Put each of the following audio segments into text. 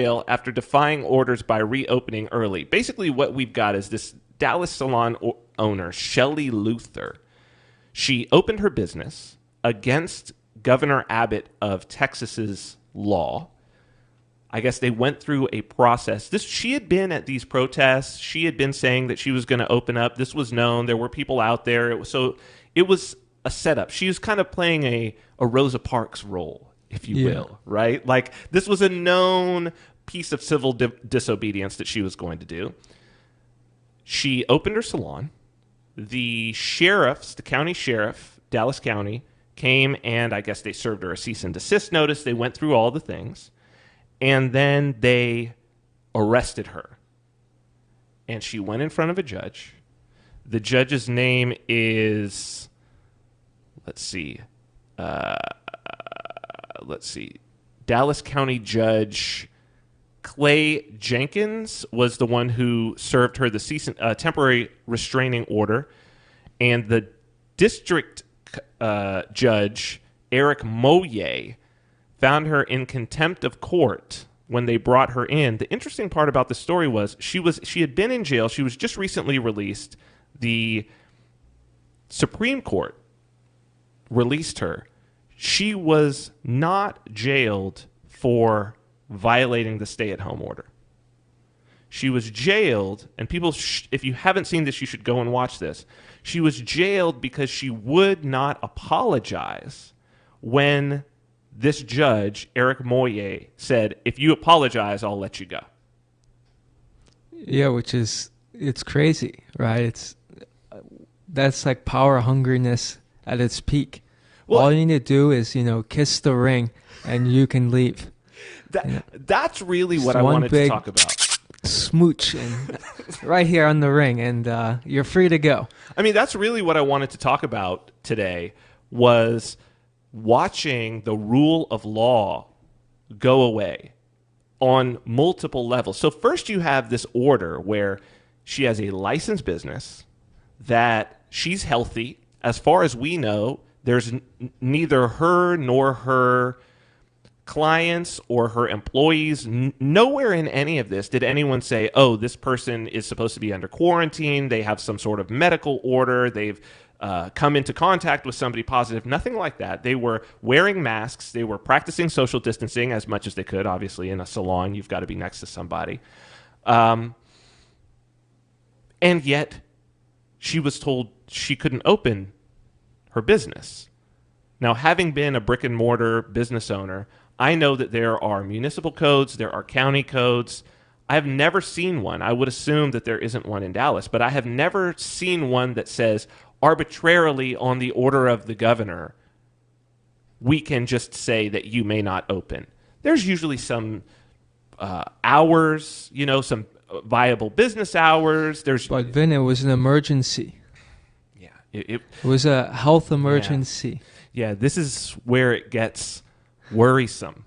jail after defying orders by reopening early. Basically, what we've got is this Dallas Salon owner, Shelley Luther. She opened her business against Governor Abbott of Texas's law. I guess they went through a process. She had been at these protests. She had been saying that she was going to open up. This was known. There were people out there. It was a setup. She was kind of playing a Rosa Parks role, if you will, right? Like, this was a known piece of civil disobedience that she was going to do. She opened her salon. The county sheriff, Dallas County, came and I guess they served her a cease and desist notice. They went through all the things. And then they arrested her. And she went in front of a judge. The judge's name is, Dallas County Judge Clay Jenkins was the one who served her the temporary restraining order. And the district judge, Eric Moye, found her in contempt of court when they brought her in. The interesting part about the story was she had been in jail. She was just recently released. The Supreme Court released her. She was not jailed for violating the stay-at-home order. She was jailed, and people, if you haven't seen this, you should go and watch this. She was jailed because she would not apologize when this judge, Eric Moye, said, if you apologize, I'll let you go. Yeah, it's crazy, right? That's like power hungriness at its peak. Well, all you need to do is, kiss the ring and you can leave. That's really what I wanted to talk about. Smooch and right here on the ring, and you're free to go. I mean, that's really what I wanted to talk about today, was watching the rule of law go away on multiple levels. So first you have this order where she has a licensed business, that she's healthy. As far as we know, there's neither her nor her clients or her employees, nowhere in any of this did anyone say, oh, this person is supposed to be under quarantine, they have some sort of medical order, they've come into contact with somebody positive. Nothing like that. They were wearing masks. They were practicing social distancing as much as they could. Obviously, in a salon, you've got to be next to somebody. And yet, she was told she couldn't open her business. Now, having been a brick and mortar business owner, I know that there are municipal codes, there are county codes. I have never seen one. I would assume that there isn't one in Dallas, but I have never seen one that says arbitrarily on the order of the governor, we can just say that you may not open. There's usually some hours, some viable business hours. But Vin, it was an emergency. Yeah. It was a health emergency. Yeah, this is where it gets worrisome.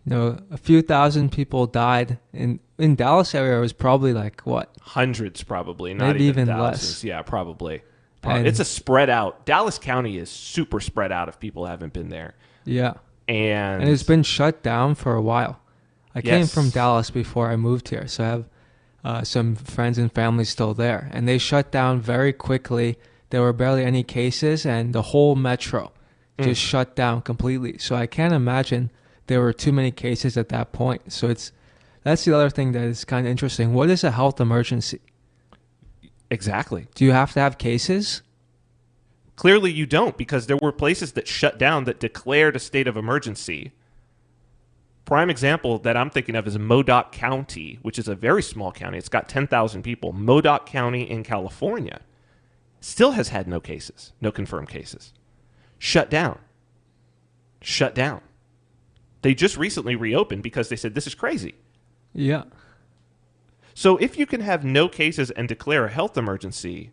A few thousand people died in Dallas area. It was probably like what? Hundreds, probably, not maybe even thousands. Less. Yeah, probably. It's a spread out. Dallas County is super spread out if people haven't been there. Yeah, and it's been shut down for a while. I came from Dallas before I moved here, so I have some friends and family still there, and they shut down very quickly. There were barely any cases, and the whole metro just shut down completely. So I can't imagine there were too many cases at that point. So that's the other thing that is kind of interesting. What is a health emergency? Exactly. Do you have to have cases? Clearly you don't, because there were places that shut down that declared a state of emergency. Prime example that I'm thinking of is Modoc County, which is a very small county. It's got 10,000 people. Modoc County in California still has had no cases, no confirmed cases. Shut down. They just recently reopened because they said this is crazy. Yeah. So if you can have no cases and declare a health emergency,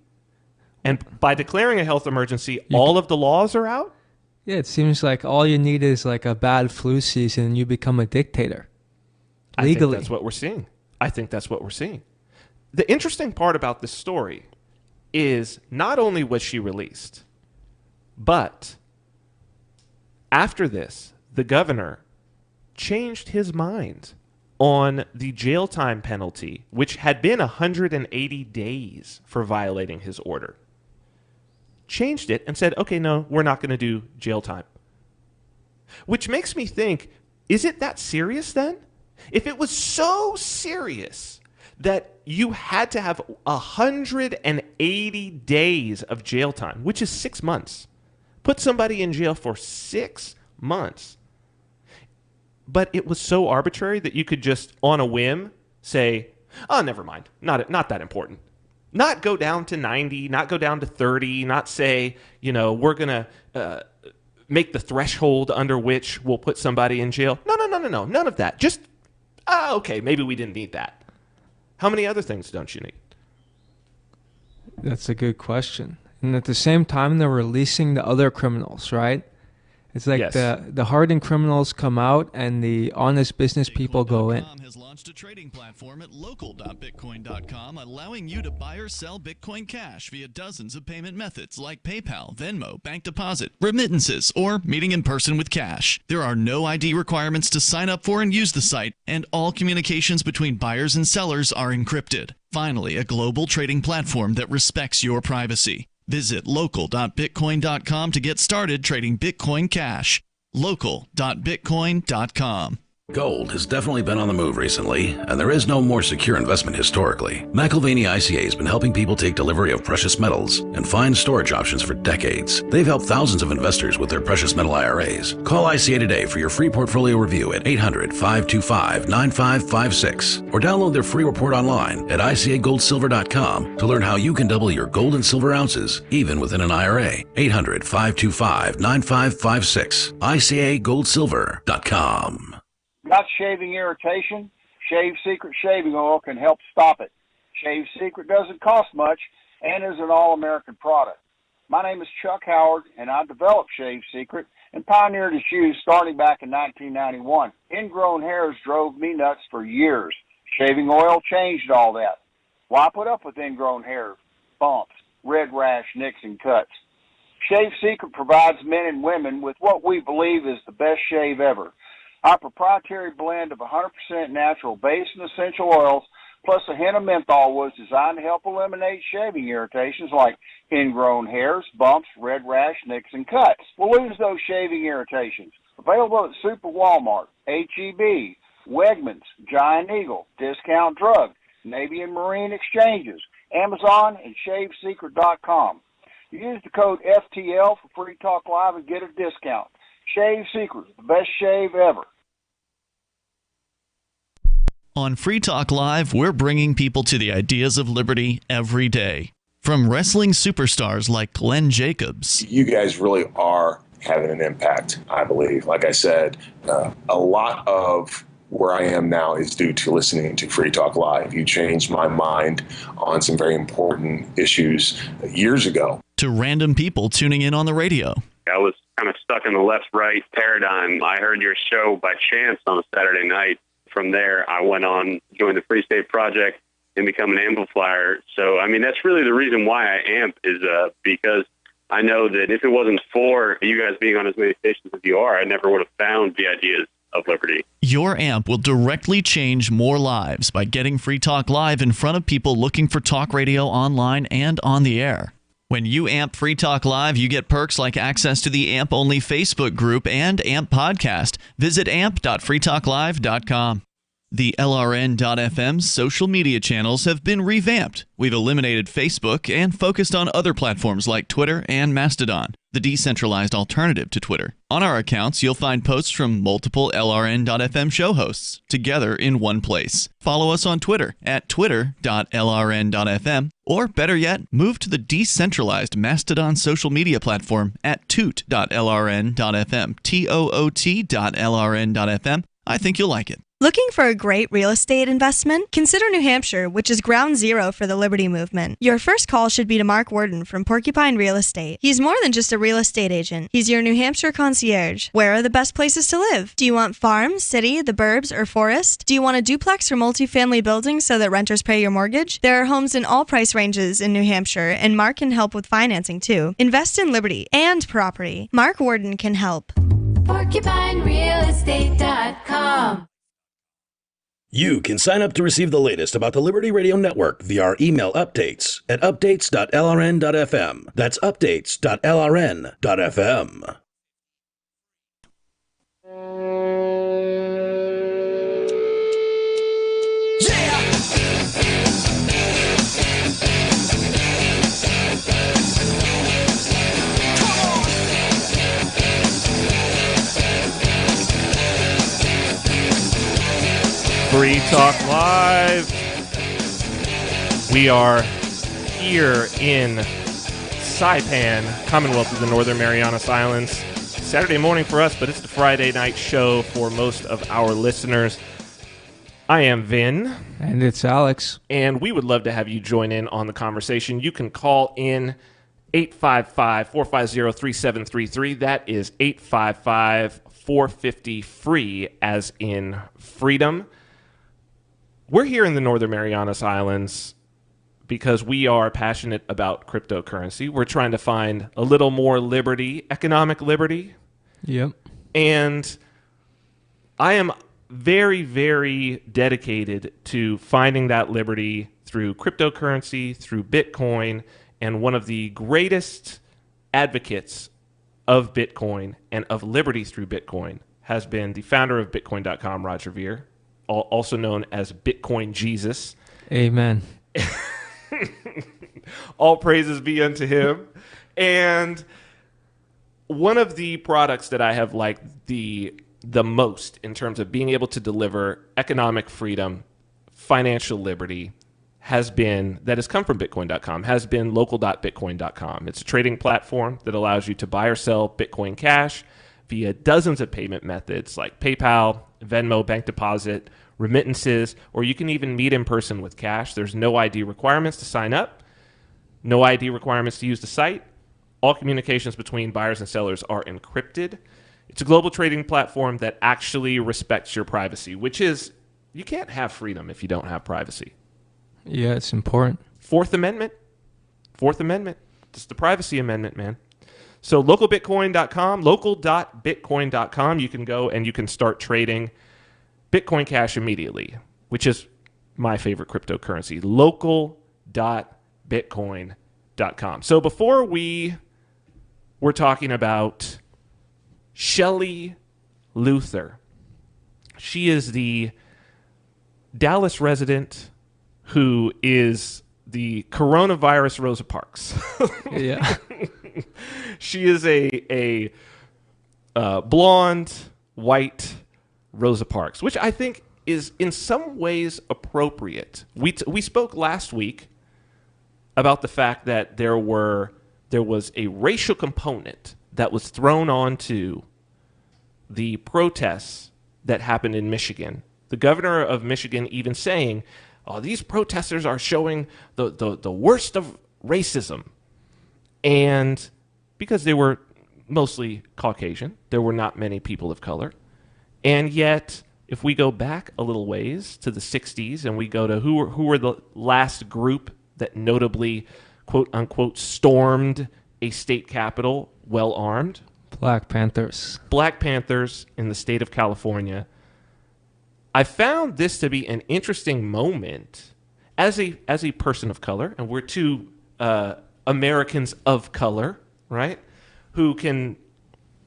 and by declaring a health emergency, all of the laws are out? Yeah, it seems like all you need is like a bad flu season and you become a dictator. Legally. I think that's what we're seeing. The interesting part about this story is not only was she released, but after this, the governor changed his mind on the jail time penalty, which had been 180 days for violating his order. Changed it and said, okay, no, we're not going to do jail time. Which makes me think, is it that serious then? If it was so serious that you had to have 180 days of jail time, which is 6 months, put somebody in jail for 6 months, but it was so arbitrary that you could just, on a whim, say, oh, never mind, not that important. Not go down to 90, not go down to 30, not say, we're going to make the threshold under which we'll put somebody in jail. No, none of that. Just, okay, maybe we didn't need that. How many other things don't you need? That's a good question. And at the same time, they're releasing the other criminals, right? It's like yes. the hardened criminals come out and the honest business people go in. Has launched a trading platform at local.bitcoin.com, allowing you to buy or sell Bitcoin Cash via dozens of payment methods like PayPal, Venmo, bank deposit, remittances, or meeting in person with cash. There are no ID requirements to sign up for and use the site, and all communications between buyers and sellers are encrypted. Finally, a global trading platform that respects your privacy. Visit local.bitcoin.com to get started trading Bitcoin Cash. Local.bitcoin.com. Gold has definitely been on the move recently, and there is no more secure investment historically. McIlvaney ICA has been helping people take delivery of precious metals and find storage options for decades. They've helped thousands of investors with their precious metal IRAs. Call ICA today for your free portfolio review at 800-525-9556 or download their free report online at ICAGoldSilver.com to learn how you can double your gold and silver ounces even within an IRA. 800-525-9556. ICAGoldSilver.com. Got shaving irritation? Shave Secret shaving oil can help stop it. Shave Secret doesn't cost much and is an all-American product. My name is Chuck Howard, and I developed Shave Secret and pioneered its use starting back in 1991. Ingrown hairs drove me nuts for years. Shaving oil changed all that. Why put up with ingrown hair, bumps, red rash, nicks, and cuts? Shave Secret provides men and women with what we believe is the best shave ever. Our proprietary blend of 100% natural base and essential oils plus a hint of menthol was designed to help eliminate shaving irritations like ingrown hairs, bumps, red rash, nicks, and cuts. We'll lose those shaving irritations. Available at Super Walmart, H-E-B, Wegmans, Giant Eagle, Discount Drug, Navy and Marine Exchanges, Amazon, and ShaveSecret.com. Use the code FTL for Free Talk Live and get a discount. Shave Secret, the best shave ever. On Free Talk Live, we're bringing people to the ideas of liberty every day. From wrestling superstars like Glenn Jacobs. You guys really are having an impact, I believe. Like I said, a lot of where I am now is due to listening to Free Talk Live. You changed my mind on some very important issues years ago. To random people tuning in on the radio. I was kind of stuck in the left-right paradigm. I heard your show by chance on a Saturday night. From there, I went on, joined the Free State Project, and become an amplifier. So, I mean, that's really the reason why I amp is because I know that if it wasn't for you guys being on as many stations as you are, I never would have found the ideas of liberty. Your amp will directly change more lives by getting Free Talk Live in front of people looking for talk radio online and on the air. When you amp Free Talk Live, you get perks like access to the AMP-only Facebook group and AMP podcast. Visit amp.freetalklive.com. The LRN.FM's social media channels have been revamped. We've eliminated Facebook and focused on other platforms like Twitter and Mastodon, the decentralized alternative to Twitter. On our accounts, you'll find posts from multiple LRN.FM show hosts together in one place. Follow us on Twitter at twitter.lrn.fm, or better yet, move to the decentralized Mastodon social media platform at toot.lrn.fm, toot.lrn.fm. I think you'll like it. Looking for a great real estate investment? Consider New Hampshire, which is ground zero for the Liberty Movement. Your first call should be to Mark Worden from Porcupine Real Estate. He's more than just a real estate agent. He's your New Hampshire concierge. Where are the best places to live? Do you want farm, city, the burbs, or forest? Do you want a duplex or multifamily building so that renters pay your mortgage? There are homes in all price ranges in New Hampshire, and Mark can help with financing too. Invest in liberty and property. Mark Worden can help. PorcupineRealEstate.com. You can sign up to receive the latest about the Liberty Radio Network via our email updates at updates.lrn.fm. That's updates.lrn.fm. Free Talk Live. We are here in Saipan, Commonwealth of the Northern Marianas Islands. Saturday morning for us, but it's the Friday night show for most of our listeners. I am Vin. And it's Alex. And we would love to have you join in on the conversation. You can call in 855-450-3733. That is 855-450-FREE, as in freedom. We're here in the Northern Marianas Islands because we are passionate about cryptocurrency. We're trying to find a little more liberty, economic liberty. Yep. And I am very, very dedicated to finding that liberty through cryptocurrency, through Bitcoin, and one of the greatest advocates of Bitcoin and of liberty through Bitcoin has been the founder of Bitcoin.com, Roger Ver, also known as Bitcoin Jesus. Amen. All praises be unto him. And one of the products that I have liked the most in terms of being able to deliver economic freedom, financial liberty, has come from Bitcoin.com, has been local.bitcoin.com. It's a trading platform that allows you to buy or sell Bitcoin Cash via dozens of payment methods like PayPal, Venmo, bank deposit, remittances, or you can even meet in person with cash. There's no ID requirements to sign up, no ID requirements to use the site. All communications between buyers and sellers are encrypted. It's a global trading platform that actually respects your privacy, which is, you can't have freedom if you don't have privacy. Yeah, it's important. Fourth Amendment. It's the privacy amendment, man. So local.bitcoin.com, you can go and you can start trading Bitcoin Cash immediately, which is my favorite cryptocurrency, local.bitcoin.com. So before we're talking about Shelley Luther. She is the Dallas resident who is the coronavirus Rosa Parks. Yeah. She is a blonde, white Rosa Parks, which I think is in some ways appropriate. We spoke last week about the fact that there was a racial component that was thrown onto the protests that happened in Michigan. The governor of Michigan even saying, "Oh, these protesters are showing the worst of racism." And because they were mostly Caucasian, there were not many people of color. And yet, if we go back a little ways to the 60s and we go to who were the last group that notably, quote unquote, stormed a state capitol well armed? Black Panthers. Black Panthers in the state of California. I found this to be an interesting moment as a person of color, and we're two Americans of color, right? Who can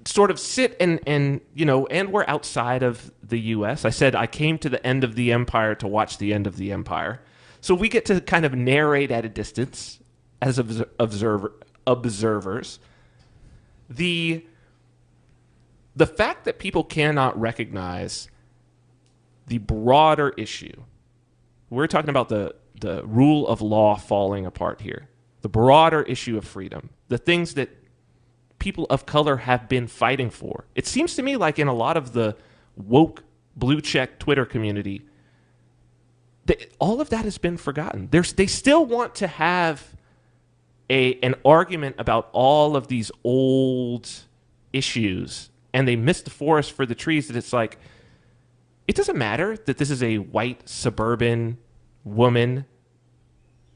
sort of sit and we're outside of the U.S. I said I came to the end of the empire to watch the end of the empire. So we get to kind of narrate at a distance as observers. The fact that people cannot recognize the broader issue. We're talking about the rule of law falling apart here. The broader issue of freedom. The things that people of color have been fighting for. It seems to me like in a lot of the woke blue check Twitter community, all of that has been forgotten. They still want to have an argument about all of these old issues, and they miss the forest for the trees. That it's like, it doesn't matter that this is a white suburban woman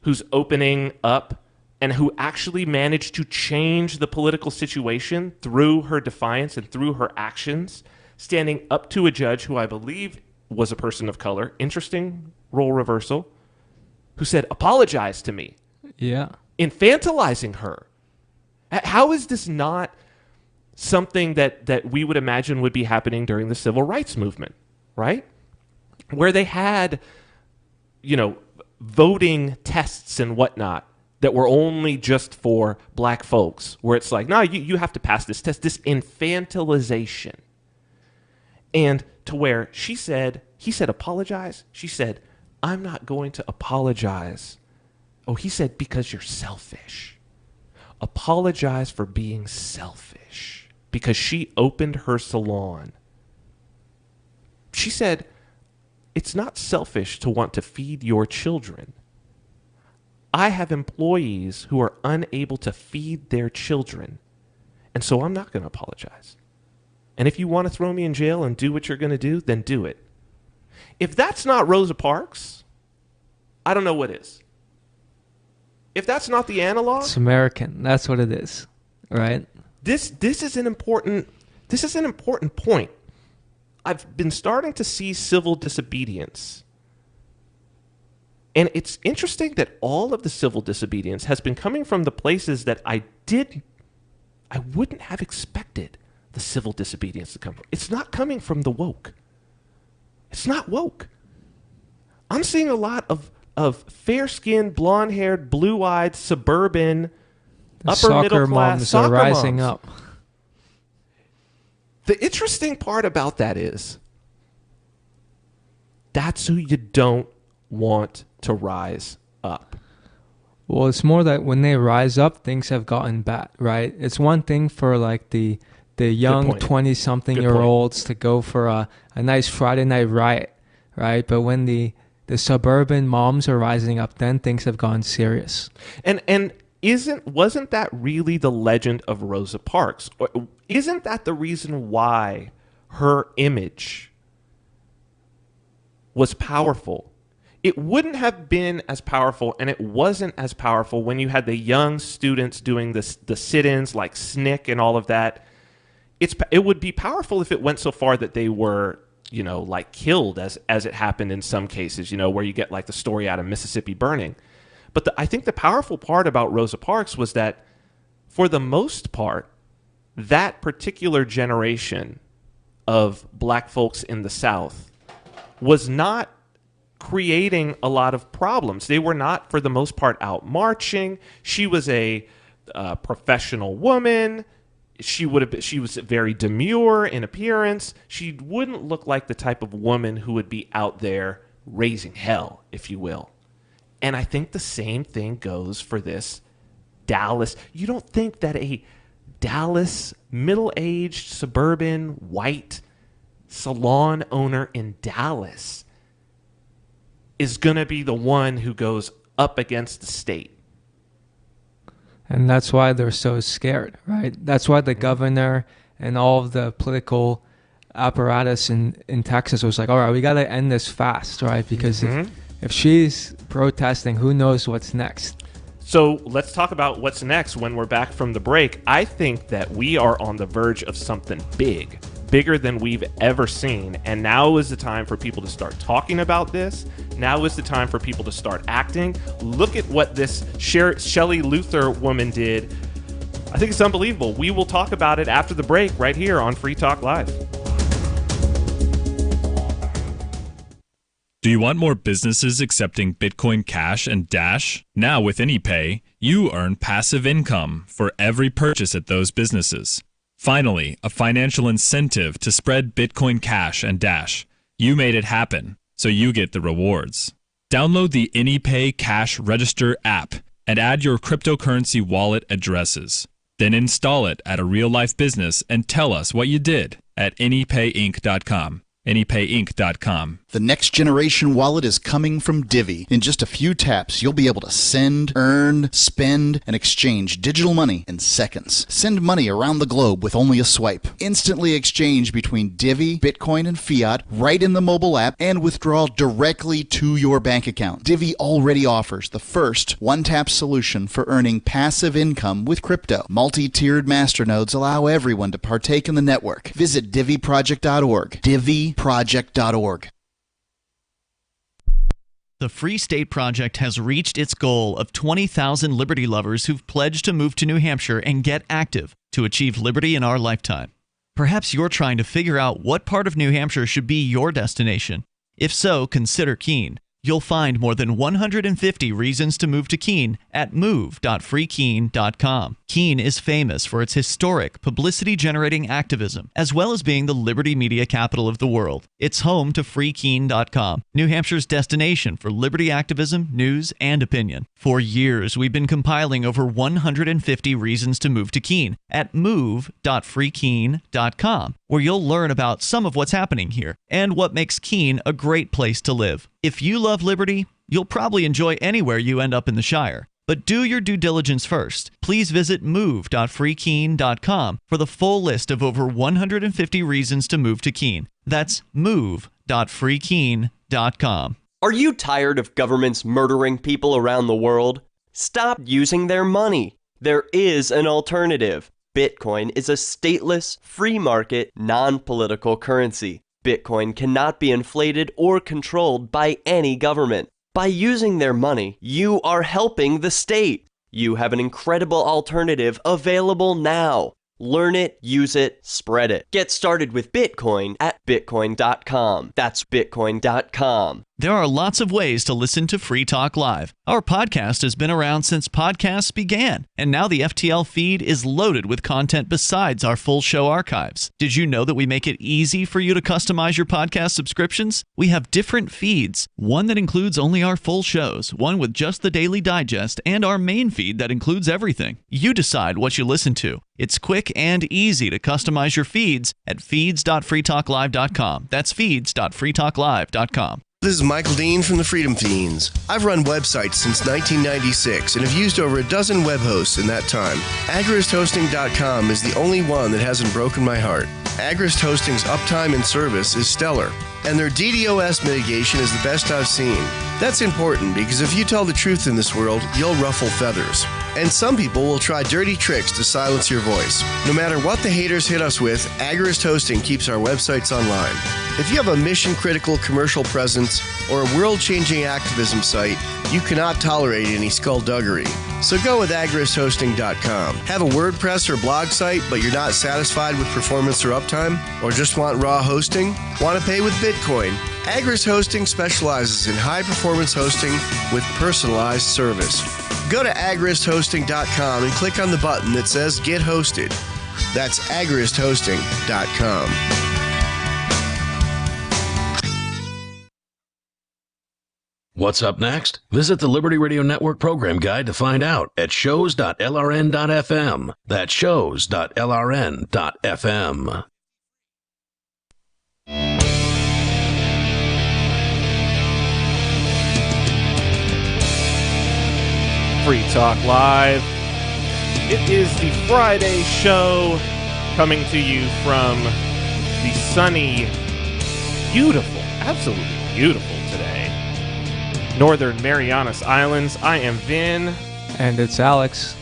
who's opening up and who actually managed to change the political situation through her defiance and through her actions, standing up to a judge who I believe was a person of color. Interesting role reversal. Who said, apologize to me. Yeah. Infantilizing her. How is this not something that we would imagine would be happening during the civil rights movement, right? Where they had, voting tests and whatnot that were only just for black folks, where it's like, no, you have to pass this test, this infantilization. And to where he said, apologize. She said, I'm not going to apologize. Oh, he said, because you're selfish. Apologize for being selfish. Because she opened her salon. She said, it's not selfish to want to feed your children. I have employees who are unable to feed their children, and so I'm not going to apologize. And if you want to throw me in jail and do what you're going to do, then do it. If that's not Rosa Parks, I don't know what is. If that's not the analog, it's American. That's what it is, right? This is an important point. I've been starting to see civil disobedience. And it's interesting that all of the civil disobedience has been coming from the places that I wouldn't have expected the civil disobedience to come from. It's not coming from the woke. It's not woke. I'm seeing a lot of fair-skinned, blonde-haired, blue-eyed, suburban, upper-middle-class soccer moms are rising up. The interesting part about that is that's who you don't want to rise up. Well, it's more that when they rise up, things have gotten bad, right? It's one thing for like the young 20-something-year-olds to go for a nice Friday night riot, right? But when the suburban moms are rising up, then things have gone serious. And wasn't that really the legend of Rosa Parks? Or isn't that the reason why her image was powerful? It wouldn't have been as powerful, and it wasn't as powerful when you had the young students doing the sit-ins like SNCC and all of that. It would be powerful if it went so far that they were, like killed as it happened in some cases, where you get like the story out of Mississippi burning. But I think the powerful part about Rosa Parks was that, for the most part, that particular generation of black folks in the South was not creating a lot of problems. They were not, for the most part, out marching. She was a professional woman. She was very demure in appearance. She wouldn't look like the type of woman who would be out there raising hell, if you will. And I think the same thing goes for this Dallas. You don't think that a Dallas middle-aged suburban white salon owner in Dallas is going to be the one who goes up against the state. And that's why they're so scared, right? That's why the governor and all of the political apparatus in Texas was like, all right, we got to end this fast, right? Because if she's protesting, who knows what's next? So let's talk about what's next when we're back from the break. I think that we are on the verge of something bigger than we've ever seen. And now is the time for people to start talking about this. Now is the time for people to start acting. Look at what this Shelley Luther woman did. I think it's unbelievable. We will talk about it after the break right here on Free Talk Live. Do you want more businesses accepting Bitcoin Cash and Dash? Now with AnyPay, you earn passive income for every purchase at those businesses. Finally, a financial incentive to spread Bitcoin Cash and Dash. You made it happen, so you get the rewards. Download the AnyPay Cash Register app and add your cryptocurrency wallet addresses. Then install it at a real-life business and tell us what you did at AnyPayInc.com. AnyPayInc.com. The next generation wallet is coming from Divvy. In just a few taps, you'll be able to send, earn, spend, and exchange digital money in seconds. Send money around the globe with only a swipe. Instantly exchange between Divvy, Bitcoin, and fiat right in the mobile app and withdraw directly to your bank account. Divvy already offers the first one-tap solution for earning passive income with crypto. Multi-tiered masternodes allow everyone to partake in the network. Visit DivvyProject.org. DivvyProject.org. The Free State Project has reached its goal of 20,000 liberty lovers who've pledged to move to New Hampshire and get active to achieve liberty in our lifetime. Perhaps you're trying to figure out what part of New Hampshire should be your destination. If so, consider Keene. You'll find more than 150 reasons to move to Keene at move.freekeene.com. Keene is famous for its historic, publicity-generating activism, as well as being the liberty media capital of the world. It's home to freekeene.com, New Hampshire's destination for liberty activism, news, and opinion. For years, we've been compiling over 150 reasons to move to Keene at move.freekeene.com, where you'll learn about some of what's happening here and what makes Keene a great place to live. If you love liberty, you'll probably enjoy anywhere you end up in the Shire. But do your due diligence first. Please visit move.freekeene.com for the full list of over 150 reasons to move to Keene. That's move.freekeene.com. Are you tired of governments murdering people around the world? Stop using their money. There is an alternative. Bitcoin is a stateless, free market, non-political currency. Bitcoin cannot be inflated or controlled by any government. By using their money, you are helping the state. You have an incredible alternative available now. Learn it, use it, spread it. Get started with Bitcoin at Bitcoin.com. That's Bitcoin.com. There are lots of ways to listen to Free Talk Live. Our podcast has been around since podcasts began, and now the FTL feed is loaded with content besides our full show archives. Did you know that we make it easy for you to customize your podcast subscriptions? We have different feeds, one that includes only our full shows, one with just the Daily Digest, and our main feed that includes everything. You decide what you listen to. It's quick and easy to customize your feeds at feeds.freetalklive.com. That's feeds.freetalklive.com. This is Michael Dean from the Freedom Fiends. I've run websites since 1996 and have used over a dozen web hosts in that time. AgristHosting.com is the only one that hasn't broken my heart. Agrist Hosting's uptime and service is stellar, and their DDoS mitigation is the best I've seen. That's important because if you tell the truth in this world, you'll ruffle feathers. And some people will try dirty tricks to silence your voice. No matter what the haters hit us with, Agrist Hosting keeps our websites online. If you have a mission-critical commercial presence or a world-changing activism site, you cannot tolerate any skullduggery. So go with agristhosting.com. Have a WordPress or blog site, but you're not satisfied with performance or uptime? Or just want raw hosting? Want to pay with Bitcoin? Agrist Hosting specializes in high-performance hosting with personalized service. Go to agristhosting.com and click on the button that says Get Hosted. That's agristhosting.com. What's up next? Visit the Liberty Radio Network program guide to find out at shows.lrn.fm. That's shows.lrn.fm. Free Talk Live. It is the Friday show coming to you from the sunny, beautiful, absolutely beautiful today, Northern Marianas Islands. I am Vin. And it's Alex.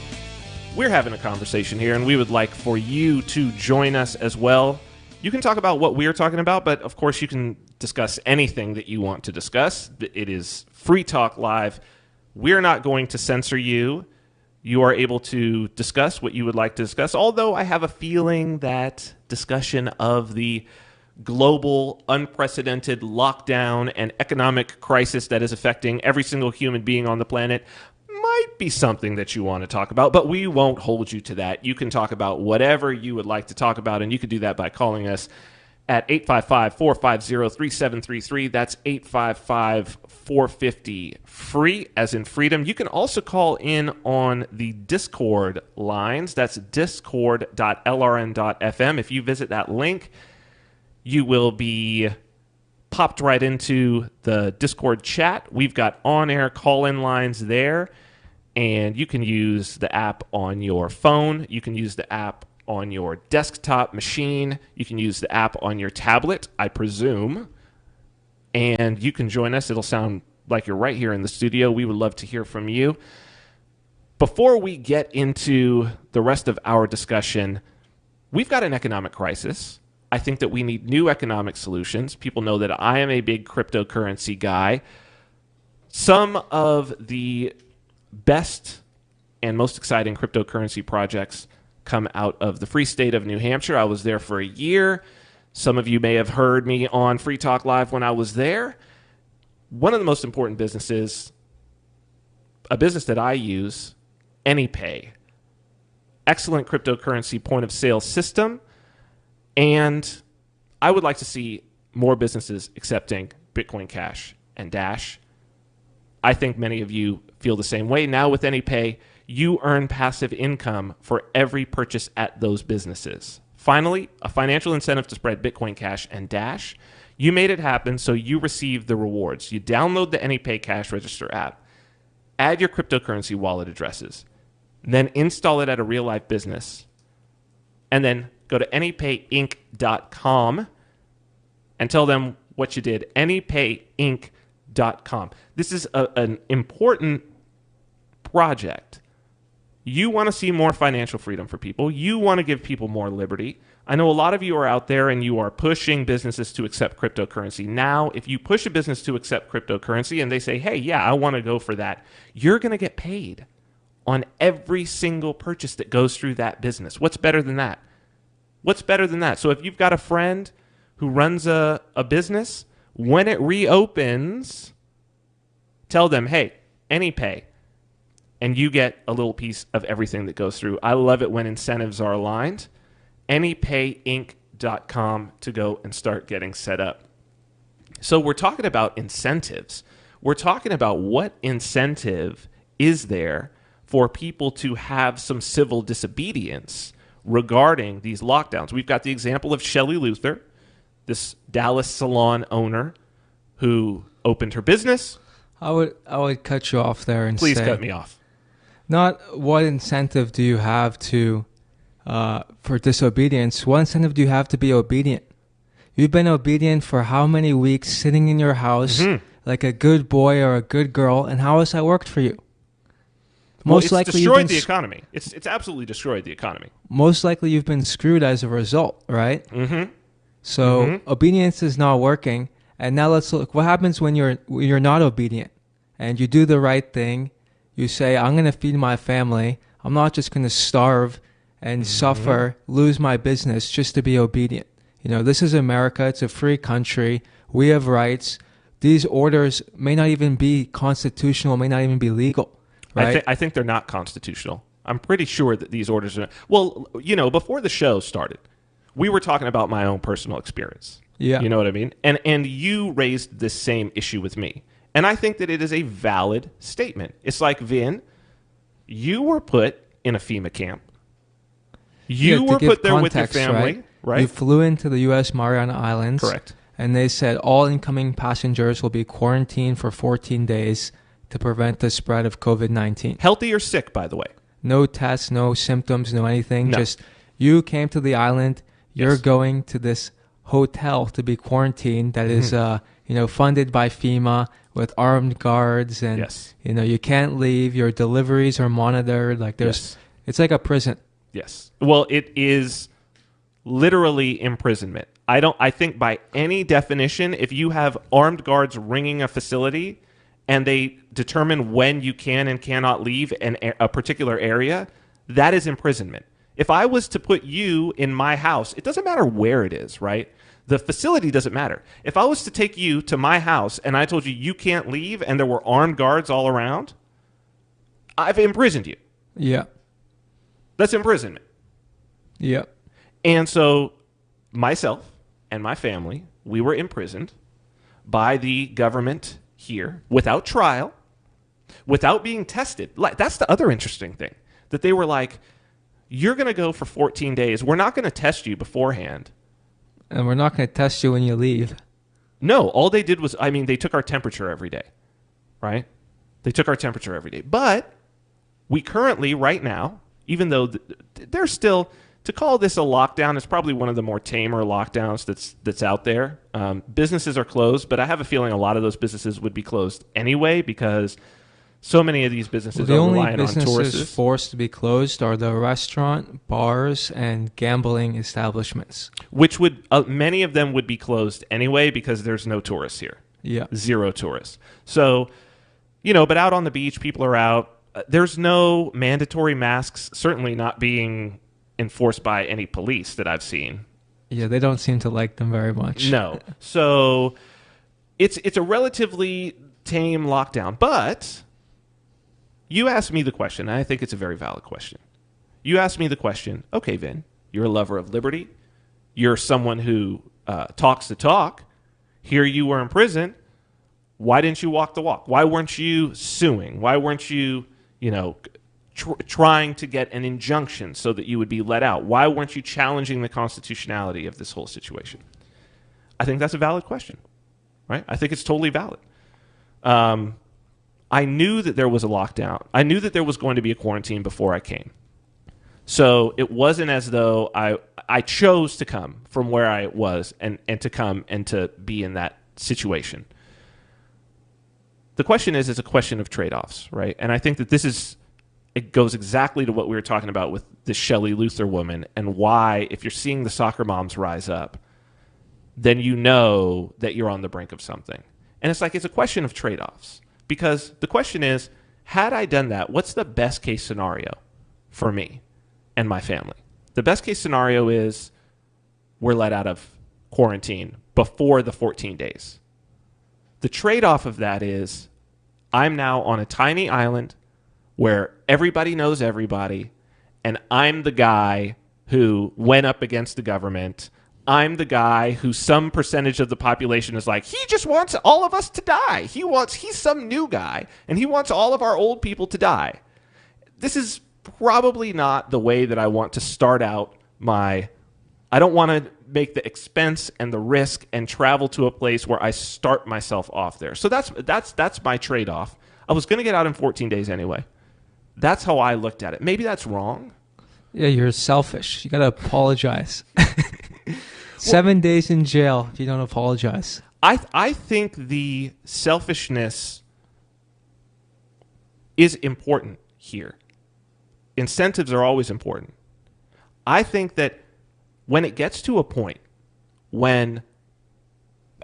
We're having a conversation here, and we would like for you to join us as well. You can talk about what we're talking about, but of course you can discuss anything that you want to discuss. It is Free Talk Live. We're not going to censor you. You are able to discuss what you would like to discuss, although I have a feeling that discussion of the global, unprecedented lockdown and economic crisis that is affecting every single human being on the planet might be something that you want to talk about, but we won't hold you to that. You can talk about whatever you would like to talk about, and you can do that by calling us at 855-450-3733. That's 855-450-FREE, as in freedom. You can also call in on the Discord lines. That's discord.lrn.fm. If you visit that link, you will be popped right into the Discord chat. We've got on-air call-in lines there, and you can use the app on your phone. You can use the app on your desktop machine. You can use the app on your tablet, I presume. And you can join us. It'll sound like you're right here in the studio. We would love to hear from you. Before we get into the rest of our discussion, we've got an economic crisis. I think that we need new economic solutions. People know that I am a big cryptocurrency guy. some of the best and most exciting cryptocurrency projects come out of the free state of New Hampshire. I was there for a year. Some of you may have heard me on Free Talk Live when I was there. One of the most important businesses, a business that I use, AnyPay. Excellent cryptocurrency point of sale system. And I would like to see more businesses accepting Bitcoin Cash and Dash. I think many of you feel the same way. Now with AnyPay, you earn passive income for every purchase at those businesses. Finally, a financial incentive to spread Bitcoin Cash and Dash. You made it happen, so you receive the rewards. You download the AnyPay Cash Register app, add your cryptocurrency wallet addresses, then install it at a real-life business, and then go to anypayinc.com and tell them what you did. anypayinc.com. This is an important project. You want to see more financial freedom for people. You want to give people more liberty. I know a lot of you are out there and you are pushing businesses to accept cryptocurrency. Now, if you push a business to accept cryptocurrency and they say, hey, yeah, I want to go for that, you're going to get paid on every single purchase that goes through that business. What's better than that? What's better than that? So if you've got a friend who runs a business, when it reopens, tell them, hey, AnyPay, and you get a little piece of everything that goes through. I love it when incentives are aligned. anypayinc.com to go and start getting set up. So we're talking about incentives. We're talking about what incentive is there for people to have some civil disobedience regarding these lockdowns. We've got the example of Shelley Luther, this Dallas Salon owner who opened her business. I would cut you off there and Please say, cut me off. Not what incentive do you have to for disobedience. What incentive do you have to be obedient? You've been obedient for how many weeks, sitting in your house like a good boy or a good girl, and how has that worked for you? Most likely destroyed the economy. It's absolutely destroyed the economy. Most likely you've been screwed as a result, right? Mm-hmm. So obedience is not working. And now let's look. What happens when you're not obedient and you do the right thing? You say, I'm going to feed my family. I'm not just going to starve and suffer, lose my business just to be obedient. You know, this is America. It's a free country. We have rights. These orders may not even be constitutional, may not even be legal. Right? I think they're not constitutional. I'm pretty sure that these orders are. Well, you know, before the show started, we were talking about my own personal experience. Yeah. You know what I mean? And you raised this same issue with me. And I think that it is a valid statement. It's like, Vin, you were put in a FEMA camp. You were put there with your family, right? You flew into the U.S. Mariana Islands. Correct. And they said all incoming passengers will be quarantined for 14 days to prevent the spread of COVID-19. Healthy or sick, by the way? No tests, no symptoms, no anything. No. Just you came to the island. You're going to this hotel to be quarantined that is funded by FEMA with armed guards, and you can't leave. Your deliveries are monitored. Like it's like a prison. Yes. Well, it is literally imprisonment. I think by any definition, if you have armed guards ringing a facility and they determine when you can and cannot leave a particular area, that is imprisonment. If I was to put you in my house, it doesn't matter where it is, right? The facility doesn't matter. If I was to take you to my house and I told you you can't leave and there were armed guards all around, I've imprisoned you. Yeah. That's imprisonment. Yeah. And so myself and my family, we were imprisoned by the government here without trial, without being tested. That's the other interesting thing, that they were like, you're going to go for 14 days. We're not going to test you beforehand. And we're not going to test you when you leave. No, all they did was, they took our temperature every day, right? They took our temperature every day. But we currently, right now, even though they're still, to call this a lockdown is probably one of the more tamer lockdowns that's out there. Businesses are closed, but I have a feeling a lot of those businesses would be closed anyway because so many of these businesses are relying on tourists. The only businesses forced to be closed are the restaurant, bars, and gambling establishments. Which would many of them would be closed anyway because there's no tourists here. Yeah. 0 tourists. So But out on the beach, people are out. There's no mandatory masks, certainly not being enforced by any police that I've seen. Yeah, they don't seem to like them very much. No. So it's a relatively tame lockdown. But you asked me the question, and I think it's a very valid question. You asked me the question, okay, Vin, you're a lover of liberty. You're someone who talks the talk. Here you were in prison. Why didn't you walk the walk? Why weren't you suing? Why weren't you, trying to get an injunction so that you would be let out? Why weren't you challenging the constitutionality of this whole situation? I think that's a valid question, right? I think it's totally valid. I knew that there was a lockdown. I knew that there was going to be a quarantine before I came. So it wasn't as though I chose to come from where I was and to come and to be in that situation. The question is, it's a question of trade-offs, right? And I think that it goes exactly to what we were talking about with the Shelley Luther woman, and why, if you're seeing the soccer moms rise up, then you know that you're on the brink of something. And it's a question of trade-offs. Because the question is, had I done that, what's the best case scenario for me and my family? The best case scenario is we're let out of quarantine before the 14 days. The trade-off of that is I'm now on a tiny island where everybody knows everybody, and I'm the guy who went up against the government. I'm the guy who some percentage of the population is like, he just wants all of us to die. He's some new guy, and he wants all of our old people to die. This is probably not the way that I want to start out I don't want to make the expense and the risk and travel to a place where I start myself off there. So that's my trade-off. I was going to get out in 14 days anyway. That's how I looked at it. Maybe that's wrong. Yeah, you're selfish. You got to apologize. 7 days in jail if you don't apologize. I think the selfishness is important here. Incentives are always important. I think that when it gets to a point when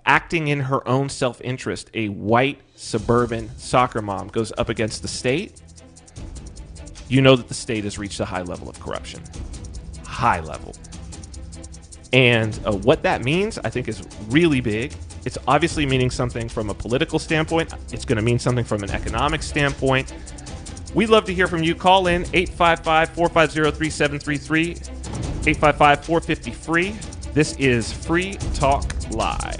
acting in her own self-interest, a white suburban soccer mom goes up against the state, you know that the state has reached a high level of corruption. High level. And what that means, I think, is really big. It's obviously meaning something from a political standpoint. It's going to mean something from an economic standpoint. We'd love to hear from you. Call in 855-450-3733, 855-450-FREE. This is Free Talk Live.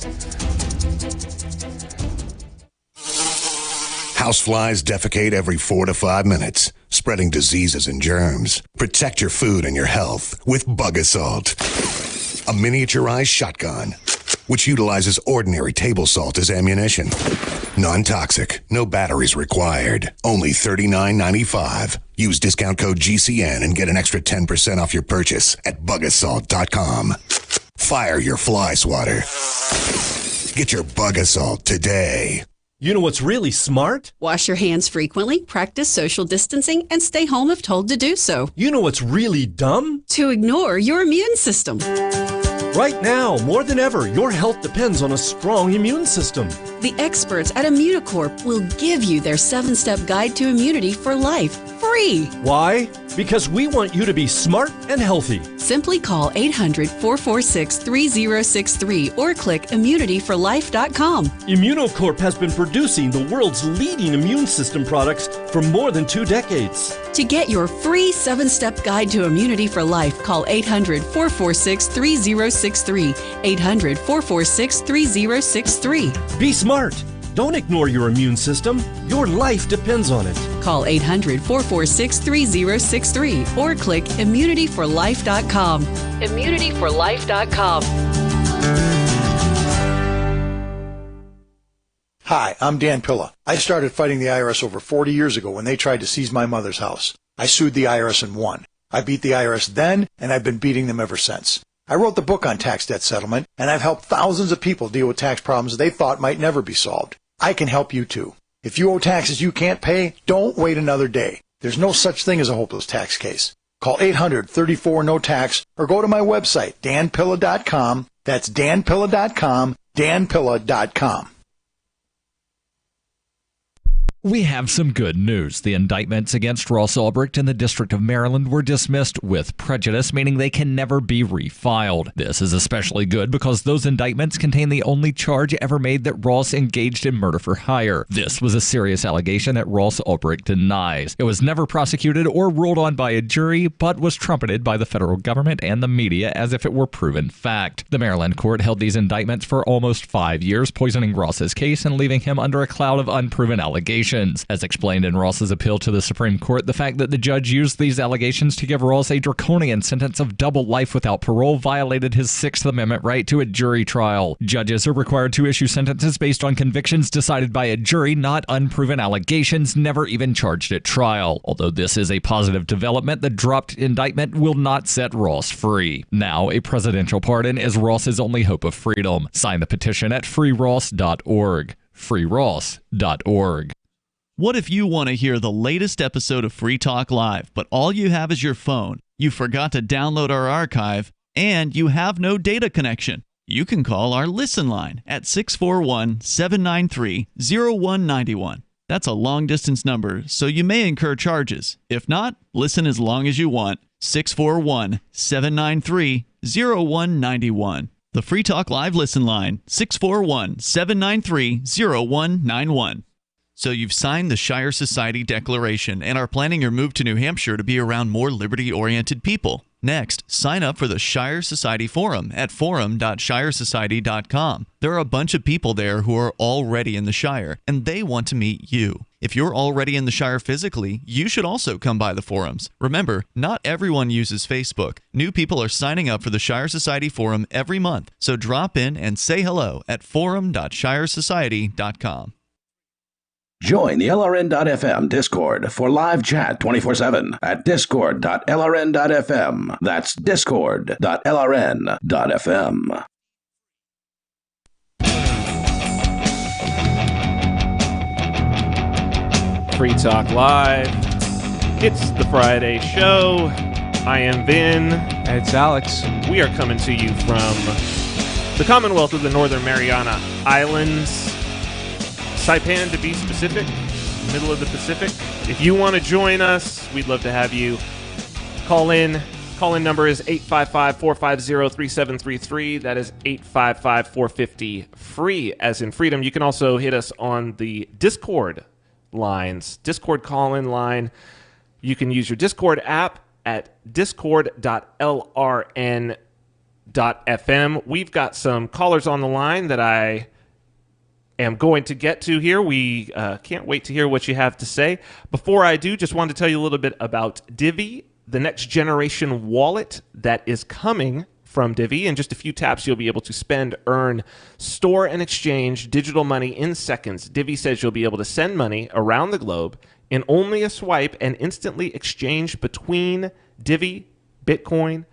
Houseflies defecate every 4 to 5 minutes, spreading diseases and germs. Protect your food and your health with Bug Assault, a miniaturized shotgun which utilizes ordinary table salt as ammunition. Non-toxic, no batteries required. Only $39.95. Use discount code GCN and get an extra 10% off your purchase at bugassault.com. Fire your fly swatter. Get your Bug Assault today. You know what's really smart? Wash your hands frequently, practice social distancing, and stay home if told to do so. You know what's really dumb? To ignore your immune system. Right now, more than ever, your health depends on a strong immune system. The experts at Immunocorp will give you their 7-step guide to immunity for life, free. Why? Because we want you to be smart and healthy. Simply call 800-446-3063 or click immunityforlife.com. Immunocorp has been producing the world's leading immune system products for more than 2 decades. To get your free 7-step guide to immunity for life, call 800-446-3063, 800-446-3063. Be smart. Don't ignore your immune system. Your life depends on it. Call 800-446-3063 or click immunityforlife.com. Immunityforlife.com. Hi, I'm Dan Pilla. I started fighting the IRS over 40 years ago when they tried to seize my mother's house. I sued the IRS and won. I beat the IRS then, and I've been beating them ever since. I wrote the book on tax debt settlement, and I've helped thousands of people deal with tax problems they thought might never be solved. I can help you too. If you owe taxes you can't pay, don't wait another day. There's no such thing as a hopeless tax case. Call 800-34-NO-TAX or go to my website, danpilla.com. That's danpilla.com, danpilla.com. We have some good news. The indictments against Ross Ulbricht in the District of Maryland were dismissed with prejudice, meaning they can never be refiled. This is especially good because those indictments contain the only charge ever made that Ross engaged in murder for hire. This was a serious allegation that Ross Ulbricht denies. It was never prosecuted or ruled on by a jury, but was trumpeted by the federal government and the media as if it were proven fact. The Maryland court held these indictments for almost 5 years, poisoning Ross's case and leaving him under a cloud of unproven allegations. As explained in Ross's appeal to the Supreme Court, the fact that the judge used these allegations to give Ross a draconian sentence of double life without parole violated his Sixth Amendment right to a jury trial. Judges are required to issue sentences based on convictions decided by a jury, not unproven allegations never even charged at trial. Although this is a positive development, the dropped indictment will not set Ross free. Now, a presidential pardon is Ross's only hope of freedom. Sign the petition at freeross.org. freeross.org. What if you want to hear the latest episode of Free Talk Live, but all you have is your phone, you forgot to download our archive, and you have no data connection? You can call our Listen line at 641-793-0191. That's a long-distance number, so you may incur charges. If not, listen as long as you want. 641-793-0191. The Free Talk Live Listen line, 641-793-0191. So you've signed the Shire Society Declaration and are planning your move to New Hampshire to be around more liberty-oriented people. Next, sign up for the Shire Society Forum at forum.shiresociety.com. There are a bunch of people there who are already in the Shire, and they want to meet you. If you're already in the Shire physically, you should also come by the forums. Remember, not everyone uses Facebook. New people are signing up for the Shire Society Forum every month, so drop in and say hello at forum.shiresociety.com. Join the LRN.FM Discord for live chat 24/7 at discord.lrn.fm. That's discord.lrn.fm. Free Talk Live. It's the Friday show. I am Vin. And it's Alex. We are coming to you from the Commonwealth of the Northern Mariana Islands. Saipan, to be specific, middle of the Pacific. If you want to join us, we'd love to have you. Call in. Call-in number is 855-450-3733. That is 855-450-FREE, as in freedom. You can also hit us on the Discord lines, Discord call-in line. You can use your Discord app at discord.lrn.fm. We've got some callers on the line that I am going to get to here. We can't wait to hear what you have to say. Before I do, just wanted to tell you a little bit about Divvy, the next generation wallet that is coming from Divvy. In just a few taps, you'll be able to spend, earn, store, and exchange digital money in seconds. Divvy says you'll be able to send money around the globe in only a swipe and instantly exchange between Divvy, Bitcoin,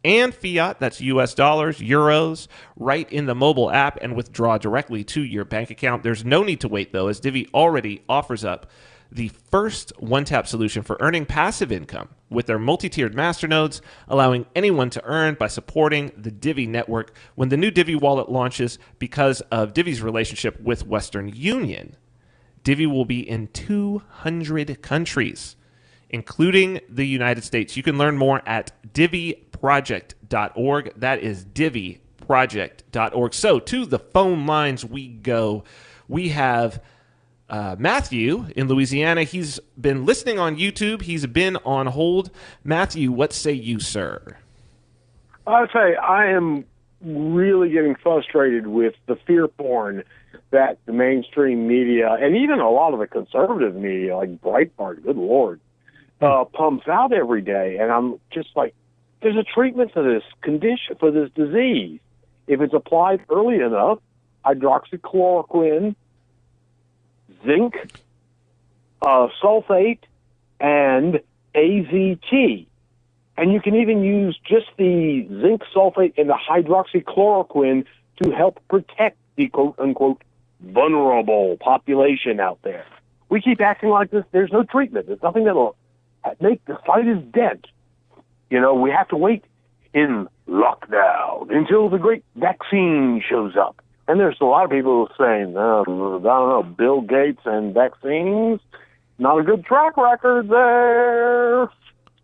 and fiat, that's US dollars, euros, right in the mobile app and withdraw directly to your bank account. There's no need to wait, though, as Divvy already offers up the first one-tap solution for earning passive income with their multi-tiered masternodes, allowing anyone to earn by supporting the Divvy network. When the new Divvy wallet launches, because of Divvy's relationship with Western Union, Divvy will be in 200 countries, including the United States. You can learn more at divvyproject.org. That is divvyproject.org. So to the phone lines we go. We have Matthew in Louisiana. He's been listening on YouTube. He's been on hold. Matthew, what say you, sir? I'll say I am really getting frustrated with the fear porn that the mainstream media and even a lot of the conservative media, like Breitbart, good Lord, pumps out every day. And I'm just like, there's a treatment for this condition, for this disease. If it's applied early enough, hydroxychloroquine, zinc, sulfate, and AZT. And you can even use just the zinc sulfate and the hydroxychloroquine to help protect the quote-unquote vulnerable population out there. We keep acting like this. There's no treatment. There's nothing that'll make the slightest dent. You know, we have to wait in lockdown until the great vaccine shows up. And there's a lot of people saying, I don't know, Bill Gates and vaccines, not a good track record there.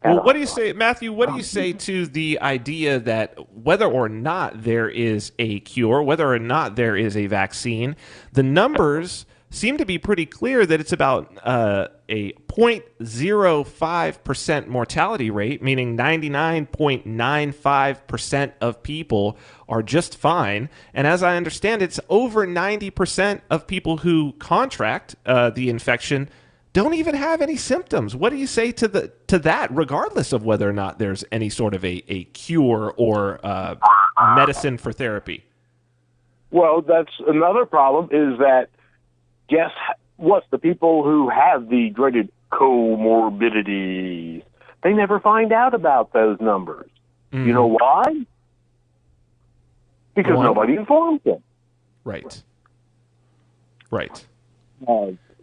Well, what do you say, Matthew, what do you say to the idea that whether or not there is a cure, whether or not there is a vaccine, the numbers seem to be pretty clear that it's about a 0.05% mortality rate, meaning 99.95% of people are just fine. And as I understand, it's over 90% of people who contract the infection don't even have any symptoms. What do you say to that, regardless of whether or not there's any sort of a cure or medicine for therapy? Well, that's another problem, is that guess what? The people who have the dreaded comorbidities, they never find out about those numbers. You know why? Because nobody informs them. Right.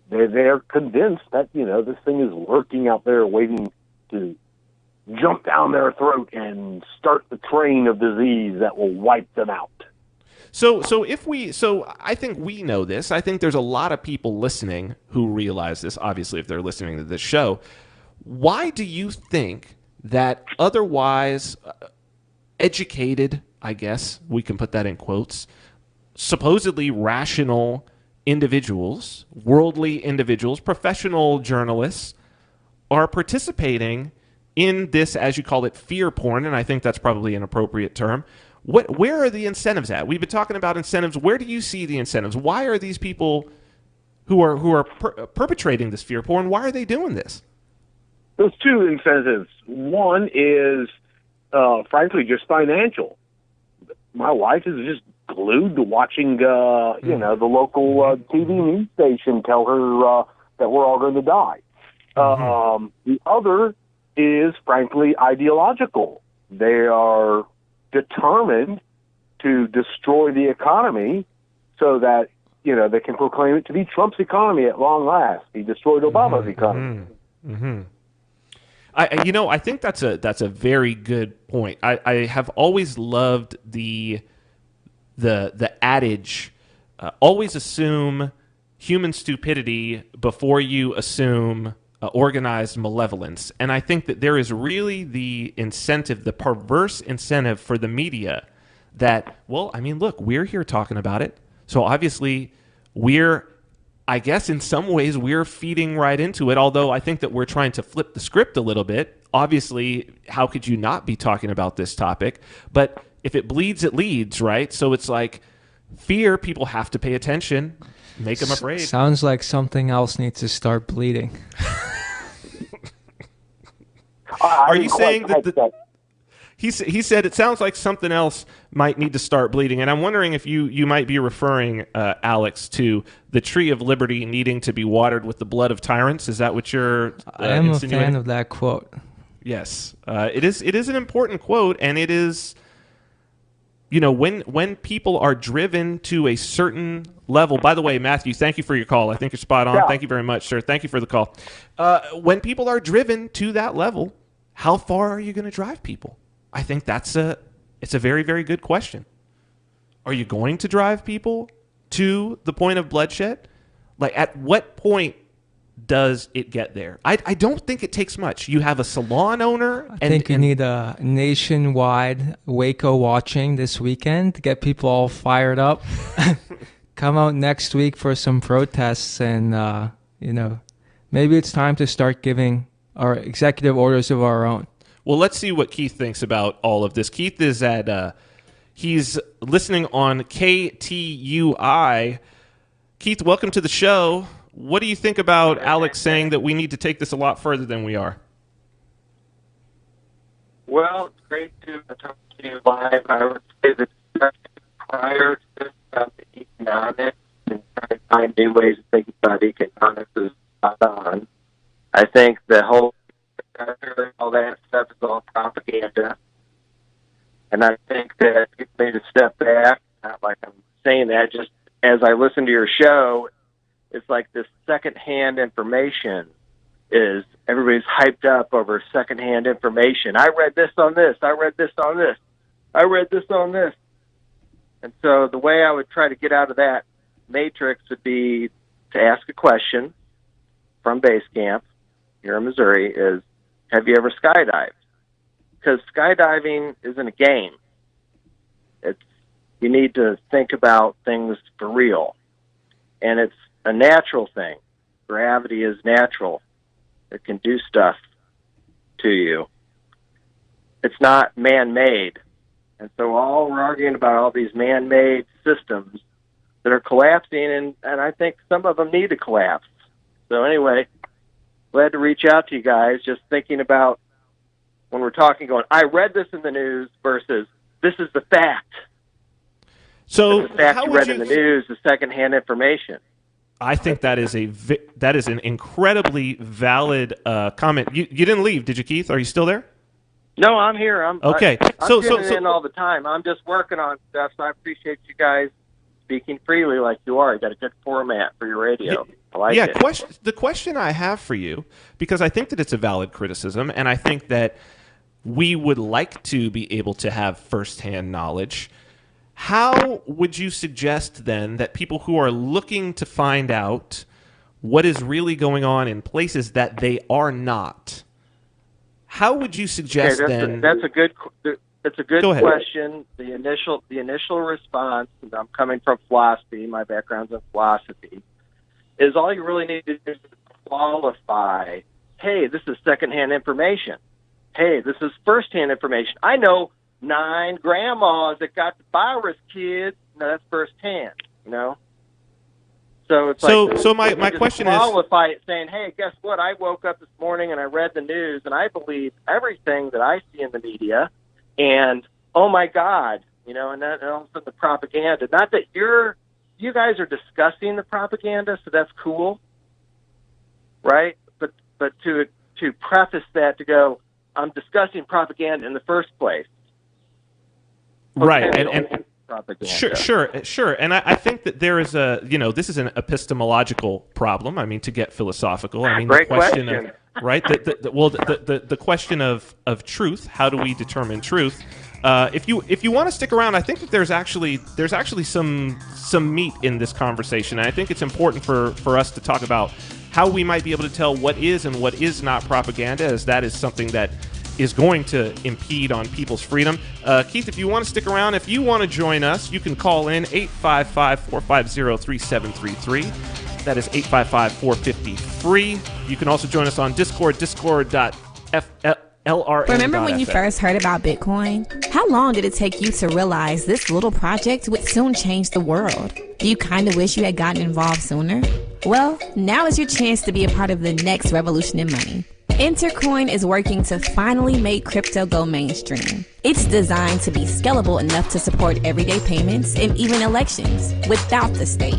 They're convinced that, this thing is lurking out there waiting to jump down their throat and start the train of disease that will wipe them out. So I think we know this. I think there's a lot of people listening who realize this, obviously, if they're listening to this show. Why do you think that otherwise educated, I guess we can put that in quotes, supposedly rational individuals, worldly individuals, professional journalists are participating in this, as you call it, fear porn, and I think that's probably an appropriate term. Where are the incentives at? We've been talking about incentives. Where do you see the incentives? Why are these people who are perpetrating this fear porn, why are they doing this? There's two incentives. One is, frankly, just financial. My wife is just glued to watching, the local TV news station tell her that we're all going to die. The other is, frankly, ideological. They are determined to destroy the economy so that, they can proclaim it to be Trump's economy at long last. He destroyed Obama's economy. I think that's a very good point. I have always loved the adage, always assume human stupidity before you assume organized malevolence. And I think that there is really the incentive, the perverse incentive for the media that, look, we're here talking about it. So obviously I guess in some ways we're feeding right into it, although I think that we're trying to flip the script a little bit. Obviously, how could you not be talking about this topic? But if it bleeds, it leads, right? So it's like fear, people have to pay attention, make them afraid. Sounds like something else needs to start bleeding. Are you saying that he said it sounds like something else might need to start bleeding, and I'm wondering if you might be referring, Alex, to the tree of liberty needing to be watered with the blood of tyrants? Is that what you're I am a fan of that quote. Yes, it is an important quote, and it is, when people are driven to a certain level. By the way, Matthew, thank you for your call. I think you're spot on. Yeah. Thank you very much, sir. Thank you for the call. When people are driven to that level, how far are you going to drive people? I think it's a very, very good question. Are you going to drive people to the point of bloodshed? Like, at what point does it get there? I don't think it takes much. You have a salon owner. I think you need a nationwide Waco watching this weekend to get people all fired up. Come out next week for some protests, and maybe it's time to start giving our executive orders of our own. Well, let's see what Keith thinks about all of this. Keith is he's listening on KTUI. Keith, welcome to the show. What do you think about Alex saying that we need to take this a lot further than we are? Well, it's great to talk to you live. I would say that prior to this about the economics and trying to find new ways of thinking about economics is spot on. I think the whole all that stuff is all propaganda. And I think that people need to step back, not like I'm saying that, just as I listen to your show, it's like this secondhand information is, everybody's hyped up over secondhand information. I read this on this. I read this on this. I read this on this. And so the way I would try to get out of that matrix would be to ask a question from base camp here in Missouri is, have you ever skydived? Because skydiving isn't a game. You need to think about things for real. And it's a natural thing. Gravity is natural. It can do stuff to you. It's not man-made. And so all we're arguing about all these man-made systems that are collapsing, and I think some of them need to collapse. So anyway, glad to reach out to you guys, just thinking about when we're talking, going, I read this in the news versus this is the fact. So the fact you read in the news is secondhand information. I think that is an incredibly valid comment. You didn't leave, did you, Keith? Are you still there? No, I'm here. I'm okay. I'm tuning in all the time. I'm just working on stuff, so I appreciate you guys speaking freely like you are. You got a good format for your radio. I like it. The question I have for you, because I think that it's a valid criticism, and I think that we would like to be able to have firsthand knowledge. How would you suggest then that people who are looking to find out what is really going on in places that they are not, how would you suggest that's a good question. The initial response, and I'm coming from philosophy, my background's in philosophy, is all you really need to do is qualify, hey, this is secondhand information. Hey, this is firsthand information. I know 9 grandmas that got the virus, kids. No, that's firsthand, you know? So it's so my question is, qualify it saying, hey, guess what? I woke up this morning and I read the news and I believe everything that I see in the media, and oh my God, you know, and also the propaganda. Not that you guys are discussing the propaganda, so that's cool, right? But to preface that to go, I'm discussing propaganda in the first place. Right, and sure, and I think that there is this is an epistemological problem. I mean, to get philosophical, I mean, Great the question question. of, right, the question of truth. How do we determine truth? If you want to stick around, I think that there's actually some meat in this conversation, and I think it's important for us to talk about how we might be able to tell what is and what is not propaganda, as that is something that is going to impede on people's freedom. Keith, if you want to stick around, if you want to join us, you can call in 855-450-3733. That is 855-450-FREE. You can also join us on Discord, discord.lrn.fm. Remember when you first heard about Bitcoin? How long did it take you to realize this little project would soon change the world? Do you kind of wish you had gotten involved sooner? Well, now is your chance to be a part of the next revolution in money. Intercoin is working to finally make crypto go mainstream. It's designed to be scalable enough to support everyday payments and even elections without the state.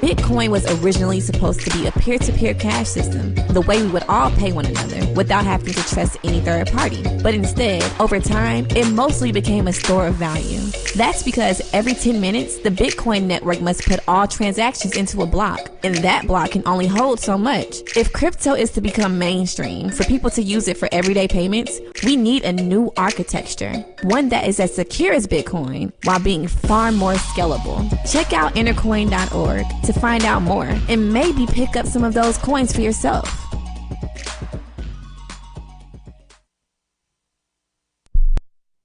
Bitcoin was originally supposed to be a peer-to-peer cash system, the way we would all pay one another without having to trust any third party. But instead, over time, it mostly became a store of value. That's because every 10 minutes, the Bitcoin network must put all transactions into a block, and that block can only hold so much. If crypto is to become mainstream, for people to use it for everyday payments, we need a new architecture, one that is as secure as Bitcoin while being far more scalable. Check out intercoin.org to find out more and maybe pick up some of those coins for yourself.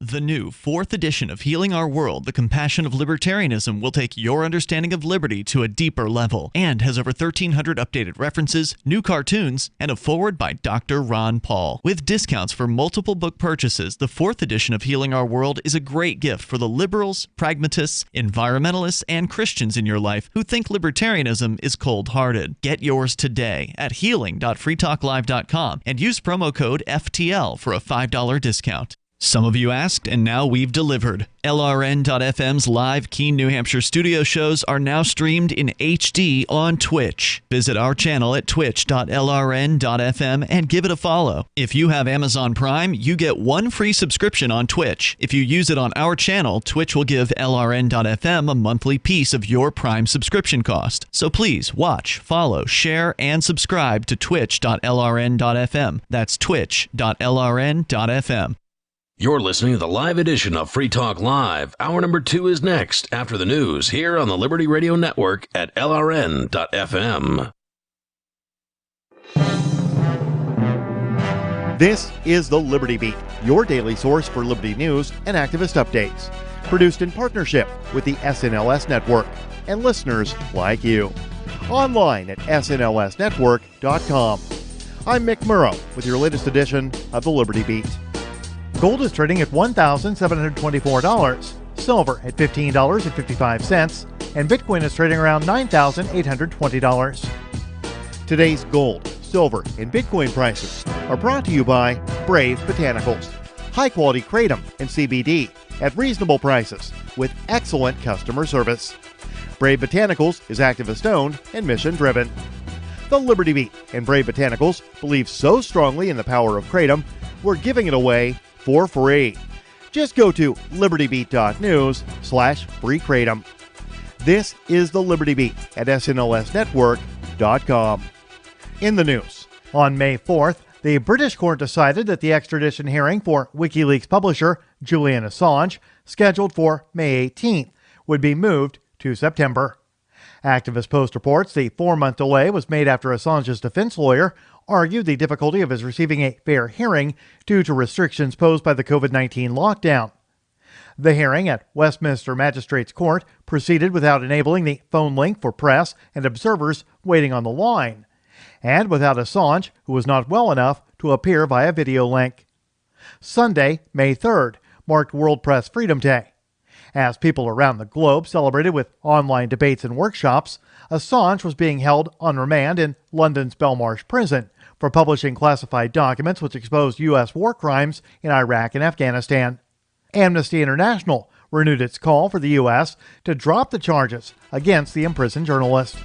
The new 4th edition of Healing Our World, The Compassion of Libertarianism, will take your understanding of liberty to a deeper level and has over 1,300 updated references, new cartoons, and a foreword by Dr. Ron Paul. With discounts for multiple book purchases, the 4th edition of Healing Our World is a great gift for the liberals, pragmatists, environmentalists, and Christians in your life who think libertarianism is cold-hearted. Get yours today at healing.freetalklive.com and use promo code FTL for a $5 discount. Some of you asked, and now we've delivered. LRN.FM's live Keene, New Hampshire studio shows are now streamed in HD on Twitch. Visit our channel at twitch.lrn.fm and give it a follow. If you have Amazon Prime, you get 1 free subscription on Twitch. If you use it on our channel, Twitch will give LRN.FM a monthly piece of your Prime subscription cost. So please watch, follow, share, and subscribe to twitch.lrn.fm. That's twitch.lrn.fm. You're listening to the live edition of Free Talk Live. Hour number 2 is next after the news here on the Liberty Radio Network at LRN.FM. This is the Liberty Beat, your daily source for Liberty news and activist updates. Produced in partnership with the SNLS Network and listeners like you. Online at snlsnetwork.com. I'm Mick Murrow with your latest edition of the Liberty Beat. Gold is trading at $1,724, silver at $15.55, and Bitcoin is trading around $9,820. Today's gold, silver, and Bitcoin prices are brought to you by Brave Botanicals, high-quality kratom and CBD at reasonable prices with excellent customer service. Brave Botanicals is activist-owned and mission-driven. The Liberty Beat and Brave Botanicals believe so strongly in the power of kratom, we're giving it away for free. Just go to libertybeat.news/free kratom. This is the Liberty Beat at snlsnetwork.com. In the news, on May 4th, the British court decided that the extradition hearing for WikiLeaks publisher Julian Assange, scheduled for May 18th, would be moved to September. Activist Post reports the 4-month delay was made after Assange's defense lawyer argued the difficulty of his receiving a fair hearing due to restrictions posed by the COVID-19 lockdown. The hearing at Westminster Magistrates Court proceeded without enabling the phone link for press and observers waiting on the line, and without Assange, who was not well enough to appear via video link. Sunday, May 3rd, marked World Press Freedom Day. As people around the globe celebrated with online debates and workshops, Assange was being held on remand in London's Belmarsh prison for publishing classified documents which exposed U.S. war crimes in Iraq and Afghanistan. Amnesty International renewed its call for the U.S. to drop the charges against the imprisoned journalist.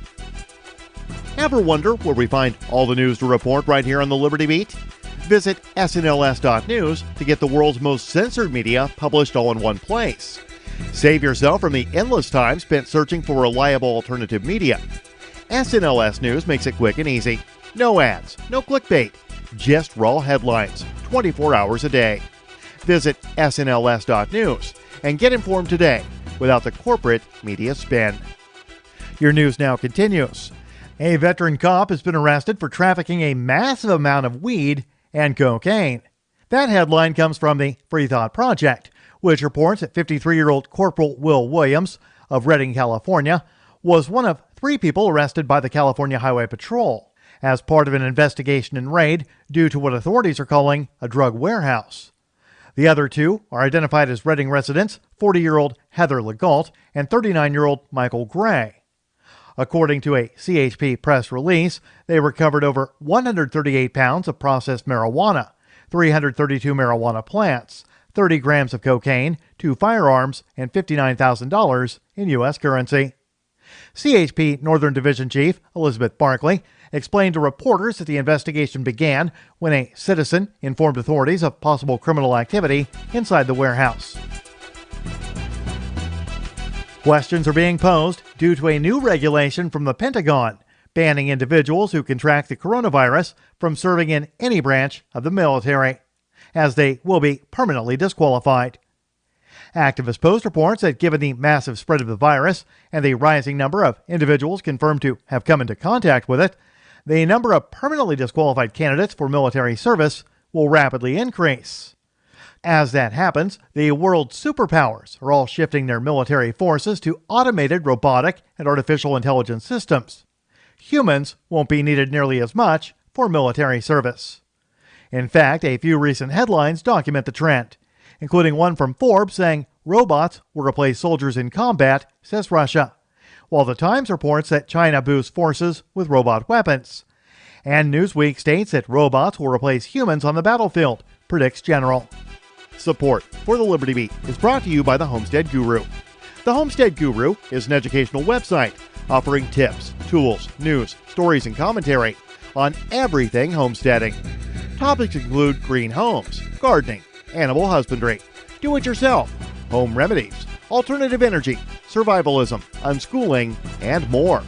Ever wonder where we find all the news to report right here on the Liberty Beat? Visit snls.news to get the world's most censored media published all in one place. Save yourself from the endless time spent searching for reliable alternative media. SNLS News makes it quick and easy. No ads, no clickbait, just raw headlines, 24 hours a day. Visit snls.news and get informed today without the corporate media spin. Your news now continues. A veteran cop has been arrested for trafficking a massive amount of weed and cocaine. That headline comes from the Free Thought Project, which reports that 53-year-old Corporal Will Williams of Redding, California, was one of 3 people arrested by the California Highway Patrol as part of an investigation and raid due to what authorities are calling a drug warehouse. The other 2 are identified as Redding residents 40-year-old Heather Legault and 39-year-old Michael Gray. According to a CHP press release, they recovered over 138 pounds of processed marijuana, 332 marijuana plants, 30 grams of cocaine, 2 firearms, and $59,000 in U.S. currency. CHP Northern Division Chief Elizabeth Barkley explained to reporters that the investigation began when a citizen informed authorities of possible criminal activity inside the warehouse. Questions are being posed due to a new regulation from the Pentagon banning individuals who contract the coronavirus from serving in any branch of the military, as they will be permanently disqualified. Activist Post reports that given the massive spread of the virus and the rising number of individuals confirmed to have come into contact with it, the number of permanently disqualified candidates for military service will rapidly increase. As that happens, the world's superpowers are all shifting their military forces to automated robotic and artificial intelligence systems. Humans won't be needed nearly as much for military service. In fact, a few recent headlines document the trend, including one from Forbes saying robots will replace soldiers in combat, says Russia, while the Times reports that China boosts forces with robot weapons. And Newsweek states that robots will replace humans on the battlefield, predicts General. Support for the Liberty Beat is brought to you by the Homestead Guru. The Homestead Guru is an educational website offering tips, tools, news, stories, and commentary on everything homesteading. Topics include green homes, gardening, animal husbandry, do-it-yourself, home remedies, alternative energy, survivalism, unschooling, and more.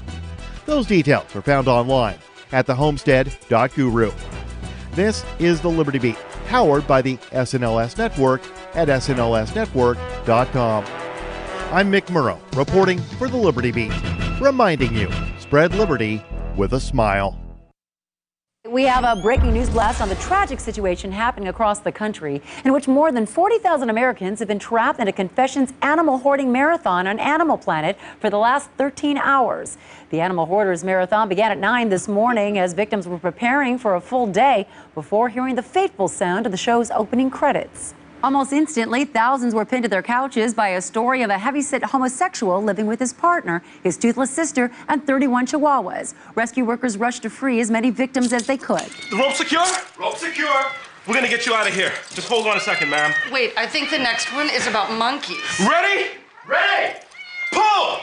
Those details are found online at thehomestead.guru. This is the Liberty Beat, powered by the SNLS Network at snlsnetwork.com. I'm Mick Murrow, reporting for the Liberty Beat, reminding you, spread liberty with a smile. We have a breaking news blast on the tragic situation happening across the country in which more than 40,000 Americans have been trapped in a Confessions animal hoarding marathon on Animal Planet for the last 13 hours. The Animal Hoarders Marathon began at 9 this morning as victims were preparing for a full day before hearing the fateful sound of the show's opening credits. Almost instantly, thousands were pinned to their couches by a story of a heavyset homosexual living with his partner, his toothless sister, and 31 chihuahuas. Rescue workers rushed to free as many victims as they could. The rope secure? Rope secure. We're gonna get you out of here. Just hold on a second, ma'am. Wait, I think the next one is about monkeys. Ready? Ready! Pull!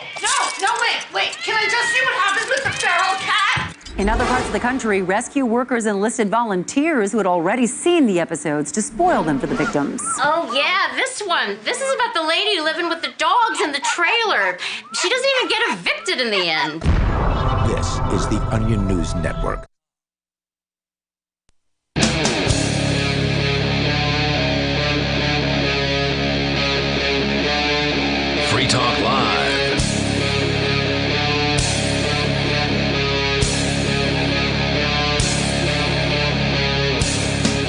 No, wait. Can I just see what happens with the feral cat? In other parts of the country, rescue workers enlisted volunteers who had already seen the episodes to spoil them for the victims. Oh, yeah, this one. This is about the lady living with the dogs in the trailer. She doesn't even get evicted in the end. This is the Onion News Network. Free Talk Live.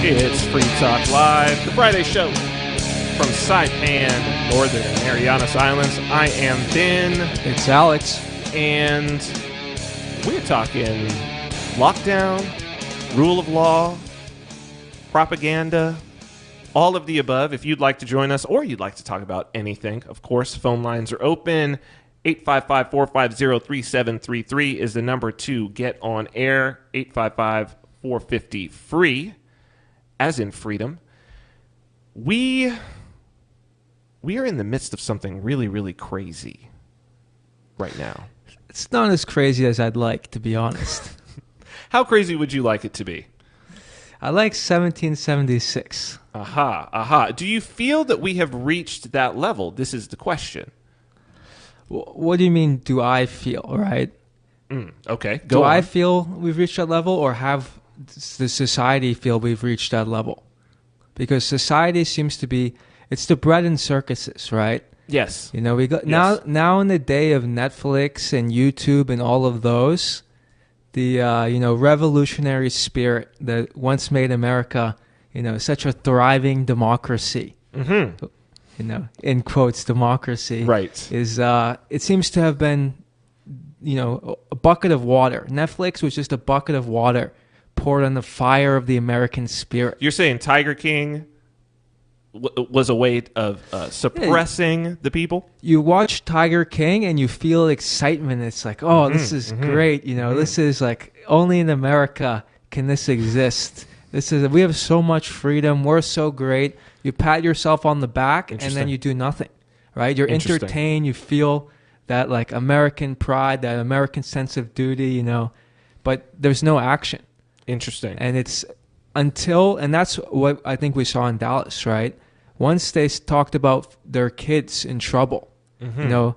It's Free Talk Live, the Friday show from Saipan, Northern Marianas Islands. I am Ben. It's Alex. And we're talking lockdown, rule of law, propaganda, all of the above. If you'd like to join us or you'd like to talk about anything, of course, phone lines are open. 855-450-3733 is the number to get on air. 855-450-FREE. As in freedom. We are in the midst of something really, really crazy right now. It's not as crazy as I'd like, to be honest. How crazy would you like it to be? I like 1776. Aha. Do you feel that we have reached that level? This is the question. What do you mean, do I feel, right? Okay. Do I feel we've reached that level, or have the society feel we've reached that level? Because society seems to be, it's the bread and circuses, right? Yes. You know, we got now in the day of Netflix and YouTube and all of those, the revolutionary spirit that once made America, such a thriving democracy. Mm-hmm. In quotes, democracy. Right. Is it seems to have been, a bucket of water. Netflix was just a bucket of water poured on the fire of the American spirit. You're saying Tiger King was a way of suppressing the people? You watch Tiger King and you feel excitement. It's like, oh, this is great. This is like, only in America can this exist. We have so much freedom. We're so great. You pat yourself on the back and then you do nothing, right? You're entertained. You feel that like American pride, that American sense of duty, but there's no action. Interesting. And it's and that's what I think we saw in Dallas, right? Once they talked about their kids in trouble, the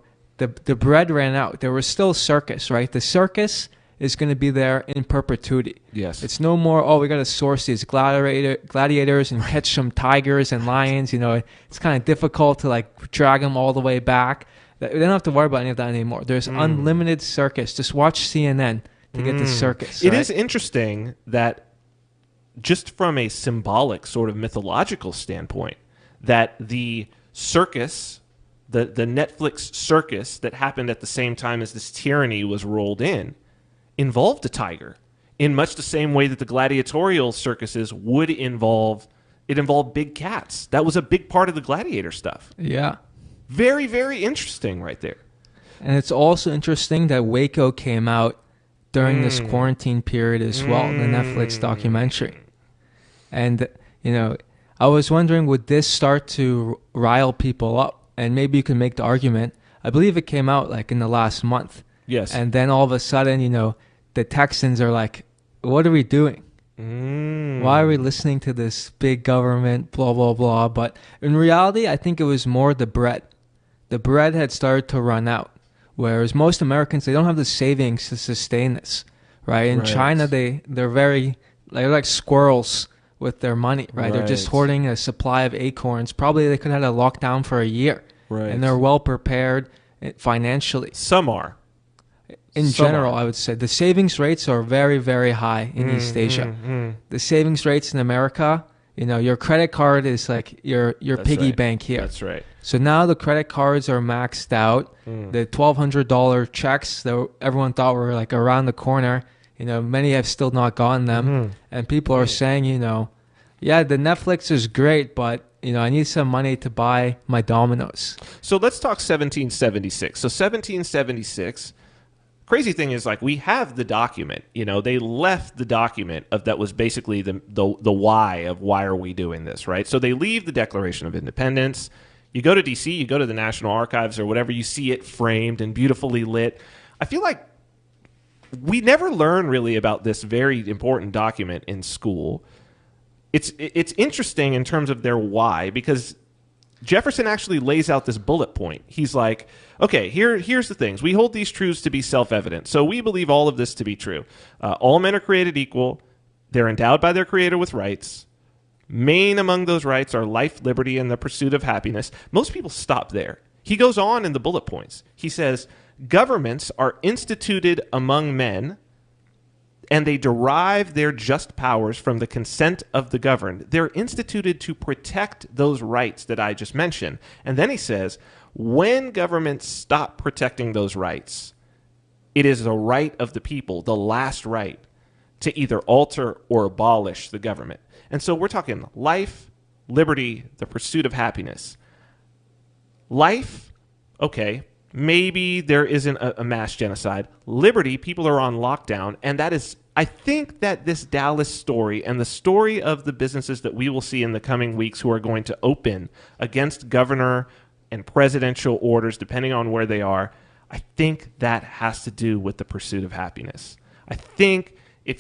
bread ran out. There was still Circus, right? The Circus is going to be there in perpetuity. Yes. It's no more, we got to source these gladiators and catch some tigers and lions. It's kind of difficult to like drag them all the way back. They don't have to worry about any of that anymore. There's unlimited circus. Just watch CNN to get the circus. It is interesting that just from a symbolic sort of mythological standpoint, that the circus, the Netflix circus that happened at the same time as this tyranny was rolled in, involved a tiger in much the same way that the gladiatorial circuses would involve big cats. That was a big part of the gladiator stuff. Yeah. Very, very interesting right there. And it's also interesting that Waco came out during this quarantine period as well, the Netflix documentary. And, I was wondering, would this start to rile people up? And maybe you can make the argument. I believe it came out like in the last month. Yes. And then all of a sudden, the Texans are like, what are we doing? Why are we listening to this big government, blah, blah, blah? But in reality, I think it was more the bread. The bread had started to run out. Whereas most Americans, they don't have the savings to sustain this, right? In China, they're like squirrels with their money, right? They're just hoarding a supply of acorns. Probably they could have had a lockdown for a year. Right. And they're well prepared financially. Some are. In general, I would say the savings rates are very, very high in East Asia. The savings rates in America, your credit card is like your piggy bank here. That's right. So now the credit cards are maxed out. The $1,200 checks that everyone thought were like around the corner, many have still not gotten them. And people are saying, yeah, the Netflix is great, but I need some money to buy my Dominoes. So let's talk 1776. So 1776. Crazy thing is, like, we have the document. They left the document that was basically the why of why are we doing this, right? So they leave the Declaration of Independence. You go to D.C., you go to the National Archives or whatever, you see it framed and beautifully lit. I feel like we never learn really about this very important document in school. It's interesting in terms of their why, because Jefferson actually lays out this bullet point. He's like, okay, here's the things. We hold these truths to be self-evident. So we believe all of this to be true. All men are created equal. They're endowed by their creator with rights. Main among those rights are life, liberty, and the pursuit of happiness. Most people stop there. He goes on in the bullet points. He says, governments are instituted among men, and they derive their just powers from the consent of the governed. They're instituted to protect those rights that I just mentioned. And then he says, when governments stop protecting those rights, it is the right of the people, the last right, to either alter or abolish the government. And so we're talking life, liberty, the pursuit of happiness. Life, okay, maybe there isn't a mass genocide. Liberty, people are on lockdown, and that is, I think that this Dallas story and the story of the businesses that we will see in the coming weeks who are going to open against governor and presidential orders, depending on where they are, I think that has to do with the pursuit of happiness. I think if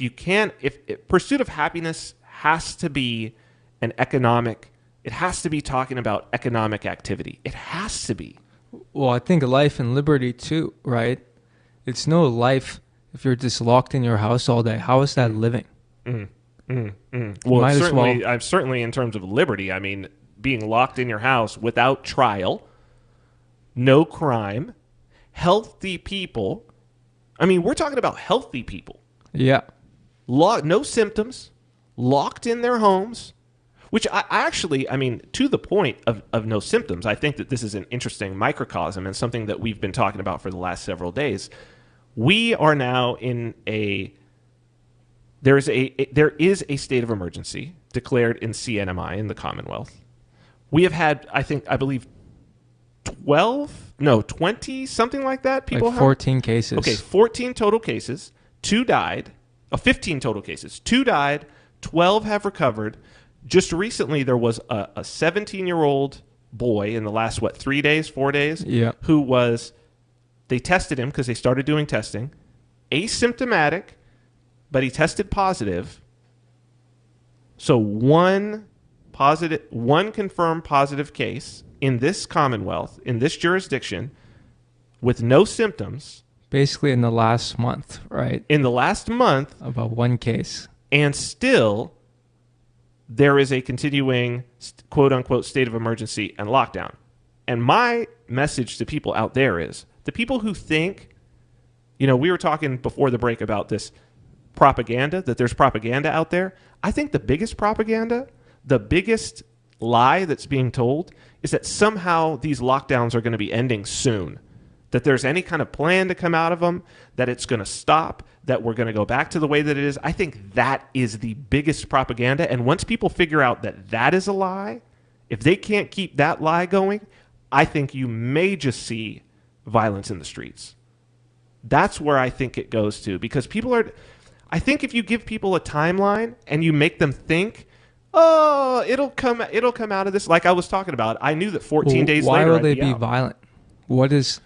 pursuit of happiness has to be it has to be talking about economic activity. It has to be. Well, I think life and liberty too, right? It's no life if you're just locked in your house all day. How is that living? Well, certainly in terms of liberty, I mean, being locked in your house without trial, no crime, healthy people. I mean, we're talking about healthy people. Yeah. No symptoms, locked in their homes, which I actually, I mean, to the point of no symptoms, I think that this is an interesting microcosm and something that we've been talking about for the last several days. We are now in there is a state of emergency declared in CNMI in the Commonwealth. We have had, I believe 20, something like that. People like 14 cases. Okay, 14 total cases. 2 died. 15 total cases. 2 died. 12 have recovered. Just recently, there was a 17-year-old boy in the last, 4 days? Yeah. They tested him because they started doing testing. Asymptomatic, but he tested positive. So one confirmed positive case in this Commonwealth, in this jurisdiction, with no symptoms. Basically in the last month, right? In the last month. About 1 case. And still, there is a continuing quote-unquote state of emergency and lockdown. And my message to people out there is, the people who think, we were talking before the break about this propaganda, that there's propaganda out there. I think the biggest propaganda, the biggest lie that's being told is that somehow these lockdowns are going to be ending soon, that there's any kind of plan to come out of them, that it's going to stop, that we're going to go back to the way that it is. I think that is the biggest propaganda. And once people figure out that that is a lie, if they can't keep that lie going, I think you may just see violence in the streets. That's where I think it goes to, because I think if you give people a timeline and you make them think, oh, it'll come out of this, like I was talking about. I knew that 14 days later, why will they be violent? What is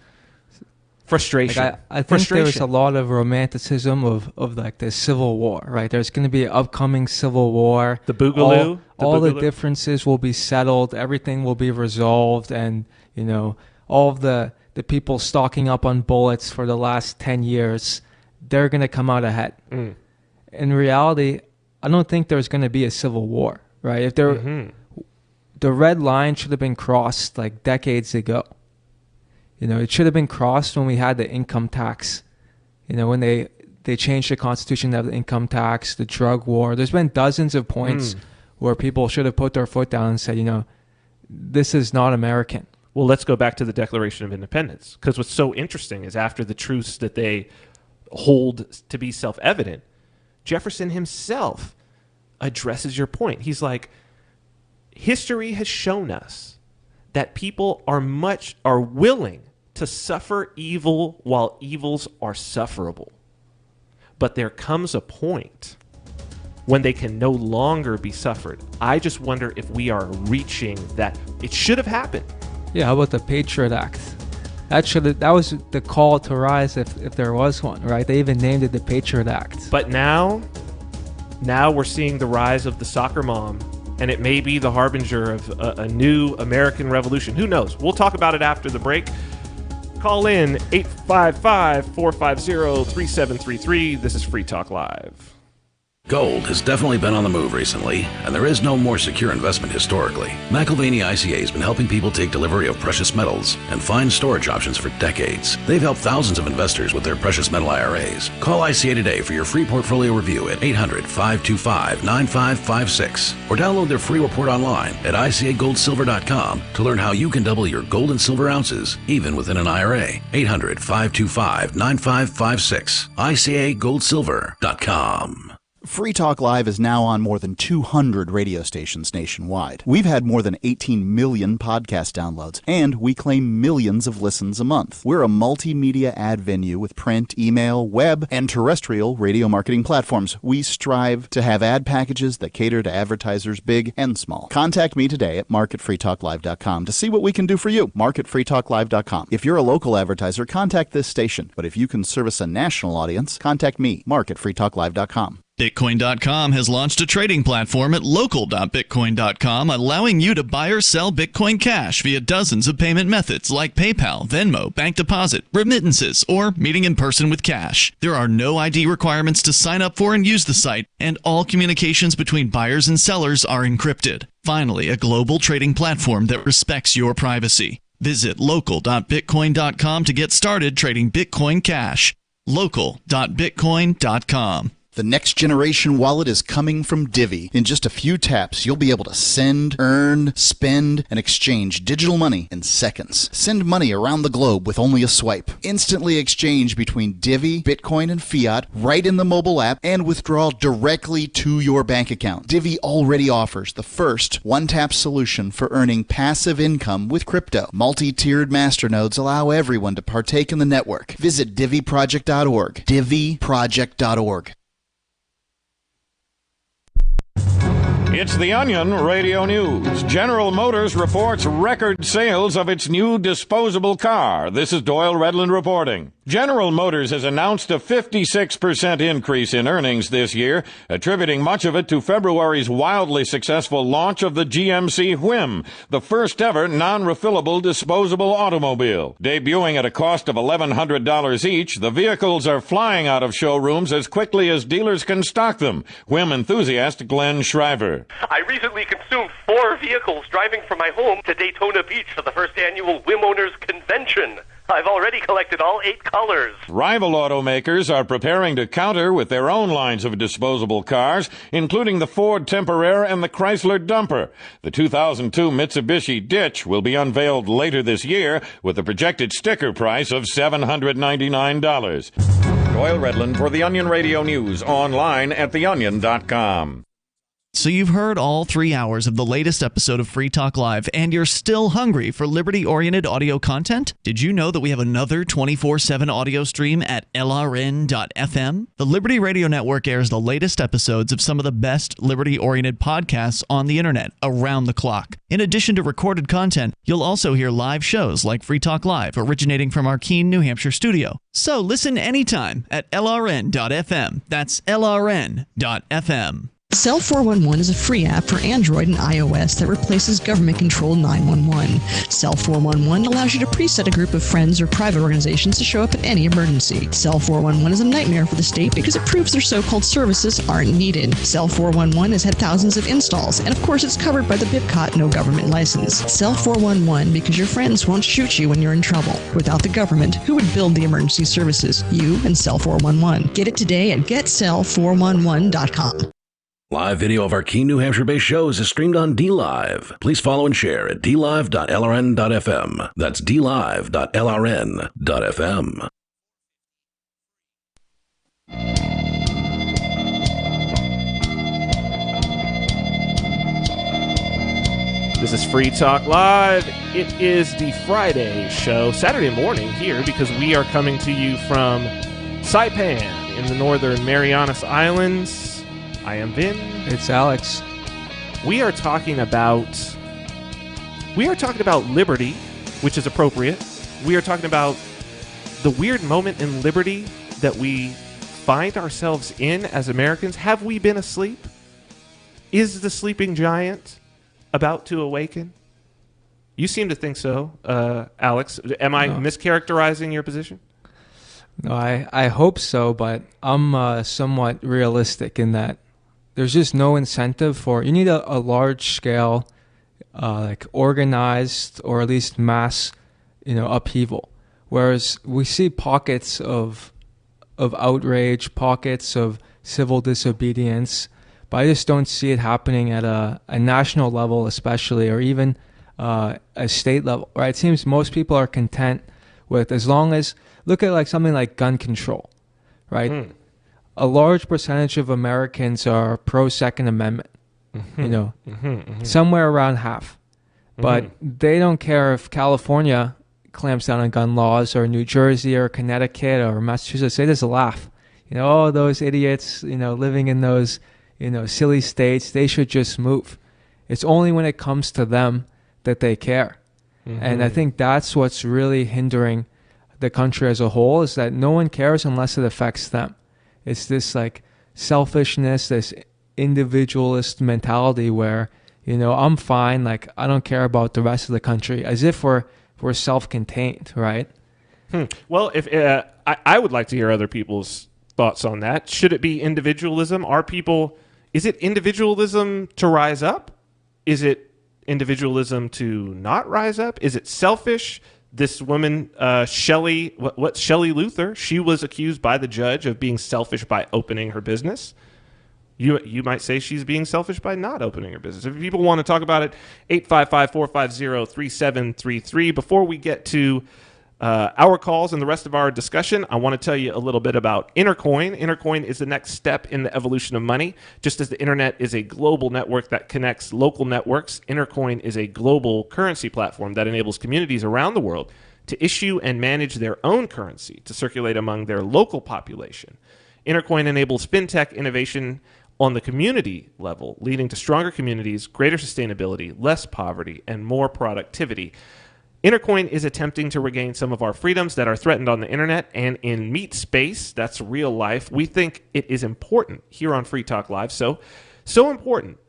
frustration? Like I think there's a lot of romanticism of like the Civil War, right? There's going to be an upcoming Civil War. The Boogaloo. All the differences will be settled. Everything will be resolved, and all of the people stocking up on bullets for the last 10 years, they're going to come out ahead. In reality, I don't think there's going to be a civil war, right? If there, the red line should have been crossed like decades ago. You know, it should have been crossed when we had the income tax. You know, when they changed the Constitution to have the income tax, the drug war. There's been dozens of points where people should have put their foot down and said, you know, this is not American. Well, let's go back to the Declaration of Independence, because what's so interesting is after the truths that they hold to be self-evident, Jefferson himself addresses your point. He's like, history has shown us that people are willing to suffer evil while evils are sufferable. But there comes a point when they can no longer be suffered. I just wonder if we are reaching that. It should have happened. Yeah, how about the Patriot Act? That was the call to rise if there was one, right? They even named it the Patriot Act. But now we're seeing the rise of the soccer mom, and it may be the harbinger of a new American revolution. Who knows? We'll talk about it after the break. Call in 855-450-3733. This is Free Talk Live. Gold has definitely been on the move recently, and there is no more secure investment historically. McIlvaney ICA has been helping people take delivery of precious metals and find storage options for decades. They've helped thousands of investors with their precious metal IRAs. Call ICA today for your free portfolio review at 800-525-9556 or download their free report online at ICAGoldSilver.com to learn how you can double your gold and silver ounces even within an IRA. 800-525-9556. ICAGoldSilver.com. Free Talk Live is now on more than 200 radio stations nationwide. We've had more than 18 million podcast downloads, and we claim millions of listens a month. We're a multimedia ad venue with print, email, web, and terrestrial radio marketing platforms. We strive to have ad packages that cater to advertisers big and small. Contact me today at marketfreetalklive.com to see what we can do for you. Marketfreetalklive.com. If you're a local advertiser, contact this station. But if you can service a national audience, contact me, marketfreetalklive.com. Bitcoin.com has launched a trading platform at local.bitcoin.com, allowing you to buy or sell Bitcoin Cash via dozens of payment methods like PayPal, Venmo, bank deposit, remittances, or meeting in person with cash. There are no ID requirements to sign up for and use the site, and all communications between buyers and sellers are encrypted. Finally, a global trading platform that respects your privacy. Visit local.bitcoin.com to get started trading Bitcoin Cash. Local.bitcoin.com. The next generation wallet is coming from Divvy. In just a few taps, you'll be able to send, earn, spend, and exchange digital money in seconds. Send money around the globe with only a swipe. Instantly exchange between Divvy, Bitcoin, and fiat right in the mobile app and withdraw directly to your bank account. Divvy already offers the first one-tap solution for earning passive income with crypto. Multi-tiered masternodes allow everyone to partake in the network. Visit DivvyProject.org. DivvyProject.org. It's the Onion Radio News. General Motors reports record sales of its new disposable car. This is Doyle Redland reporting. General Motors has announced a 56% increase in earnings this year, attributing much of it to February's wildly successful launch of the GMC Whim, the first ever non-refillable disposable automobile. Debuting at a cost of $1,100 each, the vehicles are flying out of showrooms as quickly as dealers can stock them. Whim enthusiast Glenn Shriver. I recently consumed 4 vehicles driving from my home to Daytona Beach for the first annual Whim Owners Convention. I've already collected all 8 colors. Rival automakers are preparing to counter with their own lines of disposable cars, including the Ford Temporare and the Chrysler Dumper. The 2002 Mitsubishi Ditch will be unveiled later this year with a projected sticker price of $799. Doyle Redland for the Onion Radio News, online at theonion.com. So you've heard all 3 hours of the latest episode of Free Talk Live, and you're still hungry for liberty-oriented audio content? Did you know that we have another 24/7 audio stream at LRN.FM? The Liberty Radio Network airs the latest episodes of some of the best liberty-oriented podcasts on the internet around the clock. In addition to recorded content, you'll also hear live shows like Free Talk Live, originating from our Keene, New Hampshire studio. So listen anytime at LRN.FM. That's LRN.FM. Cell 411 is a free app for Android and iOS that replaces government-controlled 911. Cell 411 allows you to preset a group of friends or private organizations to show up at any emergency. Cell 411 is a nightmare for the state because it proves their so-called services aren't needed. Cell 411 has had thousands of installs, and of course it's covered by the BIPCOT no government license. Cell 411 because your friends won't shoot you when you're in trouble. Without the government, who would build the emergency services? You and Cell 411. Get it today at getcell411.com. Live video of our key New Hampshire-based shows is streamed on DLive. Please follow and share at dlive.lrn.fm. That's dlive.lrn.fm. This is Free Talk Live. It is the Friday show, Saturday morning here, because we are coming to you from Saipan in the northern Marianas Islands. I am Vin. It's Alex. We are talking about liberty, which is appropriate. We are talking about the weird moment in liberty that we find ourselves in as Americans. Have we been asleep? Is the sleeping giant about to awaken? You seem to think so, Alex. Am I mischaracterizing your position? No, I hope so, but I'm somewhat realistic in that there's just no incentive for, you need a large scale, like organized or at least mass, upheaval. Whereas we see pockets of outrage, pockets of civil disobedience, but I just don't see it happening at a national level, especially, or even a state level. Right? It seems most people are content with, as long as, look at like something like gun control, right? A large percentage of Americans are pro Second Amendment, somewhere around half. But they don't care if California clamps down on gun laws, or New Jersey or Connecticut or Massachusetts. They just laugh. Oh, those idiots, living in those, silly states, they should just move. It's only when it comes to them that they care. And I think that's what's really hindering the country as a whole, is that no one cares unless it affects them. It's this like selfishness, this individualist mentality where, I'm fine, like I don't care about the rest of the country, as if we're self-contained, right? Well, if I would like to hear other people's thoughts on that. Should it be individualism? Is it individualism to rise up? Is it individualism to not rise up? Is it selfish? This woman, Shelley Luther, she was accused by the judge of being selfish by opening her business. You might say she's being selfish by not opening her business. If people want to talk about it, 855-450-3733. Before we get to our calls and the rest of our discussion, I want to tell you a little bit about Intercoin. Intercoin is the next step in the evolution of money. Just as the internet is a global network that connects local networks, Intercoin is a global currency platform that enables communities around the world to issue and manage their own currency to circulate among their local population. Intercoin enables fintech innovation on the community level, leading to stronger communities, greater sustainability, less poverty, and more productivity. Intercoin is attempting to regain some of our freedoms that are threatened on the internet and in meat space. That's real life. We think it is important here on Free Talk Live. So important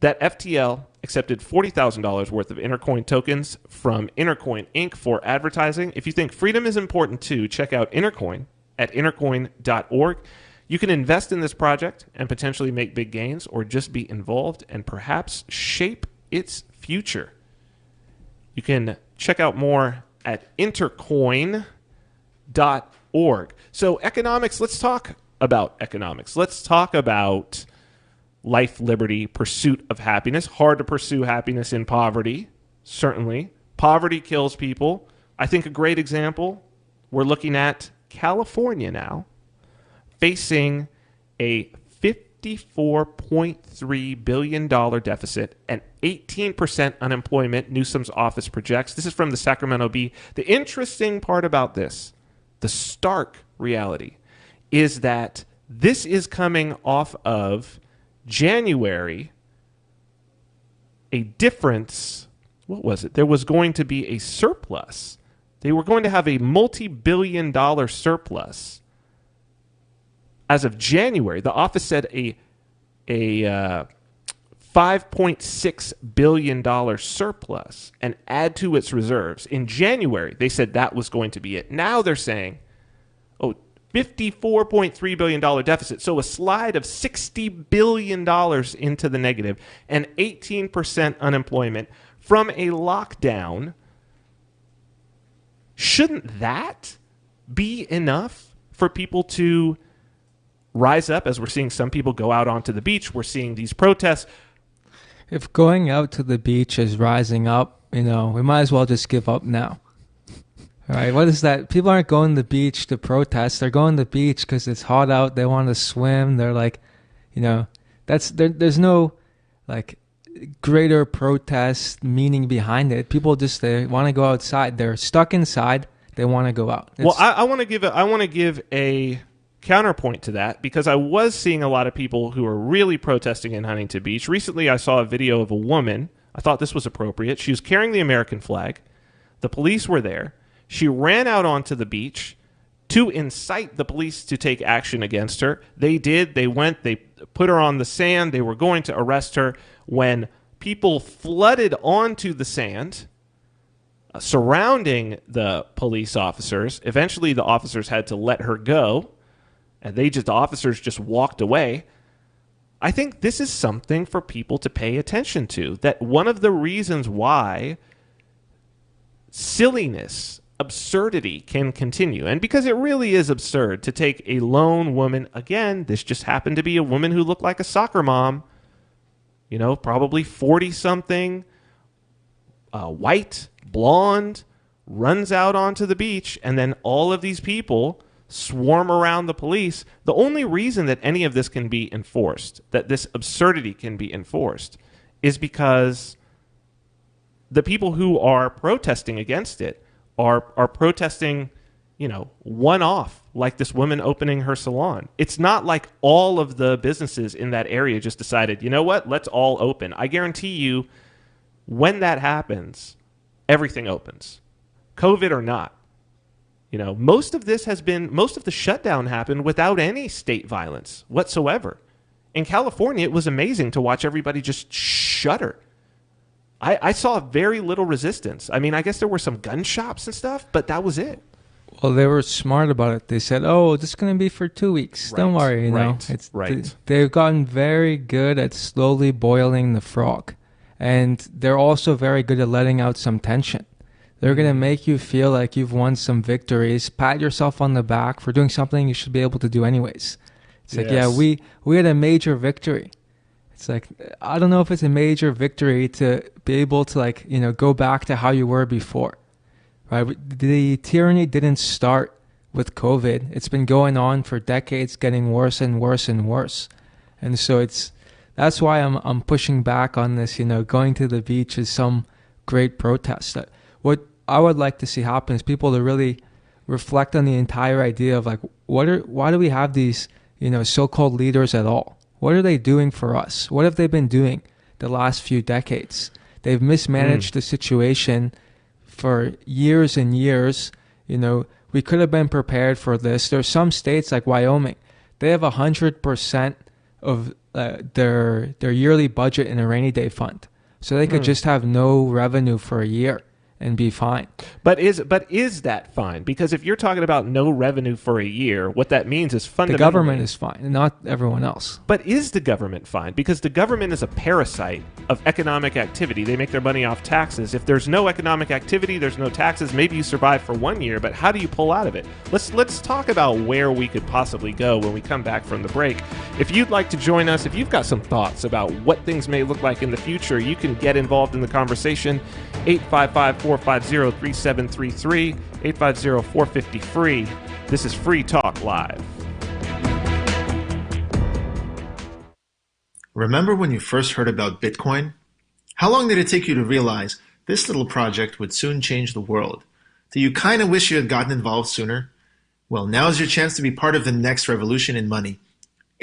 that FTL accepted $40,000 worth of Intercoin tokens from Intercoin Inc. for advertising. If you think freedom is important too, check out Intercoin at intercoin.org. You can invest in this project and potentially make big gains, or just be involved and perhaps shape its future. You can check out more at intercoin.org. So economics, let's talk about economics. Let's talk about life, liberty, pursuit of happiness. Hard to pursue happiness in poverty, certainly. Poverty kills people. I think a great example, we're looking at California now, facing a $54.3 billion deficit and 18% unemployment, Newsom's office projects. This is from the Sacramento Bee. The interesting part about this, the stark reality, is that this is coming off of January, a difference. What was it? There was going to be a surplus. They were going to have a multi-billion-dollar surplus. As of January, the office said a a $5.6 billion surplus and add to its reserves. In January, they said that was going to be it. Now they're saying, $54.3 billion deficit. So a slide of $60 billion into the negative and 18% unemployment from a lockdown. Shouldn't that be enough for people to rise up, as we're seeing some people go out onto the beach? We're seeing these protests. If going out to the beach is rising up, we might as well just give up now. All right, what is that? People aren't going to the beach to protest. They're going to the beach because it's hot out. They want to swim. They're like, there's no greater protest meaning behind it. People just, they want to go outside. They're stuck inside. They want to go out. I want to give a counterpoint to that, because I was seeing a lot of people who are really protesting in Huntington Beach. Recently, I saw a video of a woman. I thought this was appropriate. She was carrying the American flag. The police were there. She ran out onto the beach to incite the police to take action against her. They did. They went. They put her on the sand. They were going to arrest her when people flooded onto the sand surrounding the police officers. Eventually, the officers had to let her go, and the officers just walked away. I think this is something for people to pay attention to, that one of the reasons why silliness, absurdity can continue, and because it really is absurd to take a lone woman, again, this just happened to be a woman who looked like a soccer mom, probably 40-something, white, blonde, runs out onto the beach, and then all of these people swarm around the police. The only reason that any of this can be enforced, that this absurdity can be enforced, is because the people who are protesting against it are protesting, one-off, like this woman opening her salon. It's not like all of the businesses in that area just decided, you know what, let's all open. I guarantee you, when that happens, everything opens, COVID or not. Most of the shutdown happened without any state violence whatsoever. In California, it was amazing to watch everybody just shudder. I saw very little resistance. I mean, I guess there were some gun shops and stuff, but that was it. Well, they were smart about it. They said, this is going to be for 2 weeks. Right. Don't worry, Right. They've gotten very good at slowly boiling the frog. And they're also very good at letting out some tension. They're going to make you feel like you've won some victories, pat yourself on the back for doing something you should be able to do anyways. It's like, yeah, we had a major victory. It's like, I don't know if it's a major victory to be able to go back to how you were before, right? The tyranny didn't start with COVID. It's been going on for decades, getting worse and worse and worse. And so that's why I'm pushing back on this, going to the beach is some great protest. What I would like to see happen is people to really reflect on the entire idea of why do we have these, so-called leaders at all? What are they doing for us? What have they been doing the last few decades? They've mismanaged the situation for years and years. We could have been prepared for this. There's some states like Wyoming, they have 100% of their yearly budget in a rainy day fund. So they could just have no revenue for a year and be fine. But is that fine? Because if you're talking about no revenue for a year, what that means is fundamentally... The government is fine, not everyone else. But is the government fine? Because the government is a parasite of economic activity. They make their money off taxes. If there's no economic activity, there's no taxes. Maybe you survive for 1 year, but how do you pull out of it? Let's talk about where we could possibly go when we come back from the break. If you'd like to join us, if you've got some thoughts about what things may look like in the future, you can get involved in the conversation. 855-450-3733, 850-450-FREE. This is Free Talk Live. Remember when you first heard about Bitcoin? How long did it take you to realize this little project would soon change the world? Do you kind of wish you had gotten involved sooner? Well, now's your chance to be part of the next revolution in money.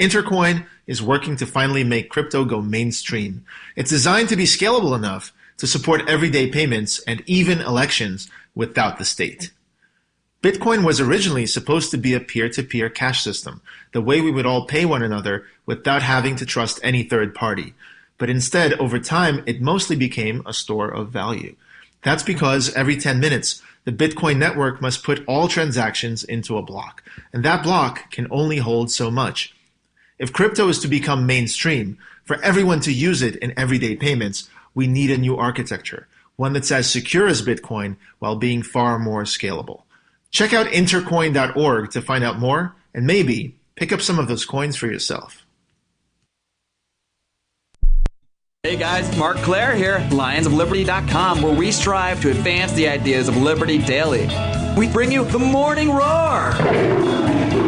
Intercoin is working to finally make crypto go mainstream. It's designed to be scalable enough to support everyday payments and even elections without the state. Bitcoin was originally supposed to be a peer-to-peer cash system, the way we would all pay one another without having to trust any third party. But instead, over time, it mostly became a store of value. That's because every 10 minutes, the Bitcoin network must put all transactions into a block, and that block can only hold so much. If crypto is to become mainstream, for everyone to use it in everyday payments, we need a new architecture, one that's as secure as Bitcoin while being far more scalable. Check out intercoin.org to find out more, and maybe pick up some of those coins for yourself. Hey guys, Mark Claire here, lionsofliberty.com, where we strive to advance the ideas of liberty daily. We bring you the Morning Roar!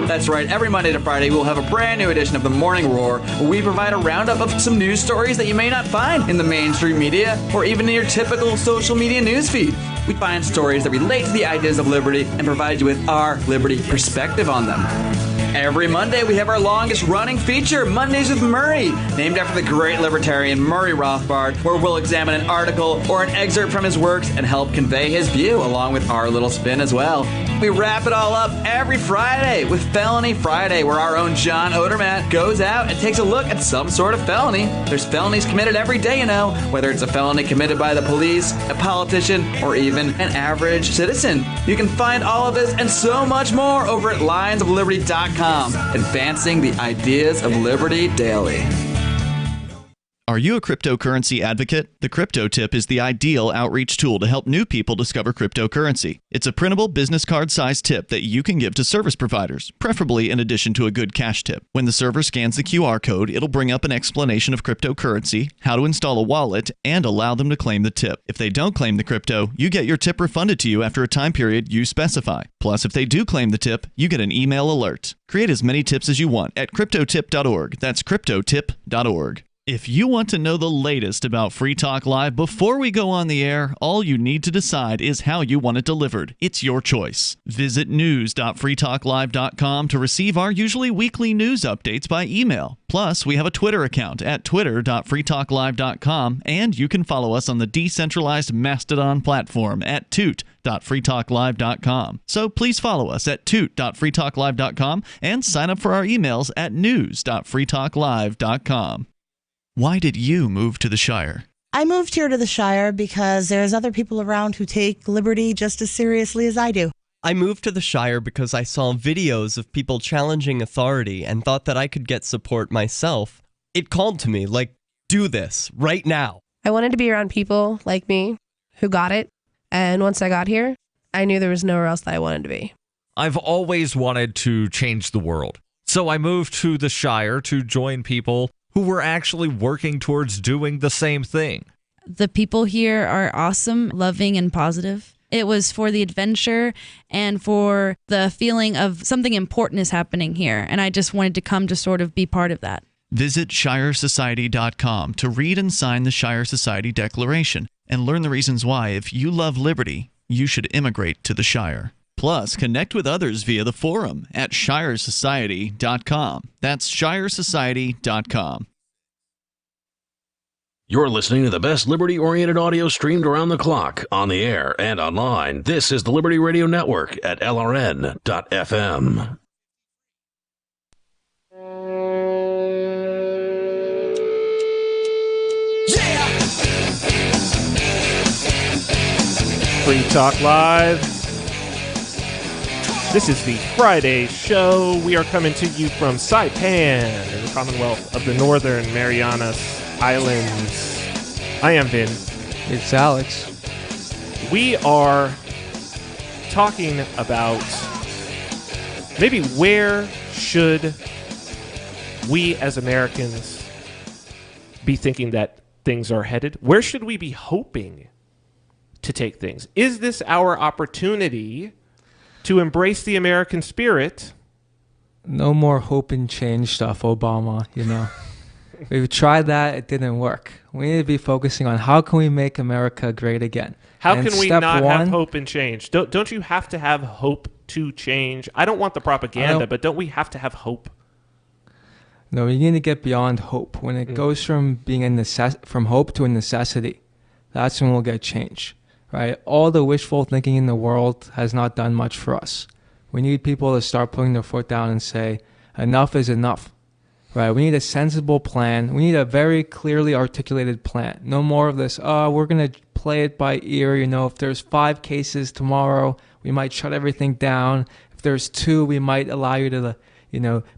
That's right, every Monday to Friday we'll have a brand new edition of the Morning Roar, where we provide a roundup of some news stories that you may not find in the mainstream media or even in your typical social media newsfeed. We find stories that relate to the ideas of liberty and provide you with our liberty perspective on them. Every Monday, we have our longest-running feature, Mondays with Murray, named after the great libertarian Murray Rothbard, where we'll examine an article or an excerpt from his works and help convey his view, along with our little spin as well. We wrap it all up every Friday with Felony Friday, where our own John Odermatt goes out and takes a look at some sort of felony. There's felonies committed every day, you know, whether it's a felony committed by the police, a politician, or even an average citizen. You can find all of this and so much more over at lionsofliberty.com. Advancing the ideas of liberty daily. Are you a cryptocurrency advocate? The Crypto Tip is the ideal outreach tool to help new people discover cryptocurrency. It's a printable business card-sized tip that you can give to service providers, preferably in addition to a good cash tip. When the server scans the QR code, it'll bring up an explanation of cryptocurrency, how to install a wallet, and allow them to claim the tip. If they don't claim the crypto, you get your tip refunded to you after a time period you specify. Plus, if they do claim the tip, you get an email alert. Create as many tips as you want at cryptotip.org. That's cryptotip.org. If you want to know the latest about Free Talk Live before we go on the air, all you need to decide is how you want it delivered. It's your choice. Visit news.freetalklive.com to receive our usually weekly news updates by email. Plus, we have a Twitter account at twitter.freetalklive.com, and you can follow us on the decentralized Mastodon platform at toot.freetalklive.com. So please follow us at toot.freetalklive.com and sign up for our emails at news.freetalklive.com. Why did you move to the Shire? I moved here to the Shire because there's other people around who take liberty just as seriously as I do. I moved to the Shire because I saw videos of people challenging authority and thought that I could get support myself. It called to me, like, do this, right now. I wanted to be around people like me who got it, and once I got here, I knew there was nowhere else that I wanted to be. I've always wanted to change the world, so I moved to the Shire to join people who were actually working towards doing the same thing. The people here are awesome, loving, and positive. It was for the adventure and for the feeling of something important is happening here, and I just wanted to come to sort of be part of that. Visit shiresociety.com to read and sign the Shire Society Declaration and learn the reasons why, if you love liberty, you should immigrate to the Shire. Plus, connect with others via the forum at shiresociety.com. That's shiresociety.com. You're listening to the best liberty-oriented audio streamed around the clock, on the air, and online. This is the Liberty Radio Network at LRN.FM. Free Talk Live. This is the Friday show. We are coming to you from Saipan in the Commonwealth of the Northern Marianas Islands. I am Vin. It's Alex. We are talking about maybe where should we as Americans be thinking that things are headed? Where should we be hoping to take things? Is this our opportunity to embrace the American spirit? No more hope and change stuff, Obama, you know. We've tried that, it didn't work. We need to be focusing on how can we make America great again. How can we not have hope and change? Don't you have to have hope to change? I don't want the propaganda, but don't we have to have hope? No, you need to get beyond hope. When it goes from being from hope to a necessity, that's when we'll get change. right? All the wishful thinking in the world has not done much for us. We need people to start putting their foot down and say, enough is enough, right? We need a sensible plan. We need a very clearly articulated plan. No more of this, we're going to play it by ear. If there's 5 cases tomorrow, we might shut everything down. If there's 2, we might allow you to,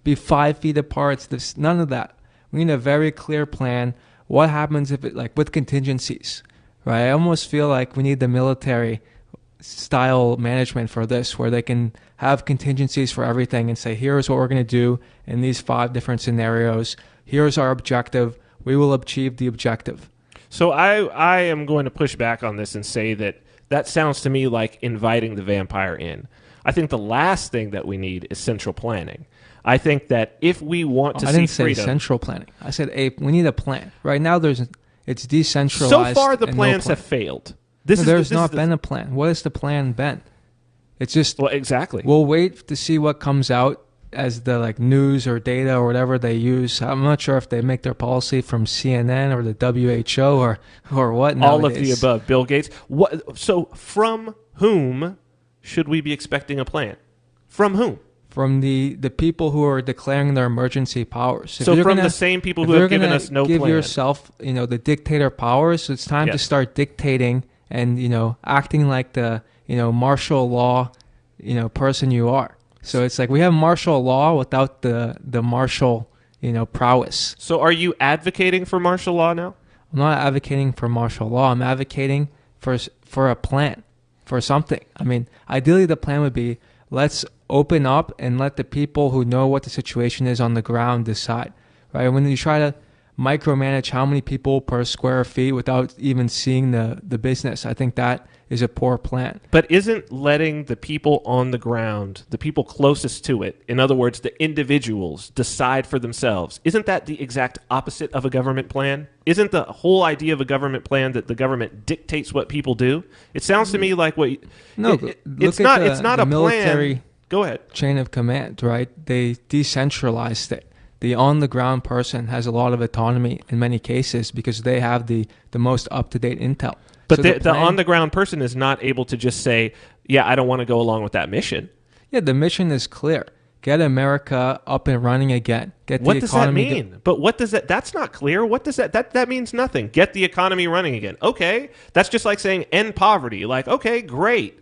be 5 feet apart. There's none of that. We need a very clear plan. What happens if with contingencies, right? I almost feel like we need the military style management for this, where they can have contingencies for everything and say, here's what we're going to do in these 5 different scenarios. Here's our objective. We will achieve the objective. So I am going to push back on this and say that sounds to me like inviting the vampire in. I think the last thing that we need is central planning. I think that if we want to see freedom... I didn't say central planning. I said we need a plan. Right now it's decentralized. So far the plans have failed. There's not been a plan. What has the plan been? It's just... Well, exactly. We'll wait to see what comes out as the news or data or whatever they use. I'm not sure if they make their policy from CNN or the WHO or what nowadays. All of the above. Bill Gates. So from whom should we be expecting a plan? From whom? From the people who are declaring their emergency powers. So from the same people who have given us no plan. Give yourself, the dictator powers. It's time to start dictating and, acting like the, martial law, person you are. So it's like we have martial law without the martial, prowess. So are you advocating for martial law now? I'm not advocating for martial law. I'm advocating for a plan, for something. I mean, ideally the plan would be, let's open up and let the people who know what the situation is on the ground decide, right? When you try to micromanage how many people per square feet without even seeing the business, I think that is a poor plan. But isn't letting the people on the ground, the people closest to it, in other words, the individuals, decide for themselves, isn't that the exact opposite of a government plan? Isn't the whole idea of a government plan that the government dictates what people do? It sounds to me like what... No, it's not a military plan. Go ahead. Chain of command, right? They decentralized it. The on-the-ground person has a lot of autonomy in many cases because they have the most up-to-date intel. But so the on-the-ground person is not able to just say, yeah, I don't want to go along with that mission. Yeah, the mission is clear. Get America up and running again. What does that mean? But what does that... That's not clear. What does that means nothing. Get the economy running again. Okay. That's just like saying end poverty. Like, okay, great.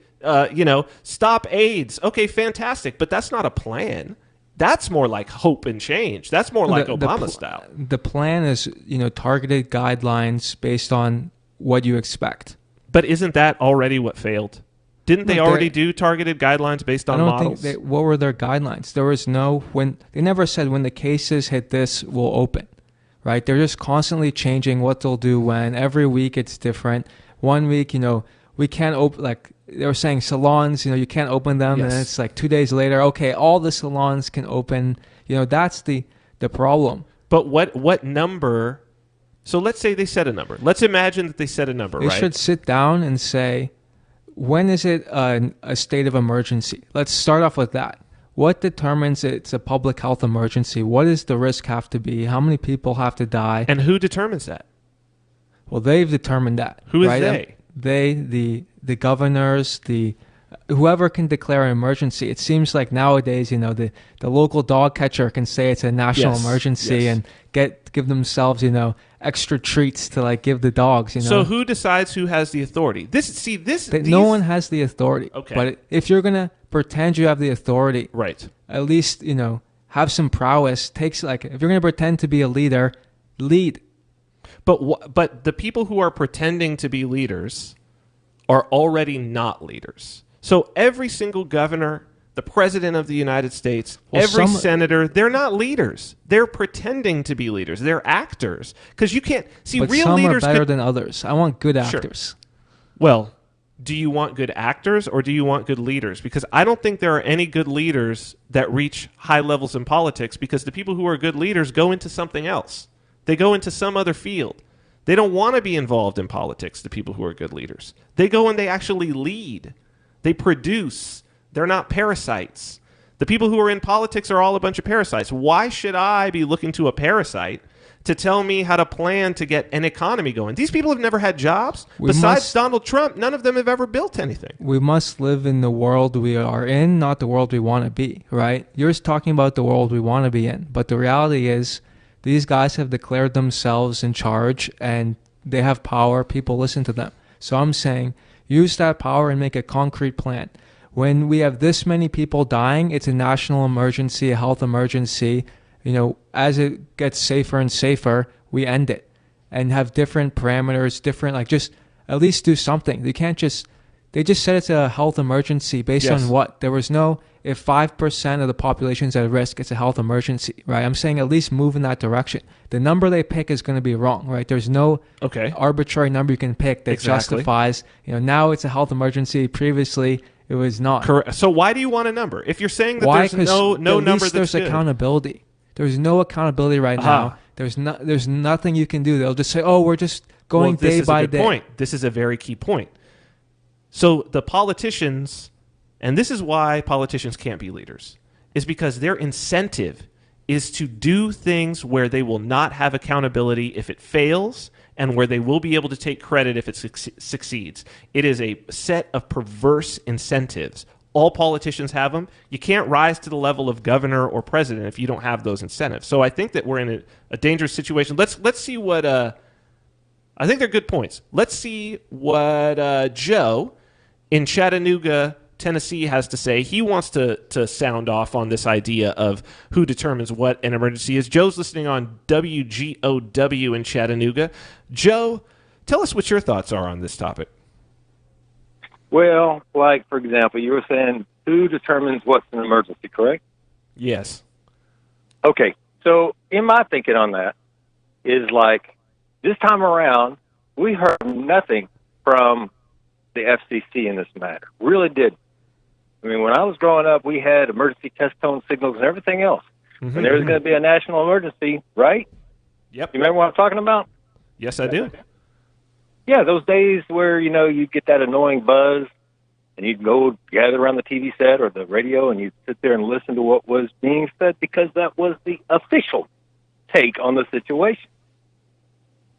Stop AIDS. Okay, fantastic. But that's not a plan. That's more like hope and change. That's more like Obama style. The plan is, targeted guidelines based on what you expect. But isn't that already what failed? Didn't they already do targeted guidelines based on models? What were their guidelines? There was they never said when the cases hit this, we'll open, right? They're just constantly changing what they'll do when. Every week it's different. 1 week, we can't open, like they were saying salons, you can't open them. Yes. And it's like 2 days later, okay, all the salons can open. That's the problem. But what number? So let's say they set a number. Let's imagine that they set a number, right? They should sit down and say, when is it a state of emergency? Let's start off with that. What determines it's a public health emergency? What does the risk have to be? How many people have to die? And who determines that? Well, they've determined that. Who is they? The governors, whoever can declare an emergency. It seems like nowadays, the local dog catcher can say it's a national emergency and give themselves, extra treats to give the dogs. So who decides who has the authority? No one has the authority. Okay. But if you're gonna pretend you have the authority, right? At least have some prowess. If you're gonna pretend to be a leader, lead. But the people who are pretending to be leaders are already not leaders. So every single governor, the president of the United States, every senator, they're not leaders. They're pretending to be leaders. They're actors. Because you can't see real some leaders. Are better than others. I want good actors. Sure. Well, do you want good actors or do you want good leaders? Because I don't think there are any good leaders that reach high levels in politics because the people who are good leaders go into something else. They go into some other field. They don't want to be involved in politics, the people who are good leaders. They go and they actually lead. They produce. They're not parasites. The people who are in politics are all a bunch of parasites. Why should I be looking to a parasite to tell me how to plan to get an economy going. These people have never had jobs. Besides Donald Trump, none of them have ever built anything. We must live in the world we are in, not the world we want to be, right? You're just talking about the world we want to be in. But the reality is these guys have declared themselves in charge and they have power. People listen to them. So I'm saying use that power and make a concrete plan. When we have this many people dying, it's a national emergency, a health emergency. You know, as it gets safer and safer, we end it and have different parameters, just at least do something. They just said it's a health emergency based on what? There was no, if 5% of the population is at risk, it's a health emergency, right? I'm saying at least move in that direction. The number they pick is going to be wrong, right? There's no arbitrary number you can pick that justifies, now it's a health emergency. Previously, it was not. Correct. So why do you want a number? If you're saying that there's no number that's there's good. Accountability. There's no accountability right now. There's nothing you can do. They'll just say, "Oh, we're just going day by day." Point. This is a very key point. So the politicians, and this is why politicians can't be leaders, is because their incentive is to do things where they will not have accountability if it fails, and where they will be able to take credit if it succeeds. It is a set of perverse incentives. All politicians have them. You can't rise to the level of governor or president if you don't have those incentives. So I think that we're in a dangerous situation. Let's see what I think they're good points. Let's see what Joe in Chattanooga, Tennessee has to say. He wants to sound off on this idea of who determines what an emergency is. Joe's listening on WGOW in Chattanooga. Joe, tell us what your thoughts are on this topic. Well, like, for example, you were saying who determines what's an emergency, correct? Yes. Okay, so in my thinking on that is like this time around, we heard nothing from the FCC in this matter. Really did. I mean, when I was growing up, we had emergency test tone signals and everything else. Mm-hmm. When there was going to be a national emergency, right? Yep. You remember what I'm talking about? Yes, I do. Yeah, those days where, you get that annoying buzz and you'd go gather around the TV set or the radio and you'd sit there and listen to what was being said because that was the official take on the situation.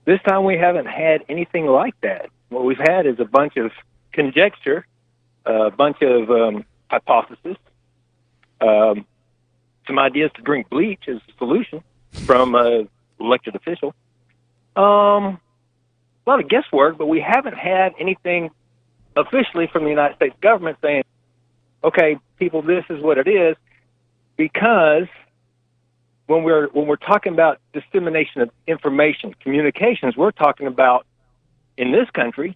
This time we haven't had anything like that. What we've had is a bunch of conjecture, a bunch of hypotheses, some ideas to drink bleach as a solution from an elected official. A lot of guesswork, but we haven't had anything officially from the United States government saying, okay, people, this is what it is, because when we're talking about dissemination of information, communications, we're talking about, in this country,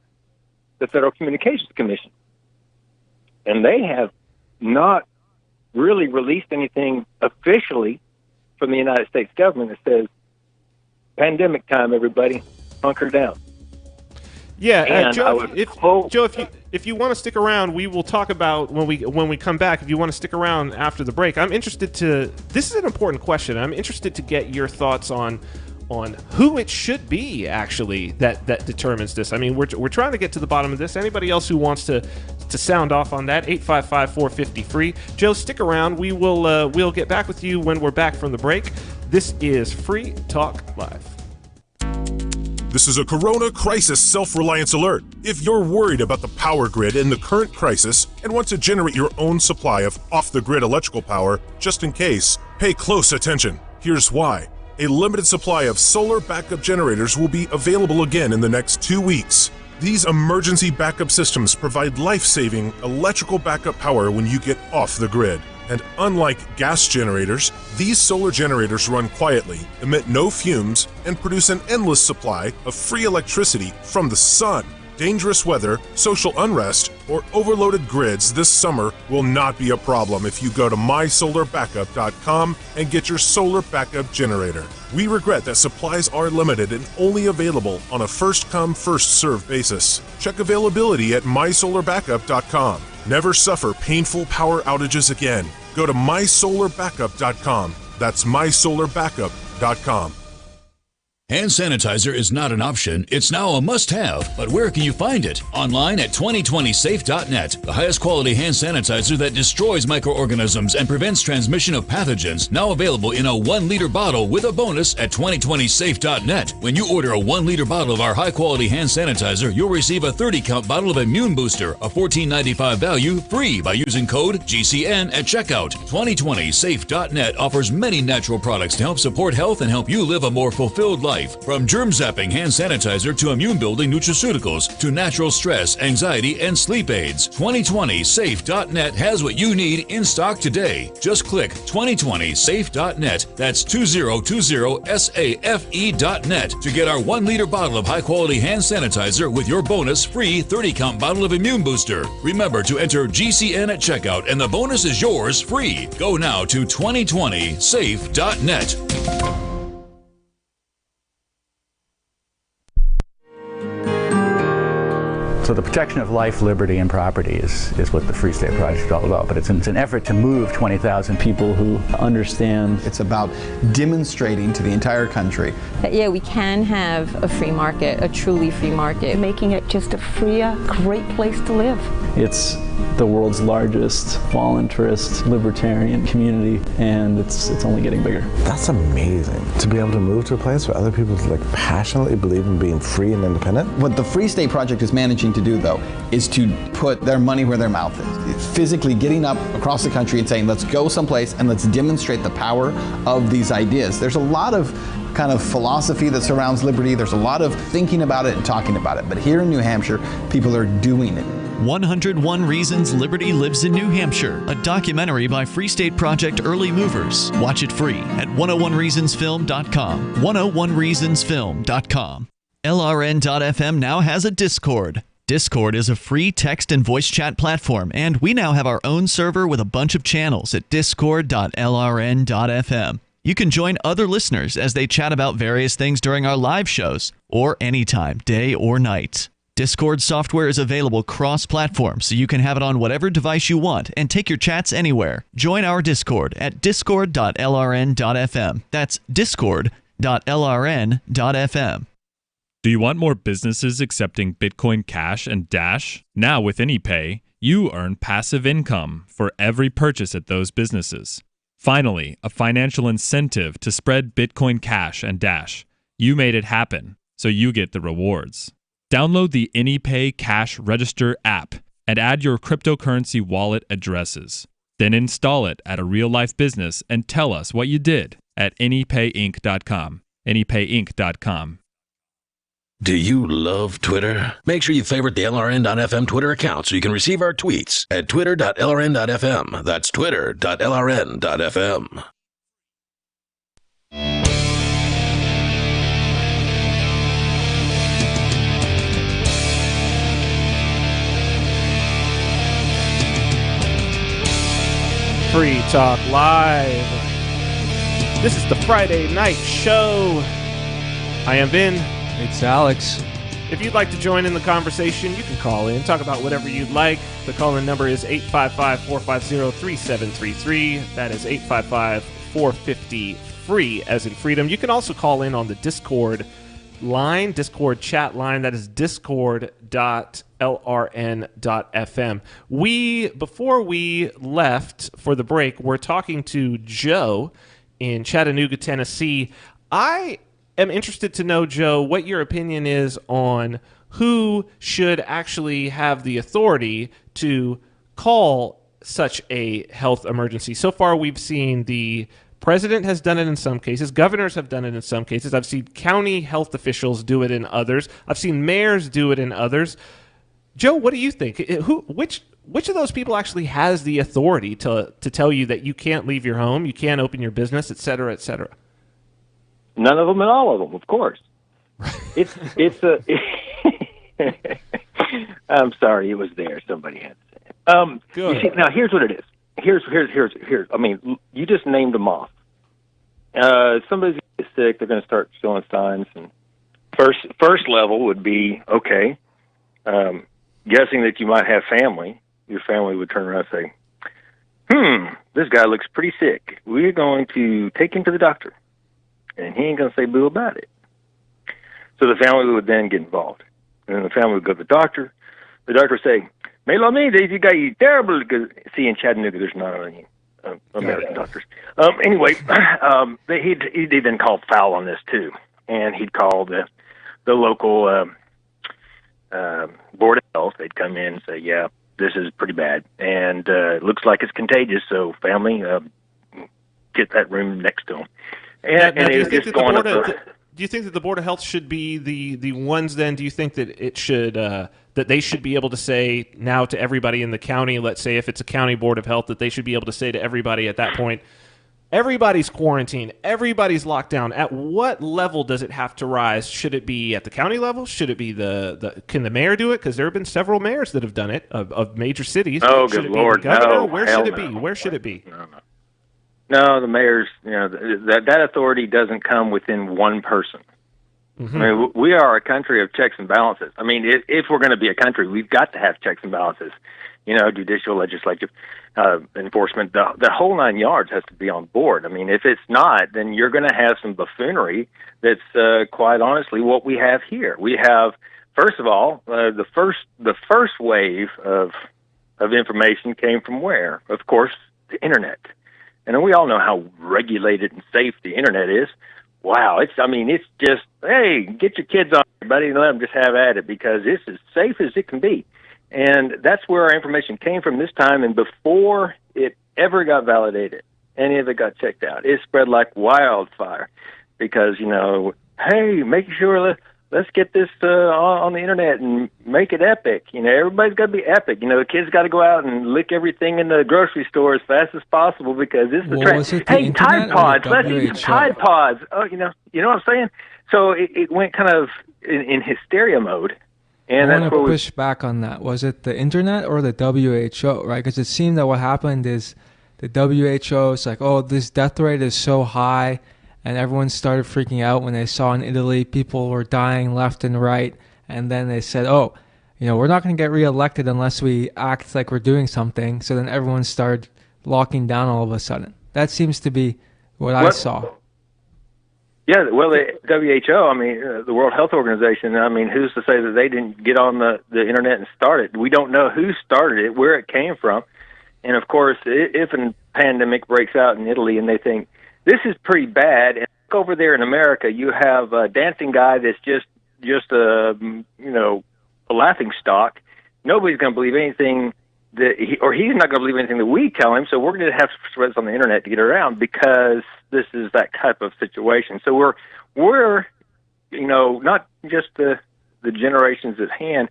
the Federal Communications Commission. And they have not really released anything officially from the United States government that says, pandemic time, everybody, hunker down. Yeah, Joe, if you want to stick around, we will talk about when we come back. If you want to stick around after the break, I'm interested to. This is an important question. I'm interested to get your thoughts on who it should be actually that determines this. I mean, we're trying to get to the bottom of this. Anybody else who wants to sound off on that, 855-450-FREE. Joe, stick around. We'll get back with you when we're back from the break. This is Free Talk Live. This is a Corona Crisis Self-Reliance Alert. If you're worried about the power grid in the current crisis and want to generate your own supply of off-the-grid electrical power, just in case, pay close attention. Here's why. A limited supply of solar backup generators will be available again in the next 2 weeks. These emergency backup systems provide life-saving electrical backup power when you get off the grid. And unlike gas generators, these solar generators run quietly, emit no fumes, and produce an endless supply of free electricity from the sun. Dangerous weather, social unrest, or overloaded grids this summer will not be a problem if you go to mysolarbackup.com and get your solar backup generator. We regret that supplies are limited and only available on a first-come, first-served basis. Check availability at mysolarbackup.com. Never suffer painful power outages again. Go to mysolarbackup.com. That's mysolarbackup.com. Hand sanitizer is not an option, it's now a must-have. But where can you find it? Online at 2020safe.net. The highest quality hand sanitizer that destroys microorganisms and prevents transmission of pathogens. Now available in a 1-liter bottle with a bonus at 2020safe.net. When you order a 1-liter bottle of our high-quality hand sanitizer, you'll receive a 30-count bottle of Immune Booster, a $14.95 value, free by using code GCN at checkout. 2020safe.net offers many natural products to help support health and help you live a more fulfilled life. From germ-zapping hand sanitizer to immune-building nutraceuticals to natural stress, anxiety, and sleep aids. 2020safe.net has what you need in stock today. Just click 2020safe.net. That's 2020safe.net to get our 1-liter bottle of high-quality hand sanitizer with your bonus free 30-count bottle of Immune Booster. Remember to enter GCN at checkout and the bonus is yours free. Go now to 2020safe.net. So the protection of life, liberty, and property is what the Free State Project is all about. But it's an effort to move 20,000 people who understand. It's about demonstrating to the entire country that, yeah, we can have a free market, a truly free market. Making it just a freer, great place to live. It's the world's largest voluntarist libertarian community, and it's only getting bigger. That's amazing, to be able to move to a place where other people passionately believe in being free and independent. What the Free State Project is managing to do, though, is to put their money where their mouth is. It's physically getting up across the country and saying, let's go someplace and let's demonstrate the power of these ideas. There's a lot of kind of philosophy that surrounds liberty. There's a lot of thinking about it and talking about it. But here in New Hampshire, people are doing it. 101 Reasons Liberty Lives in New Hampshire, a documentary by Free State Project early movers. Watch it free at 101reasonsfilm.com. 101reasonsfilm.com. LRN.FM now has a Discord. Discord is a free text and voice chat platform, and we now have our own server with a bunch of channels at discord.lrn.fm. You can join other listeners as they chat about various things during our live shows, or anytime, day or night. Discord software is available cross-platform, so you can have it on whatever device you want and take your chats anywhere. Join our Discord at discord.lrn.fm. That's discord.lrn.fm. Do you want more businesses accepting Bitcoin Cash and Dash? Now with AnyPay, you earn passive income for every purchase at those businesses. Finally, a financial incentive to spread Bitcoin Cash and Dash. You made it happen, so you get the rewards. Download the AnyPay Cash Register app and add your cryptocurrency wallet addresses. Then install it at a real-life business and tell us what you did at anypayinc.com. anypayinc.com. Do you love Twitter? Make sure you favorite the LRN.FM Twitter account so you can receive our tweets at twitter.lrn.fm. That's twitter.lrn.fm. Free Talk Live. This is the Friday night show. I am Ben. It's Alex. If you'd like to join in the conversation, you can call in, talk about whatever you'd like. The call-in number is 855-450-3733. That is 855-450-FREE, as in freedom. You can also call in on the Discord line, Discord chat line. That is discord.lrn.fm. Before we left for the break, we're talking to Joe in Chattanooga, Tennessee. I am interested to know, Joe, what your opinion is on who should actually have the authority to call such a health emergency. So far, we've seen the president has done it in some cases. Governors have done it in some cases. I've seen county health officials do it in others. I've seen mayors do it in others. Joe, what do you think? Which of those people actually has the authority to tell you that you can't leave your home, you can't open your business, et cetera, et cetera? None of them and all of them, of course. It's a. I'm sorry, it was there. Somebody had to say it. You see, now here's what it is. Here's. I mean, you just named them off. Somebody's gonna get sick. They're going to start showing signs, and first level would be okay. Guessing that you might have family, your family would turn around and say, this guy looks pretty sick. We're going to take him to the doctor. And he ain't going to say boo about it. So the family would then get involved. And then the family would go to the doctor. The doctor would say, "Mais l'ami, you got you terrible." Because, see, in Chattanooga, there's not any American doctors. Anyway, he'd then call foul on this, too. And he'd call the local Board of Health. They'd come in and say, "Yeah, this is pretty bad. And it looks like it's contagious, so family, get that room next to them." And now, do you think that the Board of Health should be the ones then? Do you think that it should that they should be able to say now to everybody in the county, let's say if it's a county Board of Health, that they should be able to say to everybody at that point, everybody's quarantined, everybody's locked down. At what level does it have to rise? Should it be at the county level? Should it be can the mayor do it? Because there have been several mayors that have done it of major cities. Oh, should good it Lord, be the governor? no. Where should it be? Where should it be? No, the mayor's, that authority doesn't come within one person. Mm-hmm. I mean, we are a country of checks and balances. I mean, if we're going to be a country, we've got to have checks and balances. Judicial, legislative, enforcement, the whole 9 yards has to be on board. I mean, if it's not, then you're going to have some buffoonery that's quite honestly what we have here. We have, first of all, the first wave of information came from where? Of course, the internet. And we all know how regulated and safe the internet is. Wow, it's just, hey, get your kids on, everybody, and let them just have at it because it's as safe as it can be. And that's where our information came from this time. And before it ever got validated, any of it got checked out, it spread like wildfire because, hey, making sure let's get this on the internet and make it epic. Everybody's got to be epic. The kids got to go out and lick everything in the grocery store as fast as possible because this is the trend. Hey, Tide Pods, let's eat some Tide Pods. Oh, you know what I'm saying? So it went kind of in hysteria mode. And I that's want where to push back on that. Was it the internet or the WHO, right? Because it seemed that what happened is the WHO is like, oh, this death rate is so high, and everyone started freaking out when they saw in Italy people were dying left and right, and then they said, oh, we're not going to get reelected unless we act like we're doing something. So then everyone started locking down all of a sudden. That seems to be what I saw. Yeah, well, the WHO, the World Health Organization, who's to say that they didn't get on the internet and start it? We don't know who started it, where it came from. And, of course, if a pandemic breaks out in Italy and they think, this is pretty bad, and over there in America, you have a dancing guy that's just a laughing stock. Nobody's going to believe anything he's not going to believe anything that we tell him, so we're going to have to spread this on the internet to get around because this is that type of situation. So we're not just the generations at hand.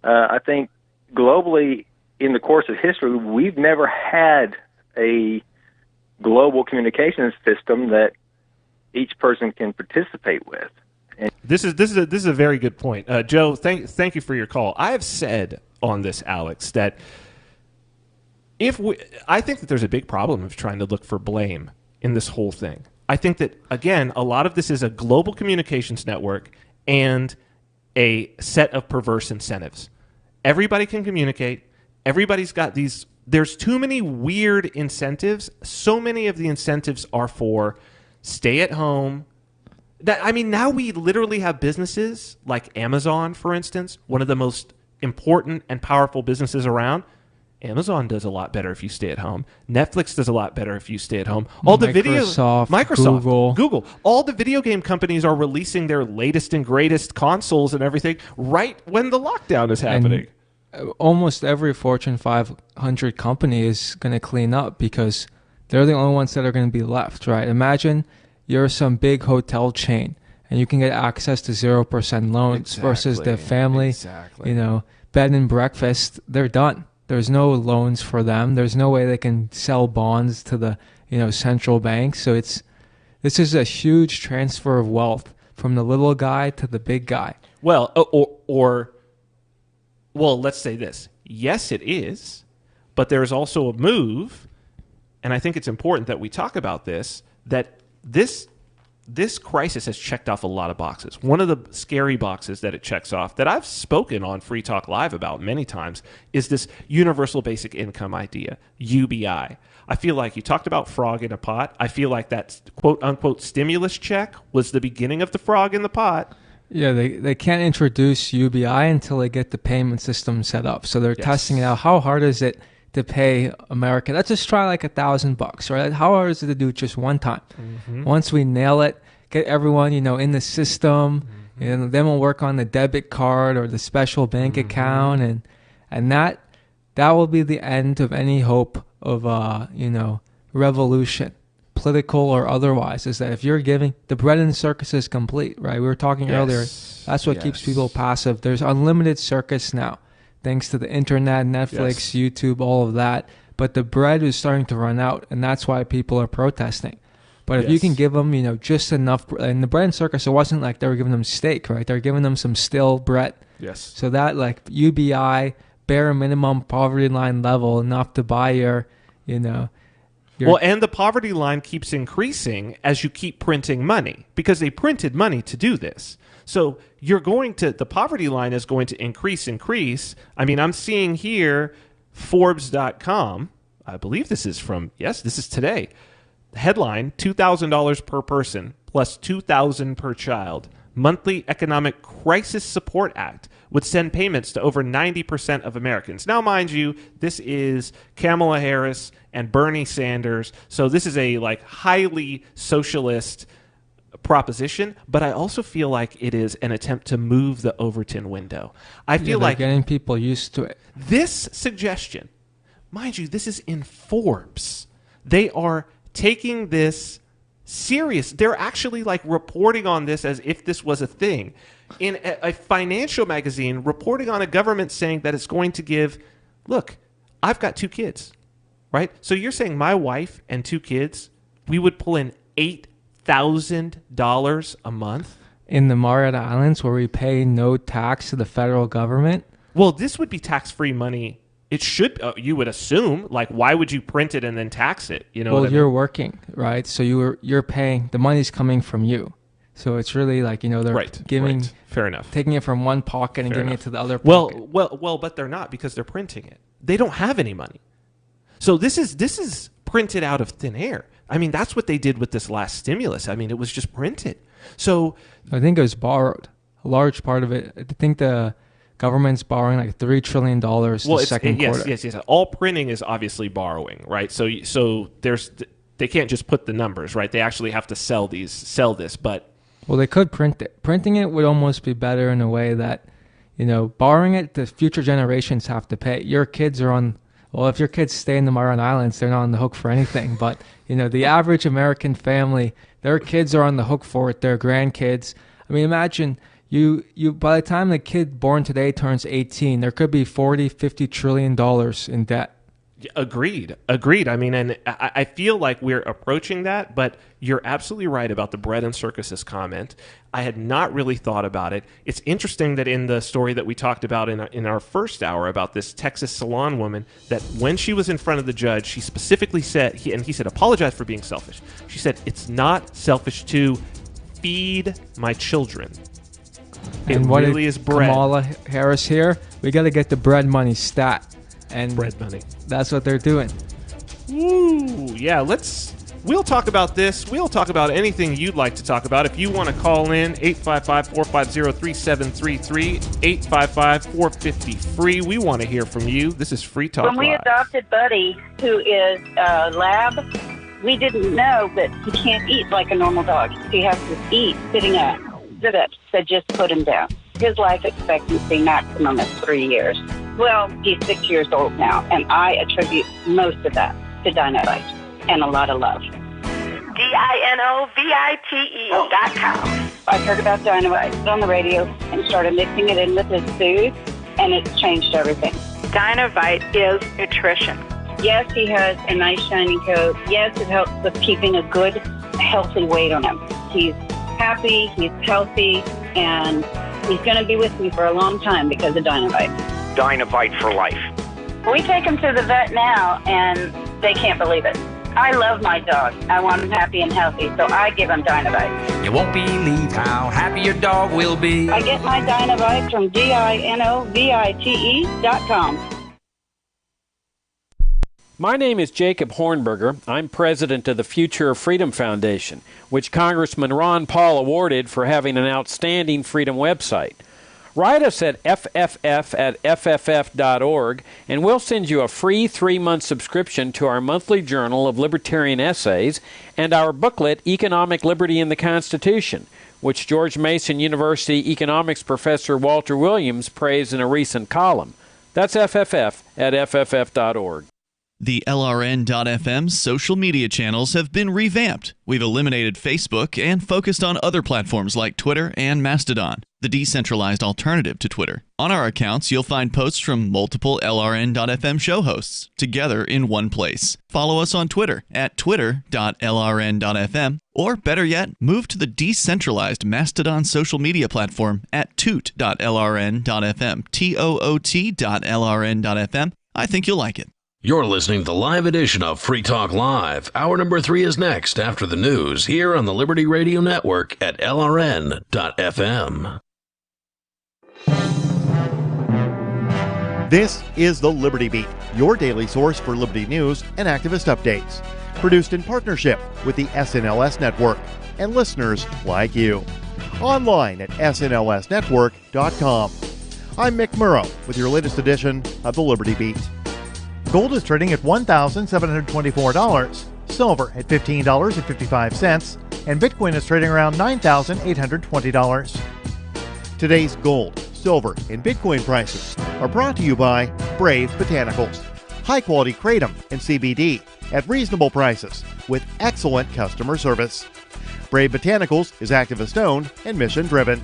I think globally in the course of history, we've never had a global communications system that each person can participate with. And this is a very good point, Joe. Thank you for your call. I have said on this, Alex, that I think that there's a big problem of trying to look for blame in this whole thing. I think that, again, a lot of this is a global communications network and a set of perverse incentives. Everybody can communicate. Everybody's got these. There's too many weird incentives. So many of the incentives are for stay at home. Now we literally have businesses like Amazon, for instance, one of the most important and powerful businesses around. Amazon does a lot better if you stay at home. Netflix does a lot better if you stay at home. Microsoft, Google, all the video game companies are releasing their latest and greatest consoles and everything right when the lockdown is happening. And almost every Fortune 500 company is going to clean up because they're the only ones that are going to be left, right? Imagine you're some big hotel chain and you can get access to 0% loans versus the family, bed and breakfast, they're done. There's no loans for them. There's no way they can sell bonds to the central bank. So this is a huge transfer of wealth from the little guy to the big guy. Well, let's say this. Yes, it is, but there's also a move, and I think it's important that we talk about this, that this crisis has checked off a lot of boxes. One of the scary boxes that it checks off that I've spoken on Free Talk Live about many times is this universal basic income idea, UBI. I feel like you talked about frog in a pot. I feel like that quote-unquote stimulus check was the beginning of the frog in the pot. Yeah, they can't introduce UBI until they get the payment system set up. So they're testing it out. How hard is it to pay America? Let's just try like $1,000, right? How hard is it to do it just one time? Mm-hmm. Once we nail it, get everyone, in the system, and then we'll work on the debit card or the special bank account, and that will be the end of any hope of revolution, political or otherwise. Is that if you're giving, the bread and circus is complete, right? We were talking earlier. That's what keeps people passive. There's unlimited circus now, thanks to the internet, Netflix, YouTube, all of that. But the bread is starting to run out, and that's why people are protesting. But if you can give them, just enough, and the bread and circus, it wasn't like they were giving them steak, right? They were giving them some stale bread. Yes. So that like UBI, bare minimum poverty line level, enough to buy your. Well, and the poverty line keeps increasing as you keep printing money, because they printed money to do this. So the poverty line is going to increase. I mean, I'm seeing here Forbes.com. I believe this is this is today. The headline, $2,000 per person plus $2,000 per child. Monthly Economic Crisis Support Act would send payments to over 90% of Americans. Now, mind you, this is Kamala Harris and Bernie Sanders, so this is a highly socialist proposition, but I also feel like it is an attempt to move the Overton window. I feel like getting people used to it. This suggestion, mind you, this is in Forbes. They are taking this serious. They're actually reporting on this as if this was a thing. In a financial magazine, reporting on a government saying that it's going to give, look, I've got 2 kids, right? So you're saying my wife and 2 kids, we would pull in $8,000 a month? In the Mariana Islands, where we pay no tax to the federal government? Well, this would be tax-free money. It should, you would assume, why would you print it and then tax it? Well, you're working, right? So you're paying, the money's coming from you. So it's really they're giving, fair enough, taking it from one pocket and giving it to the other pocket. Well, but they're not, because they're printing it. They don't have any money. So this is printed out of thin air. I mean, that's what they did with this last stimulus. I mean, it was just printed. So I think it was borrowed. A large part of it, I think the government's borrowing $3 trillion the second quarter. Yes. All printing is obviously borrowing, right? So they can't just put the numbers, right? They actually have to sell this, but. Well, they could print it. Printing it would almost be better in a way that, borrowing it, the future generations have to pay. Your kids are on, well, if your kids stay in the Mariana Islands, they're not on the hook for anything. But, the average American family, their kids are on the hook for it, their grandkids. I mean, imagine you by the time the kid born today turns 18, there could be $40-50 trillion in debt. Agreed. I mean, and I feel like we're approaching that, but you're absolutely right about the bread and circuses comment. I had not really thought about it. It's interesting that in the story that we talked about in our first hour about this Texas Salon woman, that when she was in front of the judge, she specifically said, he said, apologize for being selfish. She said, it's not selfish to feed my children. And what really is bread. Kamala Harris here, we got to get the bread money stat. And bread money. That's what they're doing. Ooh, yeah, we'll talk about this. We'll talk about anything you'd like to talk about. If you want to call in, 855-450-3733, 855-450-FREE. We want to hear from you. This is Free Talk When we Live. adopted Buddy, who is a lab, we didn't know that he can't eat like a normal dog. He has to eat sitting up. So just put him down. His life expectancy maximum is 3 years. Well, he's 6 years old now, and I attribute most of that to Dinovite and a lot of love. DINOVITE.com. I heard about Dinovite on the radio and started mixing it in with his food, and it's changed everything. Dinovite is nutrition. Yes, he has a nice shiny coat. Yes, it helps with keeping a good, healthy weight on him. He's happy, he's healthy, and he's going to be with me for a long time because of Dinovite. Dinovite for life. We take him to the vet now, and they can't believe it. I love my dog. I want him happy and healthy, so I give him Dinovite. You won't believe how happy your dog will be. I get my Dinovite from DINOVITE.com. My name is Jacob Hornberger. I'm president of the Future of Freedom Foundation, which Congressman Ron Paul awarded for having an outstanding freedom website. Write us at fff@fff.org, and we'll send you a free 3-month subscription to our monthly journal of libertarian essays and our booklet, Economic Liberty in the Constitution, which George Mason University economics professor Walter Williams praised in a recent column. That's fff@fff.org. The LRN.FM's social media channels have been revamped. We've eliminated Facebook and focused on other platforms like Twitter and Mastodon, the decentralized alternative to Twitter. On our accounts, you'll find posts from multiple LRN.FM show hosts together in one place. Follow us on Twitter at twitter.lrn.fm, or better yet, move to the decentralized Mastodon social media platform at toot.lrn.fm, toot.lrn.fm. I think you'll like it. You're listening to the live edition of Free Talk Live. Hour number 3 is next after the news here on the Liberty Radio Network at LRN.FM. This is the Liberty Beat, your daily source for liberty news and activist updates. Produced in partnership with the SNLS Network and listeners like you. Online at snlsnetwork.com. I'm Mick Murrow with your latest edition of the Liberty Beat. Gold is trading at $1,724, silver at $15.55, and Bitcoin is trading around $9,820. Today's gold, silver, and Bitcoin prices are brought to you by Brave Botanicals, high-quality kratom and CBD at reasonable prices with excellent customer service. Brave Botanicals is activist-owned and mission-driven.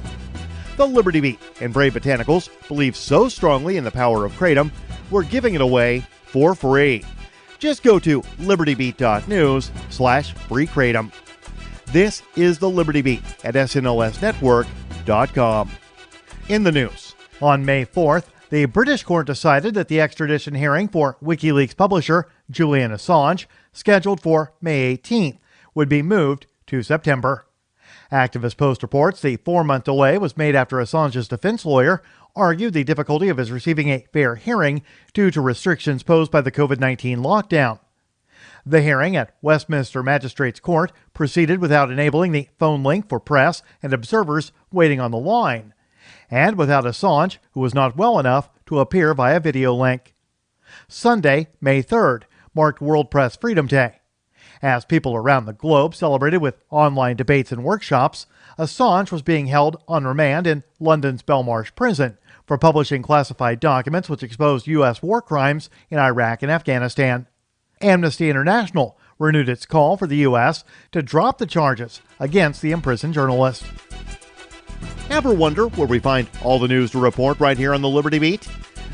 The Liberty Beat and Brave Botanicals believe so strongly in the power of kratom, we're giving it away for free. Just go to libertybeat.news/free kratom. This is the Liberty Beat at snlsnetwork.com. In the news, on May 4th, the British court decided that the extradition hearing for WikiLeaks publisher Julian Assange, scheduled for May 18th, would be moved to September. Activist Post reports the 4-month delay was made after Assange's defense lawyer argued the difficulty of his receiving a fair hearing due to restrictions posed by the COVID-19 lockdown. The hearing at Westminster Magistrates Court proceeded without enabling the phone link for press and observers waiting on the line, and without Assange, who was not well enough to appear via video link. Sunday, May 3rd, marked World Press Freedom Day. As people around the globe celebrated with online debates and workshops, Assange was being held on remand in London's Belmarsh prison for publishing classified documents which exposed U.S. war crimes in Iraq and Afghanistan. Amnesty International renewed its call for the U.S. to drop the charges against the imprisoned journalist. Ever wonder where we find all the news to report right here on the Liberty Beat?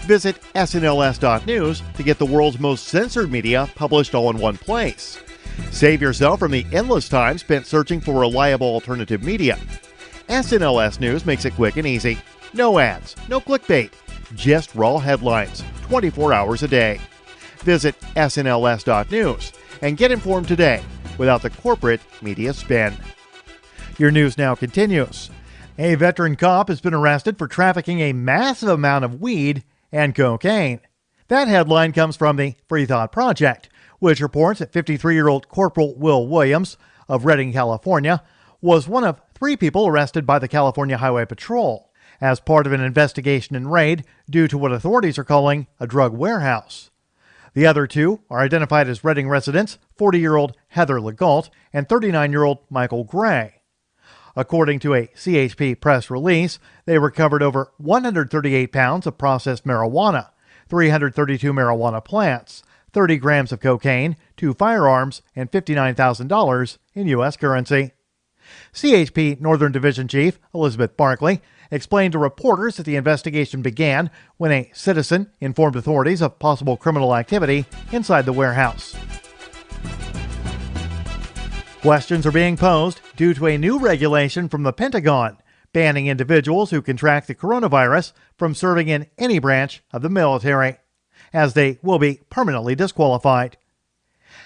Visit snls.news to get the world's most censored media published all in one place. Save yourself from the endless time spent searching for reliable alternative media. SNLS News makes it quick and easy. No ads, no clickbait, just raw headlines, 24 hours a day. Visit snls.news and get informed today without the corporate media spin. Your news now continues. A veteran cop has been arrested for trafficking a massive amount of weed and cocaine. That headline comes from the Free Thought Project, which reports that 53-year-old Corporal Will Williams of Redding, California, was one of 3 people arrested by the California Highway Patrol as part of an investigation and raid due to what authorities are calling a drug warehouse. The other 2 are identified as Redding residents 40-year-old Heather Legault and 39-year-old Michael Gray. According to a CHP press release, they recovered over 138 pounds of processed marijuana, 332 marijuana plants, 30 grams of cocaine, 2 firearms, and $59,000 in U.S. currency. CHP Northern Division Chief Elizabeth Barkley explained to reporters that the investigation began when a citizen informed authorities of possible criminal activity inside the warehouse. Questions are being posed due to a new regulation from the Pentagon banning individuals who contract the coronavirus from serving in any branch of the military, as they will be permanently disqualified.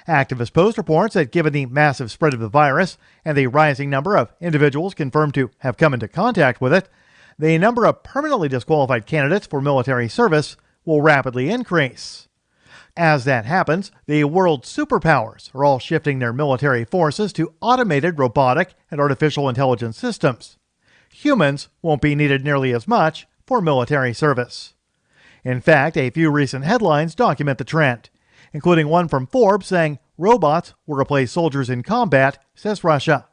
Activist Post reports that given the massive spread of the virus and the rising number of individuals confirmed to have come into contact with it, the number of permanently disqualified candidates for military service will rapidly increase. As that happens, the world's superpowers are all shifting their military forces to automated robotic and artificial intelligence systems. Humans won't be needed nearly as much for military service. In fact, a few recent headlines document the trend, including one from Forbes saying robots will replace soldiers in combat, says Russia,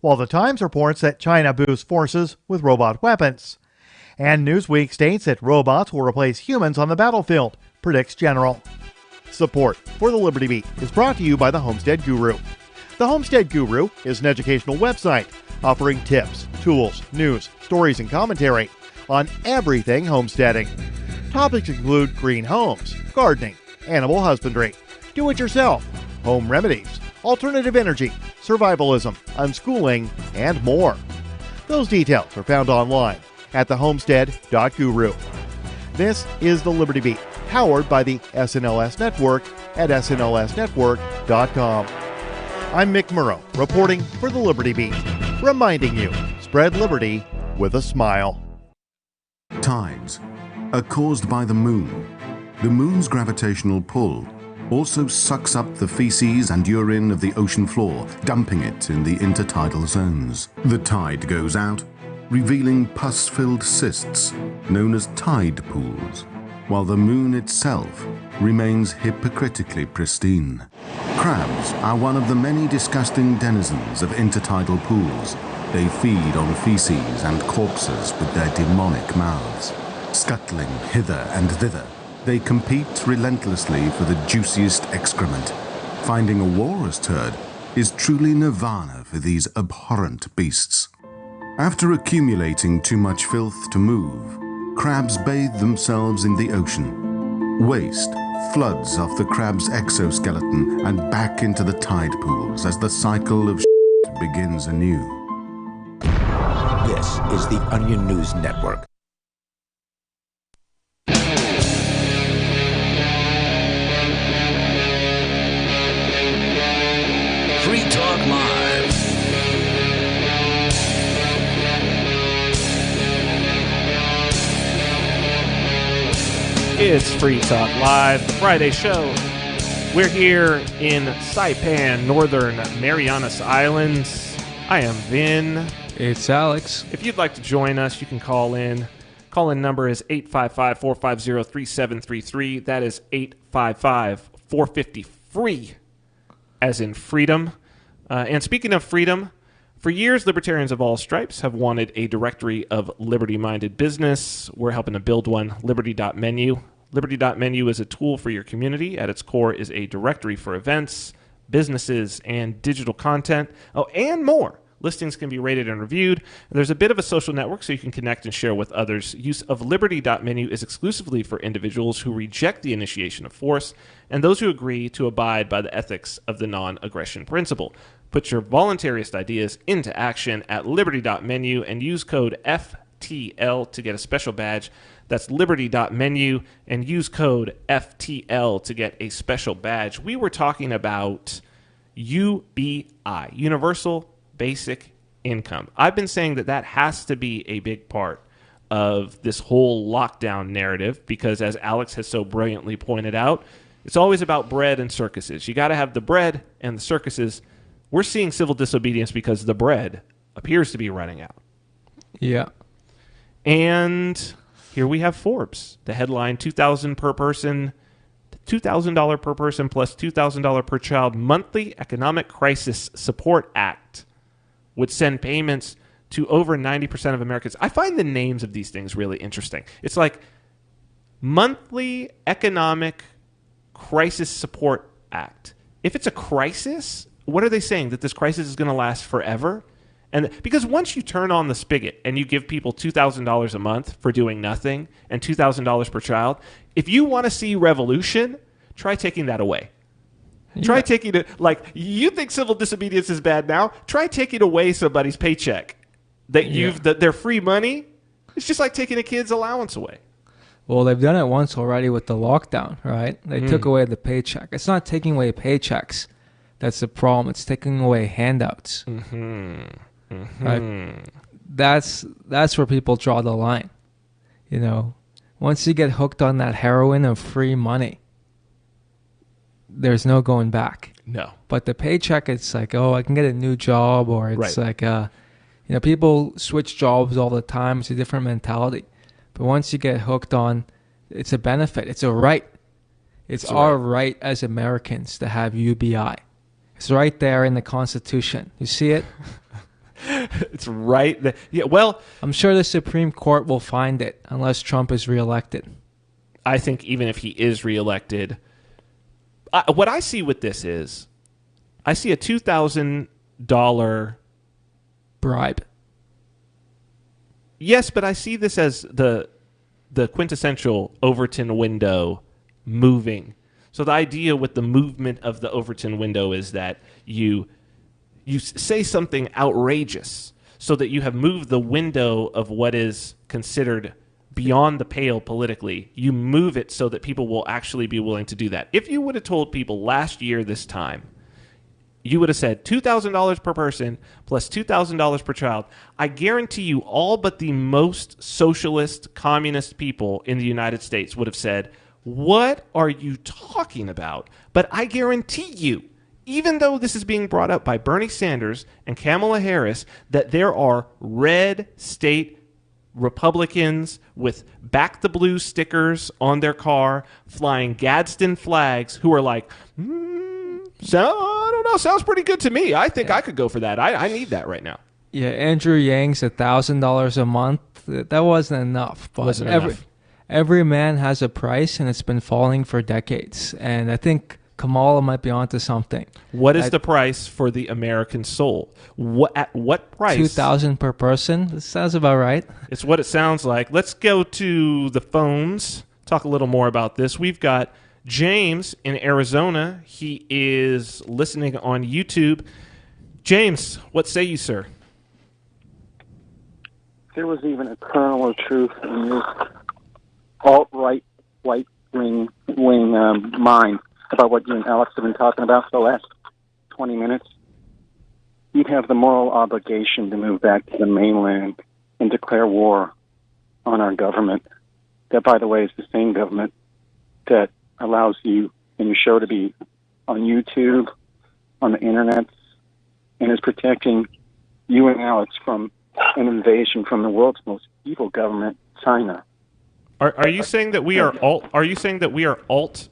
while the Times reports that China boosts forces with robot weapons. And Newsweek states that robots will replace humans on the battlefield, predicts General. Support for the Liberty Beat is brought to you by the Homestead Guru. The Homestead Guru is an educational website offering tips, tools, news, stories, and commentary on everything homesteading. Topics include green homes, gardening, animal husbandry, do-it-yourself, home remedies, alternative energy, survivalism, unschooling, and more. Those details are found online at thehomestead.guru. This is the Liberty Beat, powered by the SNLS Network at snlsnetwork.com. I'm Mick Murrow, reporting for the Liberty Beat, reminding you, spread liberty with a smile. Tides are caused by the moon. The moon's gravitational pull also sucks up the feces and urine of the ocean floor, dumping it in the intertidal zones. The tide goes out, revealing pus-filled cysts known as tide pools, while the moon itself remains hypocritically pristine. Crabs are one of the many disgusting denizens of intertidal pools. They feed on feces and corpses with their demonic mouths. Scuttling hither and thither, they compete relentlessly for the juiciest excrement. Finding a walrus turd is truly nirvana for these abhorrent beasts. After accumulating too much filth to move, crabs bathe themselves in the ocean. Waste floods off the crab's exoskeleton and back into the tide pools as the cycle of begins anew. This is the Onion News Network. Free Talk Live. It's Free Talk Live, the Friday show. We're here in Saipan, northern Marianas Islands. I am Vin. It's Alex. If you'd like to join us, you can call in. Call-in number is 855-450-3733. That is 855-450-FREE, as in freedom. And speaking of freedom, for years, libertarians of all stripes have wanted a directory of liberty-minded business. We're helping to build one, liberty.menu. Liberty.menu is a tool for your community. At its core is a directory for events, businesses, and digital content. Oh, and more. Listings can be rated and reviewed. There's a bit of a social network so you can connect and share with others. Use of liberty.menu is exclusively for individuals who reject the initiation of force and those who agree to abide by the ethics of the non-aggression principle. Put your voluntarist ideas into action at liberty.menu and use code FTL to get a special badge. That's liberty.menu and use code FTL to get a special badge. We were talking about UBI, Universal Basic Income. I've been saying that has to be a big part of this whole lockdown narrative because, as Alex has so brilliantly pointed out, it's always about bread and circuses. You got to have the bread and the circuses. We're seeing civil disobedience because the bread appears to be running out. Yeah. And here we have Forbes. The headline, $2,000 per person, $2,000 per person plus $2,000 per child monthly economic crisis support act would send payments to over 90% of Americans. I find the names of these things really interesting. It's like monthly economic crisis support act. If it's a crisis, what are they saying? That this crisis is going to last forever? And because once you turn on the spigot and you give people $2,000 a month for doing nothing and $2,000 per child, if you want to see revolution, try taking that away. Yeah. Try taking it, like, you think civil disobedience is bad now? Try taking away somebody's paycheck that their free money. It's just like taking a kid's allowance away. Well, they've done it once already with the lockdown, right? They took away the paycheck. It's not taking away paychecks that's the problem. It's taking away handouts. Right? That's where people draw the line. You know, once you get hooked on that heroin of free money, there's no going back. No. But the paycheck, it's like, oh, I can get a new job, or it's like, people switch jobs all the time. It's a different mentality. But once you get hooked on, it's a benefit. It's a right. It's our right as Americans to have UBI. It's right there in the Constitution. You see it? It's right there. Yeah, well, I'm sure the Supreme Court will find it unless Trump is reelected. I think even if he is reelected, what I see with this is, I see a $2,000 bribe. Yes, but I see this as the quintessential Overton window moving. So the idea with the movement of the Overton window is that you say something outrageous so that you have moved the window of what is considered beyond the pale politically. You move it so that people will actually be willing to do that. If you would have told people last year this time, you would have said $2,000 per person plus $2,000 per child, I guarantee you all but the most socialist, communist people in the United States would have said, what are you talking about? But I guarantee you, even though this is being brought up by Bernie Sanders and Kamala Harris, that there are red state Republicans with back the blue stickers on their car, flying Gadsden flags, who are like, I don't know, sounds pretty good to me. I think I could go for that. I need that right now. Yeah, Andrew Yang's $1,000 a month. That wasn't enough. But wasn't enough. Every man has a price, and it's been falling for decades. And I think Kamala might be onto something. What is the price for the American soul? At what price? $2,000 per person. This sounds about right. It's what it sounds like. Let's go to the phones. Talk a little more about this. We've got James in Arizona. He is listening on YouTube. James, what say you, sir? There was even a kernel of truth in this alt-right, right-wing mind about what you and Alex have been talking about for the last 20 minutes. You'd have the moral obligation to move back to the mainland and declare war on our government. That, by the way, is the same government that allows you and your show to be on YouTube, on the internet, and is protecting you and Alex from an invasion from the world's most evil government, China. Are you saying that we are alt? Are you saying that we are alt?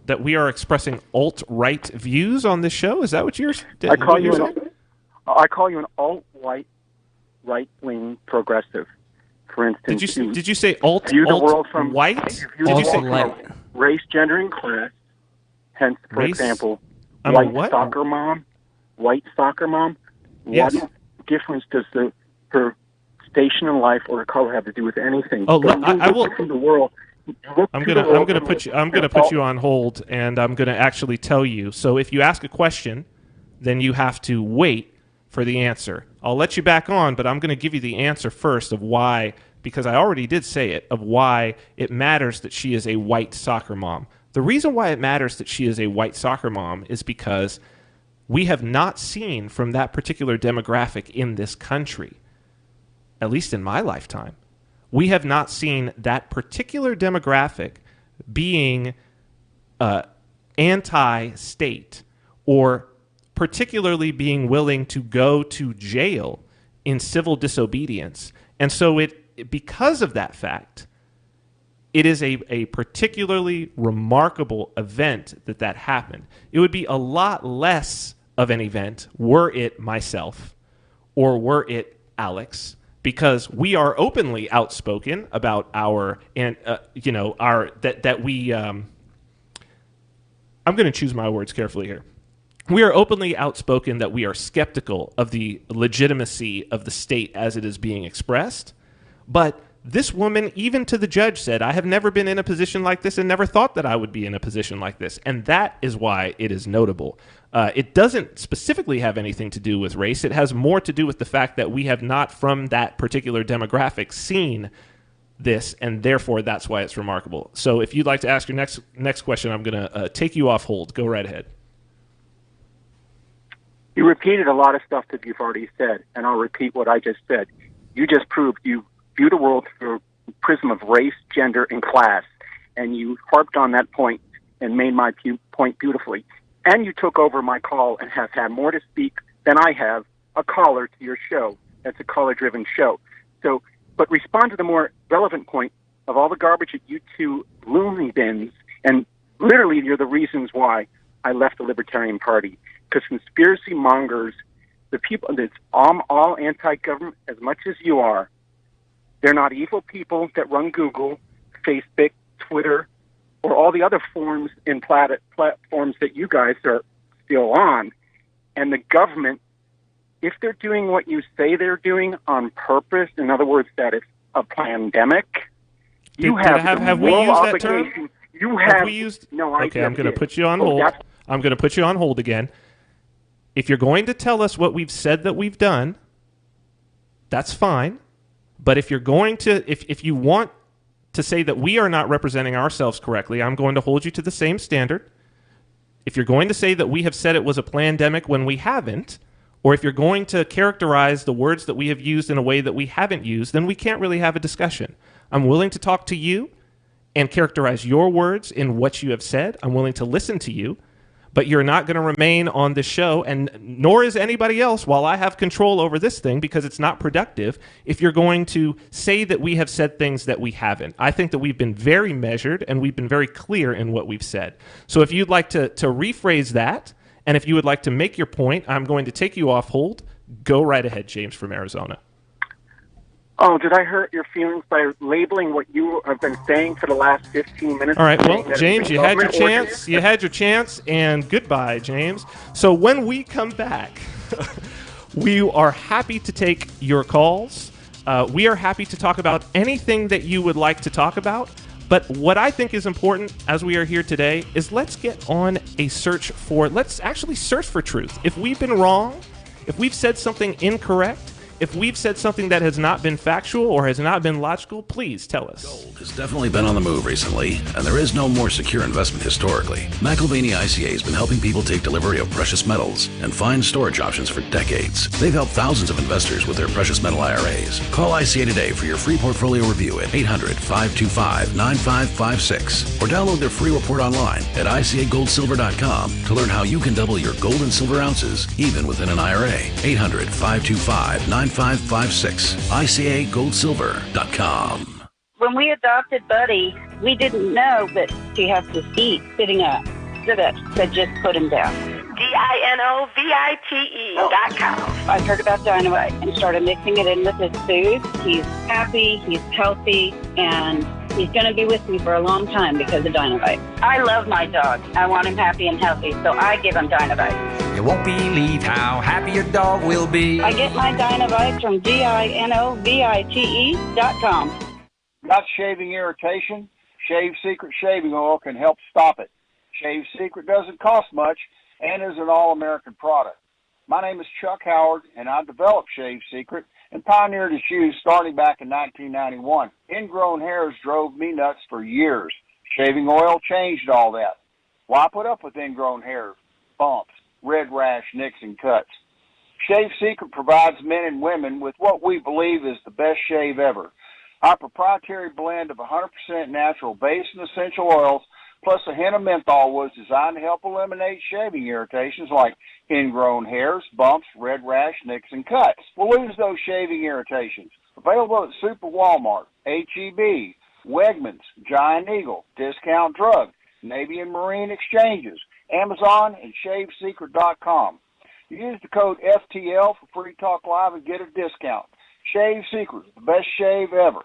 That we are expressing alt-right views on this show? Is that what you're? I call you an alt-right, right-wing progressive. For instance, did you say alt? View the alt world from white? Did you say race, gender, and class? Hence, for example, white soccer mom. Yes. What difference does her station in life or her color have to do with anything? Oh, I will. The world. I'm gonna put you on hold, and I'm gonna actually tell you. So if you ask a question, then you have to wait for the answer. I'll let you back on, but I'm gonna give you the answer first of why, because I already did say it, of why it matters that she is a white soccer mom. The reason why it matters that she is a white soccer mom is because we have not seen from that particular demographic in this country, at least in my lifetime, we have not seen that particular demographic being anti-state or particularly being willing to go to jail in civil disobedience. And so because of that fact, it is a particularly remarkable event that happened. It would be a lot less of an event were it myself or were it Alex, because we are openly outspoken about I'm going to choose my words carefully here. We are openly outspoken that we are skeptical of the legitimacy of the state as it is being expressed. But this woman, even to the judge, said, I have never been in a position like this and never thought that I would be in a position like this. And that is why it is notable. It doesn't specifically have anything to do with race. It has more to do with the fact that we have not, from that particular demographic, seen this, and therefore that's why it's remarkable. So if you'd like to ask your next question, I'm going to take you off hold. Go right ahead. You repeated a lot of stuff that you've already said, and I'll repeat what I just said. You just proved you view the world through a prism of race, gender, and class, and you harped on that point and made my point beautifully. and you took over my call and have had more to speak than I have a caller to your show. That's a caller-driven show. So, but respond to the more relevant point of all the garbage that you two loony bins, and literally you're the reasons why I left the Libertarian Party. Because conspiracy mongers, the people that's all anti-government as much as you are, they're not evil people that run Google, Facebook, Twitter, or all the other forms and platforms that you guys are still on. And the government, if they're doing what you say they're doing on purpose, in other words, that it's a pandemic, have we used that term? You have we used? No, okay, I'm going to put you on hold. I'm going to put you on hold again. If you're going to tell us what we've said that we've done, that's fine. But if you're going to, if you want to say that we are not representing ourselves correctly, I'm going to hold you to the same standard. If you're going to say that we have said it was a plandemic when we haven't, or if you're going to characterize the words that we have used in a way that we haven't used, then we can't really have a discussion. I'm willing to talk to you and characterize your words in what you have said. I'm willing to listen to you, but you're not going to remain on this show, and nor is anybody else while I have control over this thing, because it's not productive if you're going to say that we have said things that we haven't. I think that we've been very measured and we've been very clear in what we've said. So if you'd like to rephrase that, and if you would like to make your point, I'm going to take you off hold. Go right ahead, James from Arizona. Oh, did I hurt your feelings by labeling what you have been saying for the last 15 minutes? All right, well, James, you had your chance. You had your chance, and goodbye, James. So when we come back, we are happy to take your calls. We are happy to talk about anything that you would like to talk about. But what I think is important as we are here today is let's get on a search for, let's actually search for truth. If we've been wrong, if we've said something incorrect, if we've said something that has not been factual or has not been logical, please tell us. Gold has definitely been on the move recently, and there is no more secure investment historically. McIlvaney ICA has been helping people take delivery of precious metals and find storage options for decades. They've helped thousands of investors with their precious metal IRAs. Call ICA today for your free portfolio review at 800-525-9556 or download their free report online at ICAGoldSilver.com to learn how you can double your gold and silver ounces even within an IRA. 800-525-9556. ICAGoldSilver.com. When we adopted Buddy, we didn't know that he has to eat sitting up. So that just put him down. DINOVITE.com. I heard about Dynamite and started mixing it in with his food. He's happy, he's healthy, and he's going to be with me for a long time because of Dynamite. I love my dog. I want him happy and healthy, so I give him Dynamite. You won't believe how happy your dog will be. I get my Dynamite from DINOVITE.com. Got shaving irritation? Shave Secret Shaving Oil can help stop it. Shave Secret doesn't cost much and is an all-American product. My name is Chuck Howard, and I developed Shave Secret and pioneered its use starting back in 1991. Ingrown hairs drove me nuts for years. Shaving oil changed all that. Why put up with ingrown hairs, bumps, red rash, nicks, and cuts? Shave Secret provides men and women with what we believe is the best shave ever. Our proprietary blend of 100% natural base and essential oils plus a hint of menthol was designed to help eliminate shaving irritations like ingrown hairs, bumps, red rash, nicks, and cuts. We'll lose those shaving irritations. Available at Super Walmart, H-E-B, Wegmans, Giant Eagle, Discount Drug, Navy and Marine Exchanges, Amazon, and ShaveSecret.com. Use the code FTL for Free Talk Live and get a discount. Shave Secret, the best shave ever.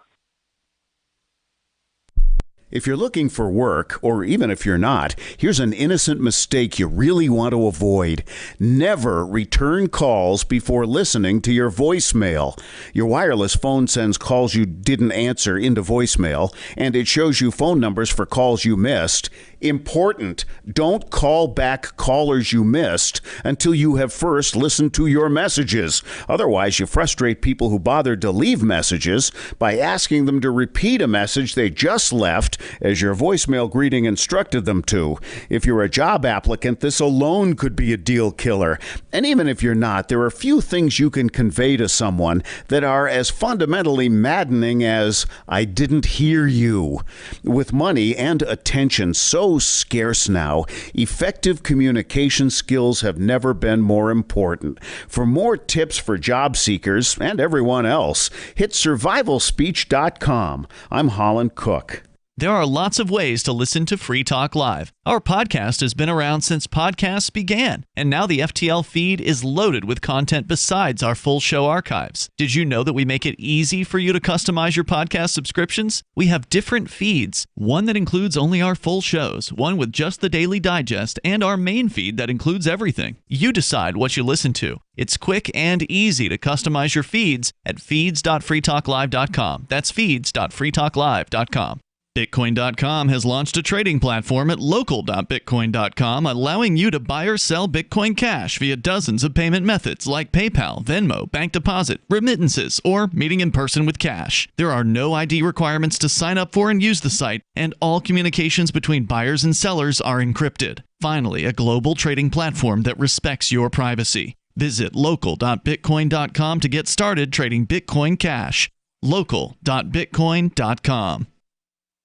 If you're looking for work, or even if you're not, here's an innocent mistake you really want to avoid. Never return calls before listening to your voicemail. Your wireless phone sends calls you didn't answer into voicemail, and it shows you phone numbers for calls you missed. Important, don't call back callers you missed until you have first listened to your messages. Otherwise, you frustrate people who bothered to leave messages by asking them to repeat a message they just left as your voicemail greeting instructed them to. If you're a job applicant, this alone could be a deal killer. And even if you're not, there are few things you can convey to someone that are as fundamentally maddening as, "I didn't hear you." With money and attention so scarce now, effective communication skills have never been more important. For more tips for job seekers and everyone else, hit survivalspeech.com. I'm Holland Cook. There are lots of ways to listen to Free Talk Live. Our podcast has been around since podcasts began, and now the FTL feed is loaded with content besides our full show archives. Did you know that we make it easy for you to customize your podcast subscriptions? We have different feeds, one that includes only our full shows, one with just the Daily Digest, and our main feed that includes everything. You decide what you listen to. It's quick and easy to customize your feeds at feeds.freetalklive.com. That's feeds.freetalklive.com. Bitcoin.com has launched a trading platform at local.bitcoin.com, allowing you to buy or sell Bitcoin Cash via dozens of payment methods like PayPal, Venmo, bank deposit, remittances, or meeting in person with cash. There are no ID requirements to sign up for and use the site, and all communications between buyers and sellers are encrypted. Finally, a global trading platform that respects your privacy. Visit local.bitcoin.com to get started trading Bitcoin Cash. local.bitcoin.com.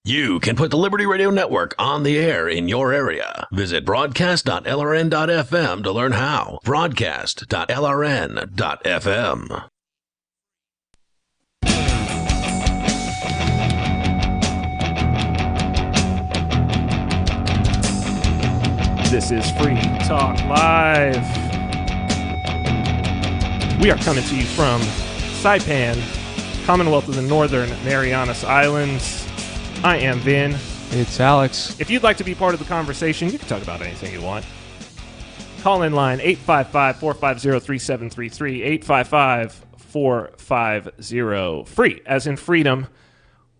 You can put the Liberty Radio Network on the air in your area. Visit broadcast.lrn.fm to learn how. Broadcast.lrn.fm. This is Free Talk Live. We are coming to you from Saipan, Commonwealth of the Northern Marianas Islands. I am Vin. It's Alex. If you'd like to be part of the conversation, you can talk about anything you want. Call in line 855-450-3733, 855-450-FREE, as in freedom.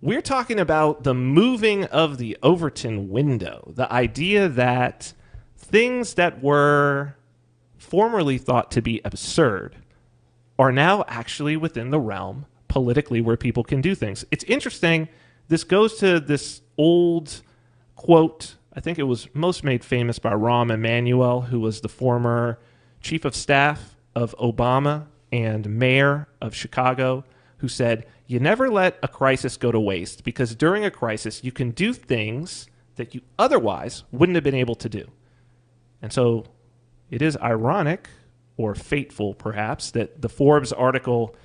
We're talking about the moving of the Overton window, the idea that things that were formerly thought to be absurd are now actually within the realm politically where people can do things. It's interesting. This goes to this old quote. I think it was most made famous by Rahm Emanuel, who was the former chief of staff of Obama and mayor of Chicago, who said, "You never let a crisis go to waste, because during a crisis, you can do things that you otherwise wouldn't have been able to do." And so it is ironic, or fateful perhaps, that the Forbes article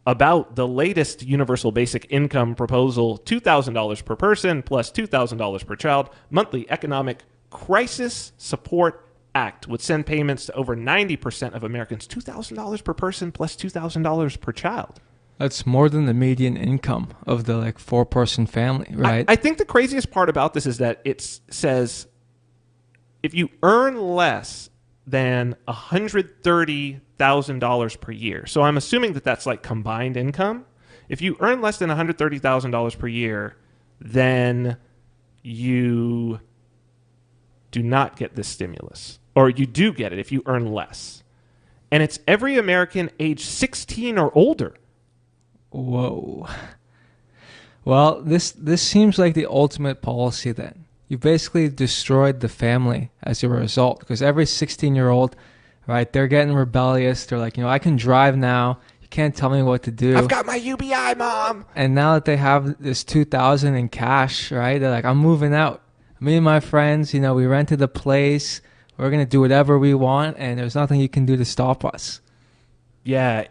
about the latest universal basic income proposal, $2,000 per person plus $2,000 per child, monthly economic crisis support act, would send payments to over 90% of Americans, $2,000 per person plus $2,000 per child. That's more than the median income of the four-person family, right? I think the craziest part about this is that it says if you earn less than $130,000 per year. So I'm assuming that that's like combined income. If you earn less than $130,000 per year, then you do not get this stimulus. Or you do get it if you earn less. And it's every American age 16 or older. Whoa. Well, this seems like the ultimate policy then. You basically destroyed the family as a result, because every 16-year-old, right, they're getting rebellious. They're like, I can drive now. You can't tell me what to do. I've got my UBI, Mom. And now that they have this $2,000 in cash, right, they're like, I'm moving out. Me and my friends, we rented a place. We're going to do whatever we want, and there's nothing you can do to stop us. Yeah,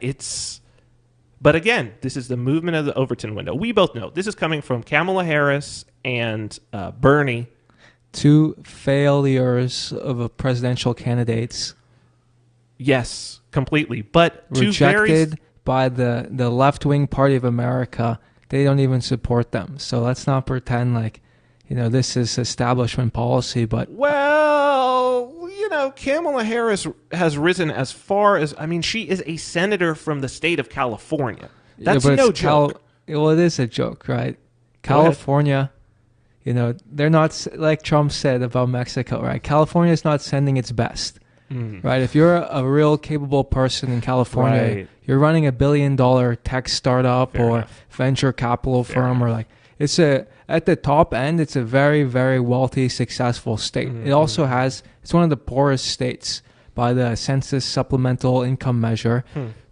But again, this is the movement of the Overton window. We both know this is coming from Kamala Harris and Bernie. Two failures of presidential candidates. Yes, completely. But rejected by the left-wing party of America. They don't even support them. So let's not pretend like, this is establishment policy. But well, Kamala Harris has risen as far as, she is a senator from the state of California. That's no joke. Well, it is a joke, right? California, they're not, like Trump said about Mexico, right? California is not sending its best, right? If you're a real capable person in California, right, you're running $1 billion tech startup venture capital firm, or it's at the top end, it's a very, very wealthy, successful state. It also it's one of the poorest states by the Census Supplemental Income Measure,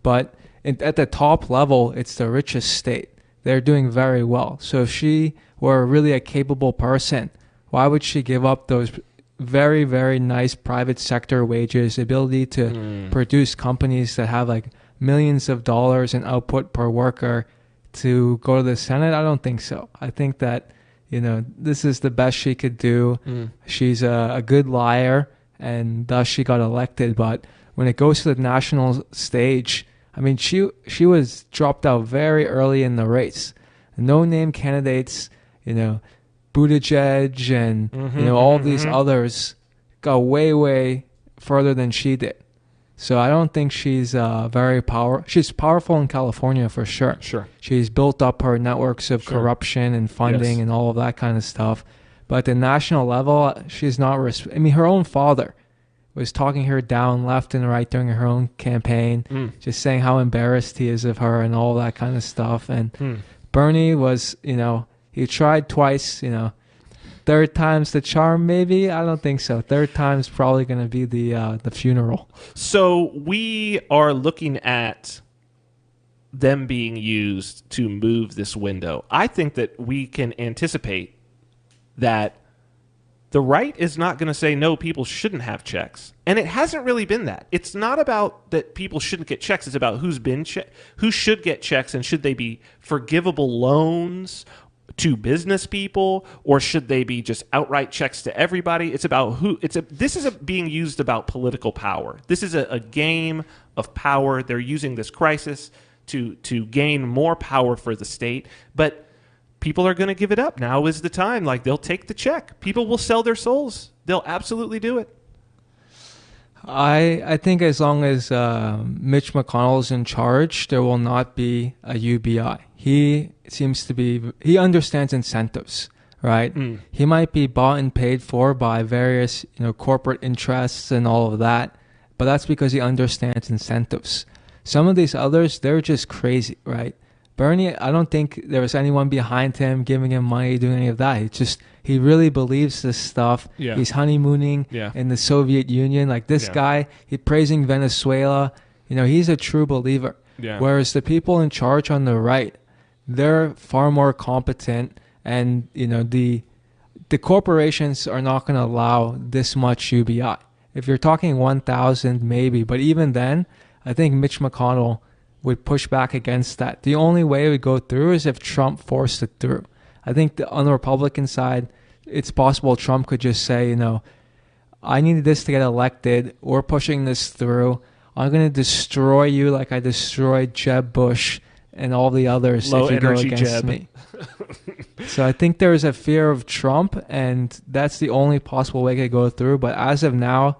but at the top level, it's the richest state. They're doing very well. So if she were really a capable person, why would she give up those very, very nice private sector wages, ability to produce companies that have like millions of dollars in output per worker to go to the Senate? I don't think so. I think that, this is the best she could do. She's a good liar, and thus she got elected. But when it goes to the national stage, I mean, she was dropped out very early in the race. No-name candidates, Buttigieg and all these others got way, way further than she did. So I don't think she's she's powerful in California for sure. Sure. She's built up her networks of corruption and funding and all of that kind of stuff. But at the national level, she's not her own father was talking her down left and right during her own campaign, just saying how embarrassed he is of her and all that kind of stuff. And Bernie was, he tried twice, third time's the charm, maybe? I don't think so. Third time's probably going to be the funeral. So we are looking at them being used to move this window. I think that we can anticipate that the right is not going to say, no, people shouldn't have checks. And it hasn't really been that. It's not about that people shouldn't get checks. It's about who should get checks, and should they be forgivable loans to business people, or should they be just outright checks to everybody? It's about this is being used about political power. This is a game of power. They're using this crisis to gain more power for the state. But people are going to give it up. Now is the time. Like, they'll take the check. People will sell their souls. They'll absolutely do it. I think as long as Mitch McConnell's in charge, there will not be a UBI. He understands incentives, right? He might be bought and paid for by various, corporate interests and all of that, but that's because he understands incentives. Some of these others, they're just crazy, right? Bernie, I don't think there was anyone behind him giving him money, doing any of that. He really believes this stuff. Yeah. He's honeymooning in the Soviet Union. Like this guy, he's praising Venezuela. He's a true believer. Yeah. Whereas the people in charge on the right, they're far more competent, and the corporations are not going to allow this much UBI. If you're talking 1,000, maybe, but even then, I think Mitch McConnell would push back against that. The only way it would go through is if Trump forced it through. I think on the Republican side, it's possible Trump could just say, I needed this to get elected. We're pushing this through. I'm going to destroy you like I destroyed Jeb Bush and all the others if you go against me. So I think there is a fear of Trump, and that's the only possible way it could go through. But as of now,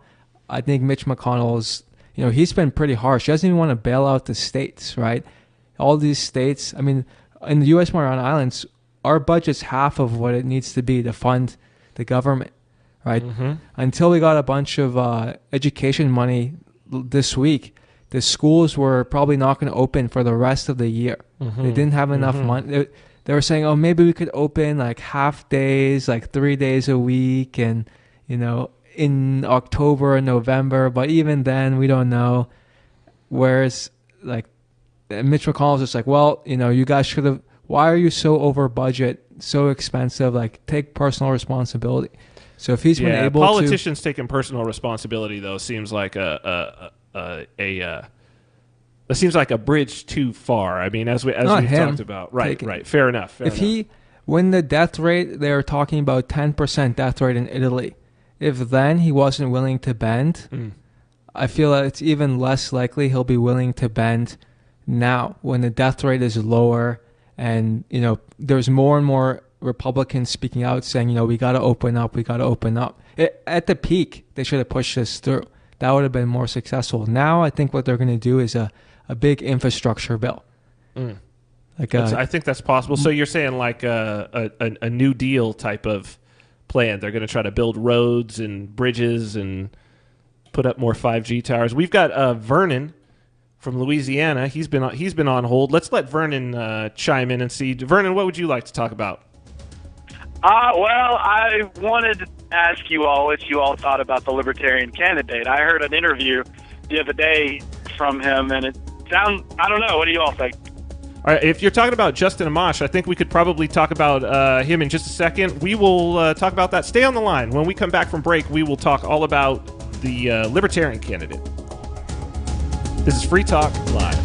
I think Mitch McConnell is, he's been pretty harsh. He doesn't even want to bail out the states, right? All these states, in the U.S. Mariana Islands, our budget's half of what it needs to be to fund the government, right? Until we got a bunch of education money this week, the schools were probably not going to open for the rest of the year. They didn't have enough money. They were saying, oh, maybe we could open like half days, like 3 days a week, and, in October and November, but even then we don't know. Whereas like Mitch McConnell's just like, well, you guys should have, why are you so over budget, so expensive? Like, take personal responsibility. So if he's been able politicians taking personal responsibility though seems like it seems like a bridge too far. As we talked about. Right. Fair enough. When the death rate, they were talking about 10% death rate in Italy. If then he wasn't willing to bend, I feel that it's even less likely he'll be willing to bend now when the death rate is lower, and there's more and more Republicans speaking out saying, we got to open up, at the peak, they should have pushed this through. That would have been more successful. Now I think what they're going to do is a big infrastructure bill. I think that's possible. So you're saying like a New Deal type of plan. They're going to try to build roads and bridges and put up more 5G towers. We've got Vernon from Louisiana. He's been on hold. Let's let Vernon chime in and see. Vernon, what would you like to talk about? Well, I wanted to ask you all what you all thought about the Libertarian candidate. I heard an interview the other day from him, and it sounds, I don't know, what do you all think? All right, if you're talking about Justin Amash, I think we could probably talk about him in just a second. We will talk about that. Stay on the line. When we come back from break, we will talk all about the Libertarian candidate. This is Free Talk Live.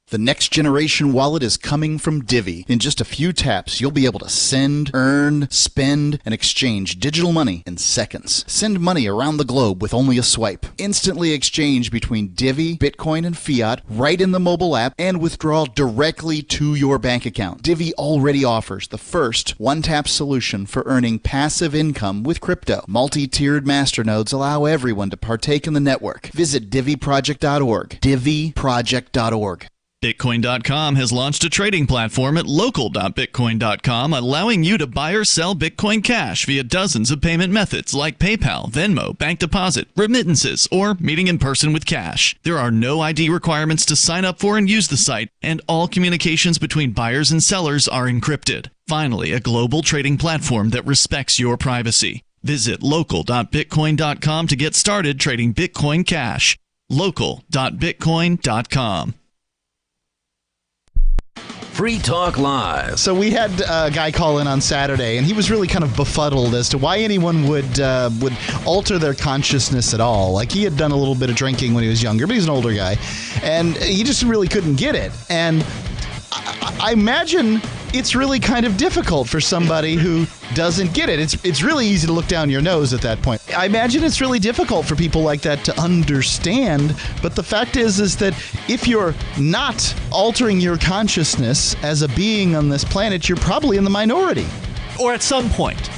The next generation wallet is coming from Divvy. In just a few taps, you'll be able to send, earn, spend, and exchange digital money in seconds. Send money around the globe with only a swipe. Instantly exchange between Divvy, Bitcoin, and fiat right in the mobile app and withdraw directly to your bank account. Divvy already offers the first one-tap solution for earning passive income with crypto. Multi-tiered masternodes allow everyone to partake in the network. Visit DivvyProject.org. DivvyProject.org. Bitcoin.com has launched a trading platform at local.bitcoin.com, allowing you to buy or sell Bitcoin Cash via dozens of payment methods like PayPal, Venmo, bank deposit, remittances, or meeting in person with cash. There are no ID requirements to sign up for and use the site, and all communications between buyers and sellers are encrypted. Finally, a global trading platform that respects your privacy. Visit local.bitcoin.com to get started trading Bitcoin Cash. local.bitcoin.com. Free Talk Live. So we had a guy call in on Saturday, and he was really kind of befuddled as to why anyone would alter their consciousness at all. Like, he had done a little bit of drinking when he was younger, but he's an older guy, and he just really couldn't get it. And I imagine it's really kind of difficult for somebody who doesn't get it. It's really easy to look down your nose at that point. I imagine it's really difficult for people like that to understand, but the fact is that if you're not altering your consciousness as a being on this planet, you're probably in the minority. Or at some point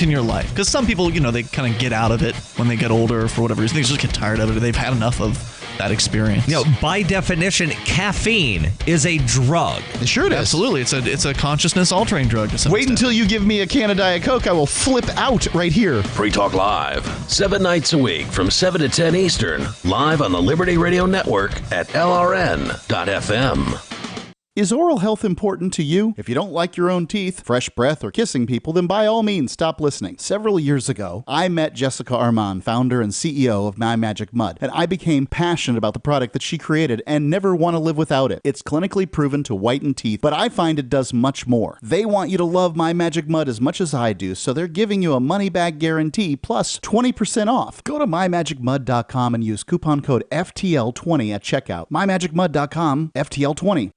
in your life. Because some people, they kind of get out of it when they get older for whatever reason. They just get tired of it, or they've had enough of that experience. By definition, caffeine is a drug. Sure it is. Absolutely. It's a consciousness-altering drug. Wait until you give me a can of Diet Coke. I will flip out right here. Free Talk Live, 7 nights a week from 7 to 10 Eastern, live on the Liberty Radio Network at LRN.FM. Is oral health important to you? If you don't like your own teeth, fresh breath, or kissing people, then by all means, stop listening. Several years ago, I met Jessica Armand, founder and CEO of My Magic Mud, and I became passionate about the product that she created and never want to live without it. It's clinically proven to whiten teeth, but I find it does much more. They want you to love My Magic Mud as much as I do, so they're giving you a money-back guarantee plus 20% off. Go to MyMagicMud.com and use coupon code FTL20 at checkout. MyMagicMud.com, FTL20.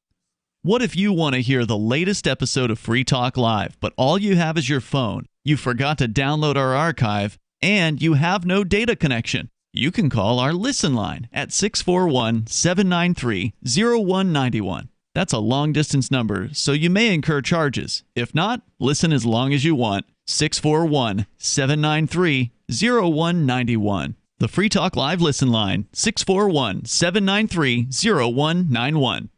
What if you want to hear the latest episode of Free Talk Live, but all you have is your phone, you forgot to download our archive, and you have no data connection? You can call our Listen line at 641-793-0191. That's a long-distance number, so you may incur charges. If not, listen as long as you want. 641-793-0191. The Free Talk Live Listen line, 641-793-0191.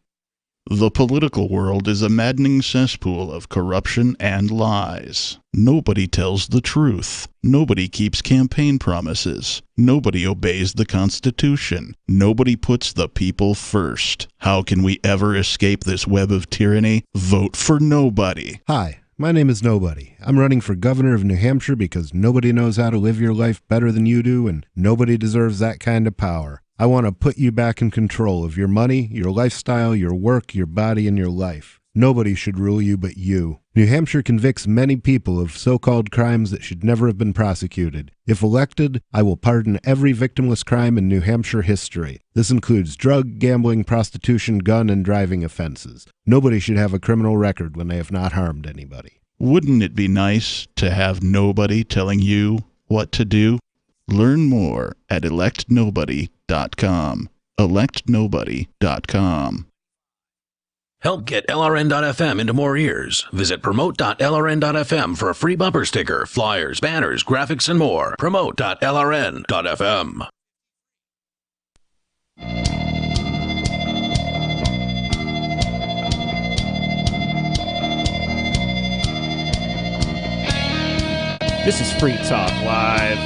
The political world is a maddening cesspool of corruption and lies. Nobody tells the truth. Nobody keeps campaign promises. Nobody obeys the Constitution. Nobody puts the people first. How can we ever escape this web of tyranny? Vote for nobody. Hi, my name is Nobody. I'm running for governor of New Hampshire because nobody knows how to live your life better than you do, and nobody deserves that kind of power. I want to put you back in control of your money, your lifestyle, your work, your body, and your life. Nobody should rule you but you. New Hampshire convicts many people of so-called crimes that should never have been prosecuted. If elected, I will pardon every victimless crime in New Hampshire history. This includes drug, gambling, prostitution, gun, and driving offenses. Nobody should have a criminal record when they have not harmed anybody. Wouldn't it be nice to have nobody telling you what to do? Learn more at electnobody.com. electnobody.com. Help get LRN.FM into more ears. Visit promote.lrn.fm for a free bumper sticker, flyers, banners, graphics, and more. Promote.lrn.fm. This is Free Talk Live,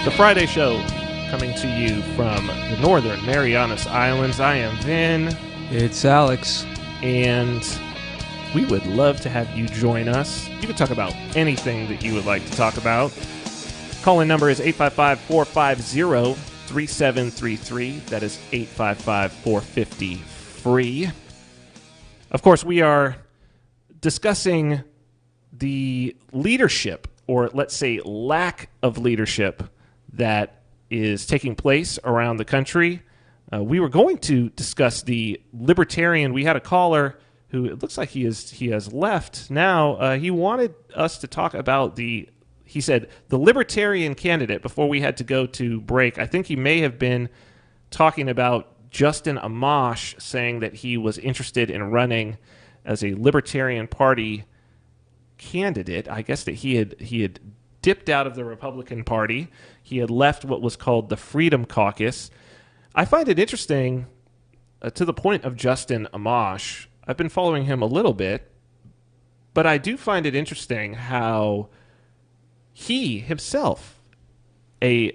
the Friday show coming to you from the northern Marianas Islands. I am Vin. It's Alex. and we would love to have you join us. You can talk about anything that you would like to talk about. Call-in number is 855-450-3733. That is 855-450-FREE. Of course, we are discussing the leadership, or let's say lack of leadership, that is taking place around the country. We were going to discuss the libertarian. We had a caller who it looks like he has left now. He wanted us to talk about he said the libertarian candidate before we had to go to break. I think he may have been talking about Justin Amash, saying that he was interested in running as a Libertarian Party candidate. I guess that he had dipped out of the Republican Party. He had left what was called the Freedom Caucus. I find it interesting to the point of Justin Amash. I've been following him a little bit, but I do find it interesting how he himself, a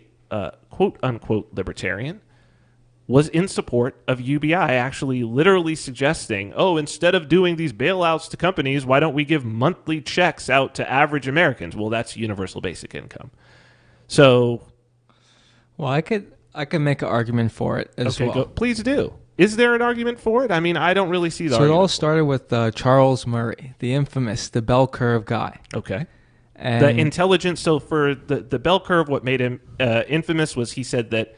quote-unquote libertarian, was in support of UBI, actually literally suggesting, instead of doing these bailouts to companies, why don't we give monthly checks out to average Americans? Well, that's universal basic income. So... Well, I could make an argument for it as well. Please do. Is there an argument for it? I mean, I don't really see the argument. So it all started with Charles Murray, the infamous, the bell curve guy. Okay. And the intelligence, so for the bell curve, what made him infamous was he said that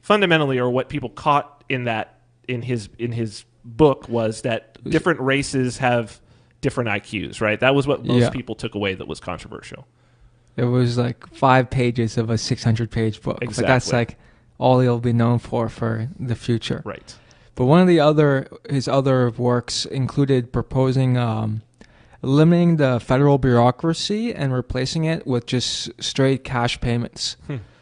fundamentally, or what people caught in his book, was that different races have different IQs, right? That was what most people took away that was controversial. It was like 5 pages of a 600-page book. Exactly. But that's like all he'll be known for the future. Right. But one of his other works included proposing eliminating the federal bureaucracy and replacing it with just straight cash payments.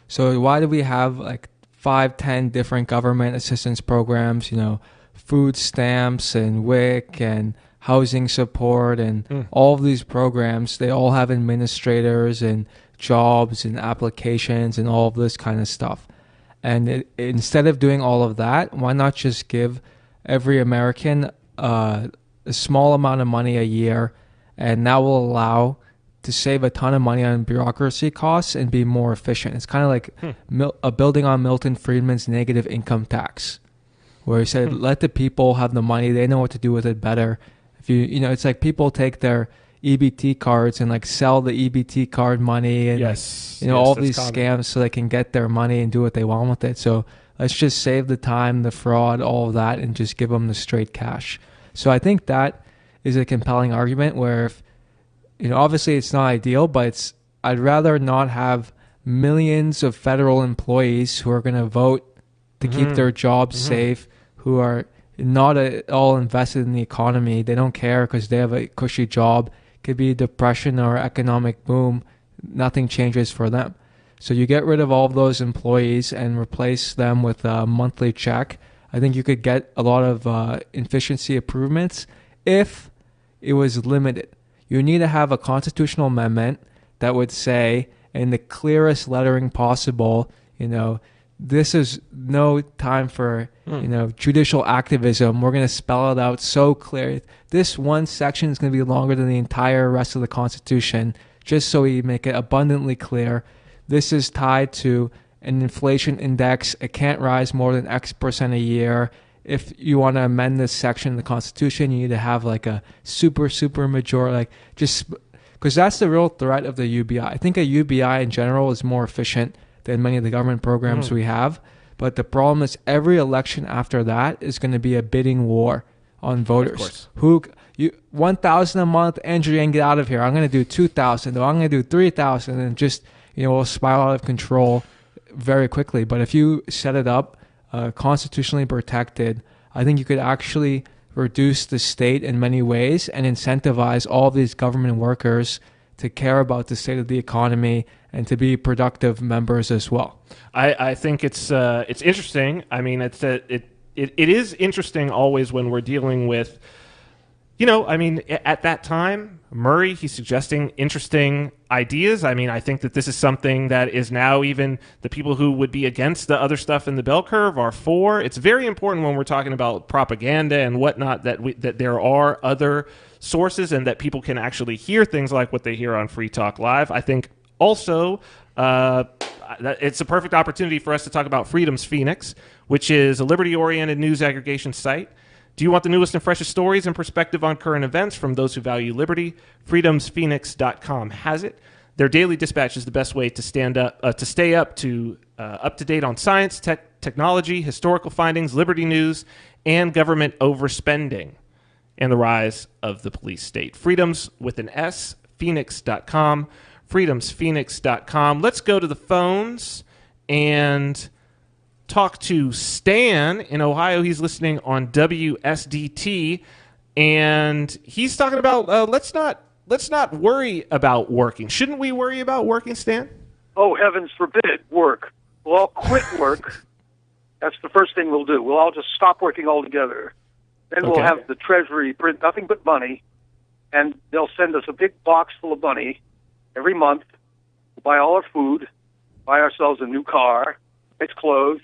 So why do we have like 5-10 different government assistance programs, food stamps and WIC and housing support and all of these programs? They all have administrators and jobs and applications and all of this kind of stuff. And instead of doing all of that, why not just give every American a small amount of money a year, and that will allow to save a ton of money on bureaucracy costs and be more efficient. It's kind of like building on Milton Friedman's negative income tax, where he said, let the people have the money. They know what to do with it better. If it's like people take their EBT cards and like sell the EBT card money and all these scams so they can get their money and do what they want with it. So let's just save the time, the fraud, all of that, and just give them the straight cash. So I think that is a compelling argument where if, obviously it's not ideal, but I'd rather not have millions of federal employees who are going to vote to keep their jobs safe, who are not at all invested in the economy. They don't care because they have a cushy job. Could be depression or economic boom. Nothing changes for them. So you get rid of all of those employees and replace them with a monthly check. I think you could get a lot of efficiency improvements if it was limited. You need to have a constitutional amendment that would say, in the clearest lettering possible, this is no time for judicial activism. We're going to spell it out so clear. This one section is going to be longer than the entire rest of the Constitution, just so we make it abundantly clear. This is tied to an inflation index. It can't rise more than X% a year. If you want to amend this section of the Constitution, you need to have like a super majority, because that's the real threat of the UBI. I think a UBI in general is more efficient than many of the government programs we have. But the problem is every election after that is going to be a bidding war on voters. 1,000 a month, Andrew, and get out of here. I'm going to do 2,000, or I'm going to do 3,000, and just we'll spiral out of control very quickly. But if you set it up constitutionally protected, I think you could actually reduce the state in many ways and incentivize all of these government workers to care about the state of the economy and to be productive members as well. I think it's interesting. I mean, it is interesting always when we're dealing with, at that time, Murray, he's suggesting interesting ideas. I mean, I think that this is something that is now even the people who would be against the other stuff in the bell curve are for. It's very important when we're talking about propaganda and whatnot that there are other sources and that people can actually hear things like what they hear on Free Talk Live. I think also it's a perfect opportunity for us to talk about Freedom's Phoenix, which is a liberty-oriented news aggregation site. Do you want the newest and freshest stories and perspective on current events from those who value liberty? freedomsphoenix.com has it. Their daily dispatch is the best way to stay up to date on science, technology, historical findings, liberty news, and government overspending and the rise of the police state. Freedoms with an S, phoenix.com, freedomsphoenix.com. Let's go to the phones and talk to Stan in Ohio. He's listening on WSDT, and he's talking about let's not worry about working. Shouldn't we worry about working, Stan? Oh, heavens forbid, work. We'll all quit work. That's the first thing we'll do. We'll all just stop working altogether. Then we'll have the Treasury print nothing but money, and they'll send us a big box full of money every month. We'll buy all our food, buy ourselves a new car, nice clothes,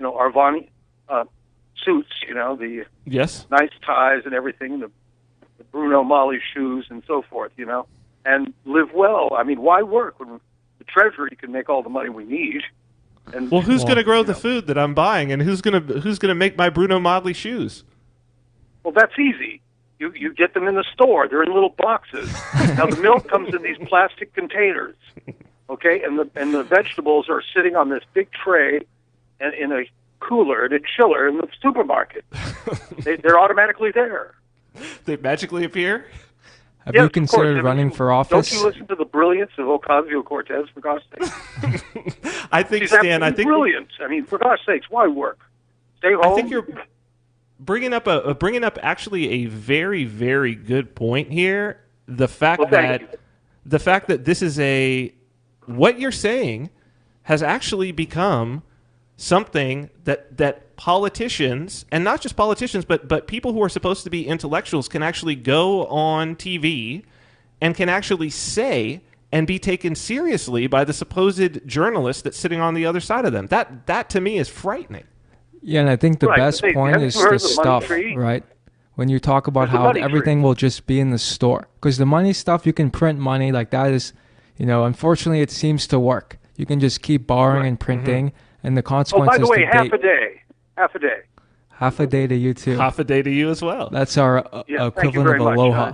Arvani suits, the nice ties and everything, the Bruno Mali shoes and so forth, and live well. I mean, why work when the Treasury can make all the money we need? And, well, who's going to grow the food that I'm buying, and who's going to make my Bruno Mali shoes? Well, that's easy. You get them in the store. They're in little boxes. Now, the milk comes in these plastic containers, okay? And the vegetables are sitting on this big tray and in a cooler, in a chiller in the supermarket. They're automatically there. They magically appear? Have you considered running for office? Don't you listen to the brilliance of Ocasio-Cortez, for God's sake? I think, She's Stan, brilliant. I mean, for God's sakes, why work? Stay home. I think you're bringing up actually a very, very good point here. The fact that this is what you're saying has actually become something that politicians, and not just politicians, but people who are supposed to be intellectuals, can actually go on TV and can actually say and be taken seriously by the supposed journalist that's sitting on the other side of them. That to me is frightening. Yeah, and I think the best point is the stuff, right? When you talk about how everything will just be in the store. Because the money stuff, you can print money, like that is, unfortunately it seems to work. You can just keep borrowing and printing, and the consequences. Oh, by the way, half a day. Half a day to you too. Half a day to you as well. That's our equivalent of aloha.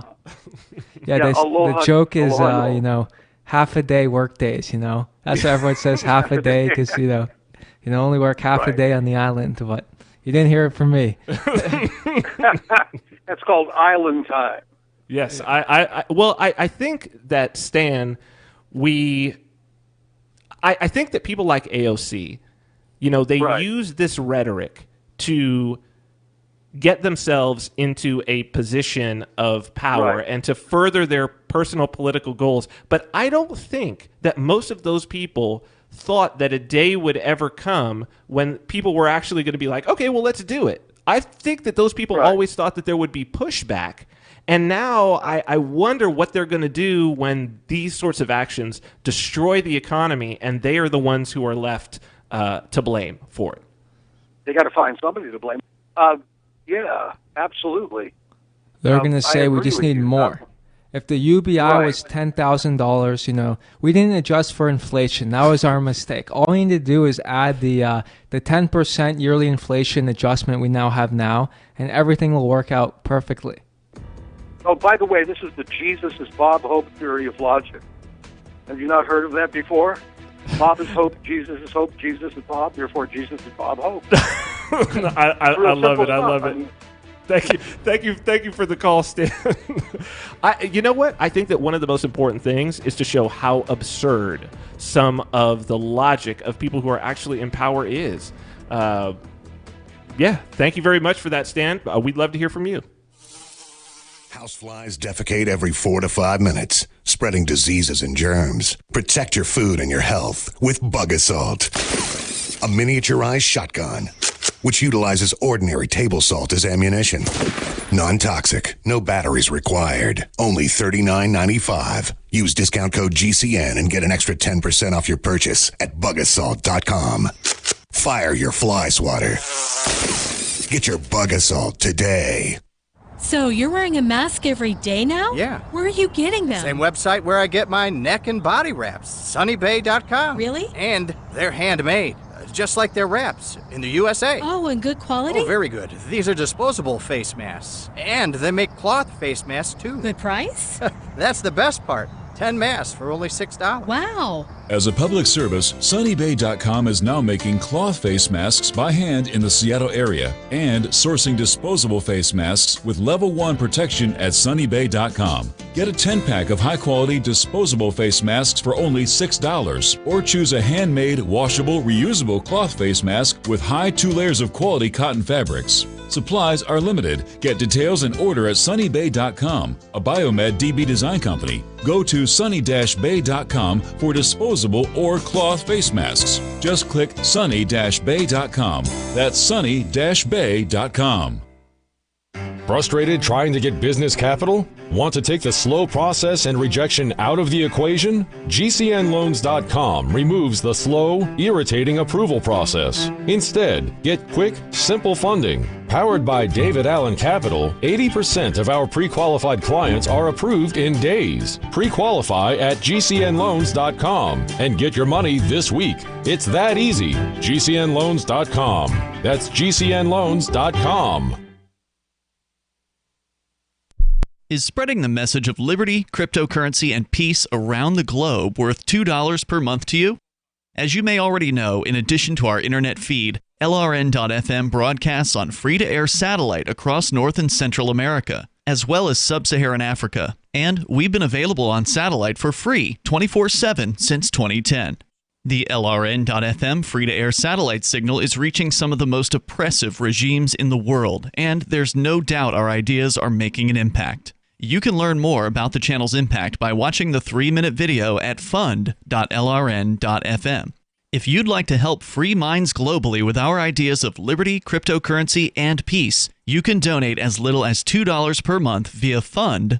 The joke is, half a day work days, That's why everyone says half a day, because, only work half a day on the island, but you didn't hear it from me. That's called island time. Yes. I think that, Stan, I think that people like AOC, they use this rhetoric to get themselves into a position of power and to further their personal political goals. But I don't think that most of those people thought that a day would ever come when people were actually going to be like, okay, well, let's do it. I think that those people always thought that there would be pushback. And now I wonder what they're going to do when these sorts of actions destroy the economy and they are the ones who are left to blame for it. They got to find somebody to blame. Yeah, absolutely. They're going to say we just need more. If the UBI was $10,000, we didn't adjust for inflation. That was our mistake. All we need to do is add the 10% yearly inflation adjustment we now have now, and everything will work out perfectly. Oh, by the way, this is the Jesus is Bob Hope theory of logic. Have you not heard of that before? Bob is hope, Jesus is Bob, therefore Jesus is Bob Hope. I love it. I love it. Thank you for the call, Stan. You know what? I think that one of the most important things is to show how absurd some of the logic of people who are actually in power is. Thank you very much for that, Stan. We'd love to hear from you. Houseflies defecate every 4 to 5 minutes, spreading diseases and germs. Protect your food and your health with Bug Assault, a miniaturized shotgun which utilizes ordinary table salt as ammunition. Non-toxic, no batteries required, only $39.95. Use discount code GCN and get an extra 10% off your purchase at Bug-A-Salt.com. Fire your fly swatter. Get your Bug-A-Salt today. So you're wearing a mask every day now? Yeah. Where are you getting them? Same website where I get my neck and body wraps, sunnybay.com. Really? And they're handmade, just like their wraps in the USA. Oh, and good quality? Oh, very good. These are disposable face masks. And they make cloth face masks, too. Good price? That's the best part. 10 masks for only $6. Wow. As a public service, sunnybay.com is now making cloth face masks by hand in the Seattle area and sourcing disposable face masks with level 1 protection at sunnybay.com. Get a 10-pack of high-quality disposable face masks for only $6 or choose a handmade, washable, reusable cloth face mask with high 2 layers of quality cotton fabrics. Supplies are limited. Get details and order at sunnybay.com, a Biomed DB design company. Go to sunny-bay.com for disposable or cloth face masks. Just click sunny-bay.com. That's sunny-bay.com. Frustrated trying to get business capital? Want to take the slow process and rejection out of the equation? GCNloans.com removes the slow, irritating approval process. Instead, get quick, simple funding. Powered by David Allen Capital, 80% of our pre-qualified clients are approved in days. Pre-qualify at GCNloans.com and get your money this week. It's that easy. GCNloans.com. That's GCNloans.com. Is spreading the message of liberty, cryptocurrency, and peace around the globe worth $2 per month to you? As you may already know, in addition to our internet feed, LRN.FM broadcasts on free-to-air satellite across North and Central America, as well as Sub-Saharan Africa. And we've been available on satellite for free 24/7 since 2010. The LRN.FM free-to-air satellite signal is reaching some of the most oppressive regimes in the world, and there's no doubt our ideas are making an impact. You can learn more about the channel's impact by watching the 3-minute video at fund.lrn.fm. If you'd like to help free minds globally with our ideas of liberty, cryptocurrency, and peace, you can donate as little as $2 per month via fund.lrn.fm.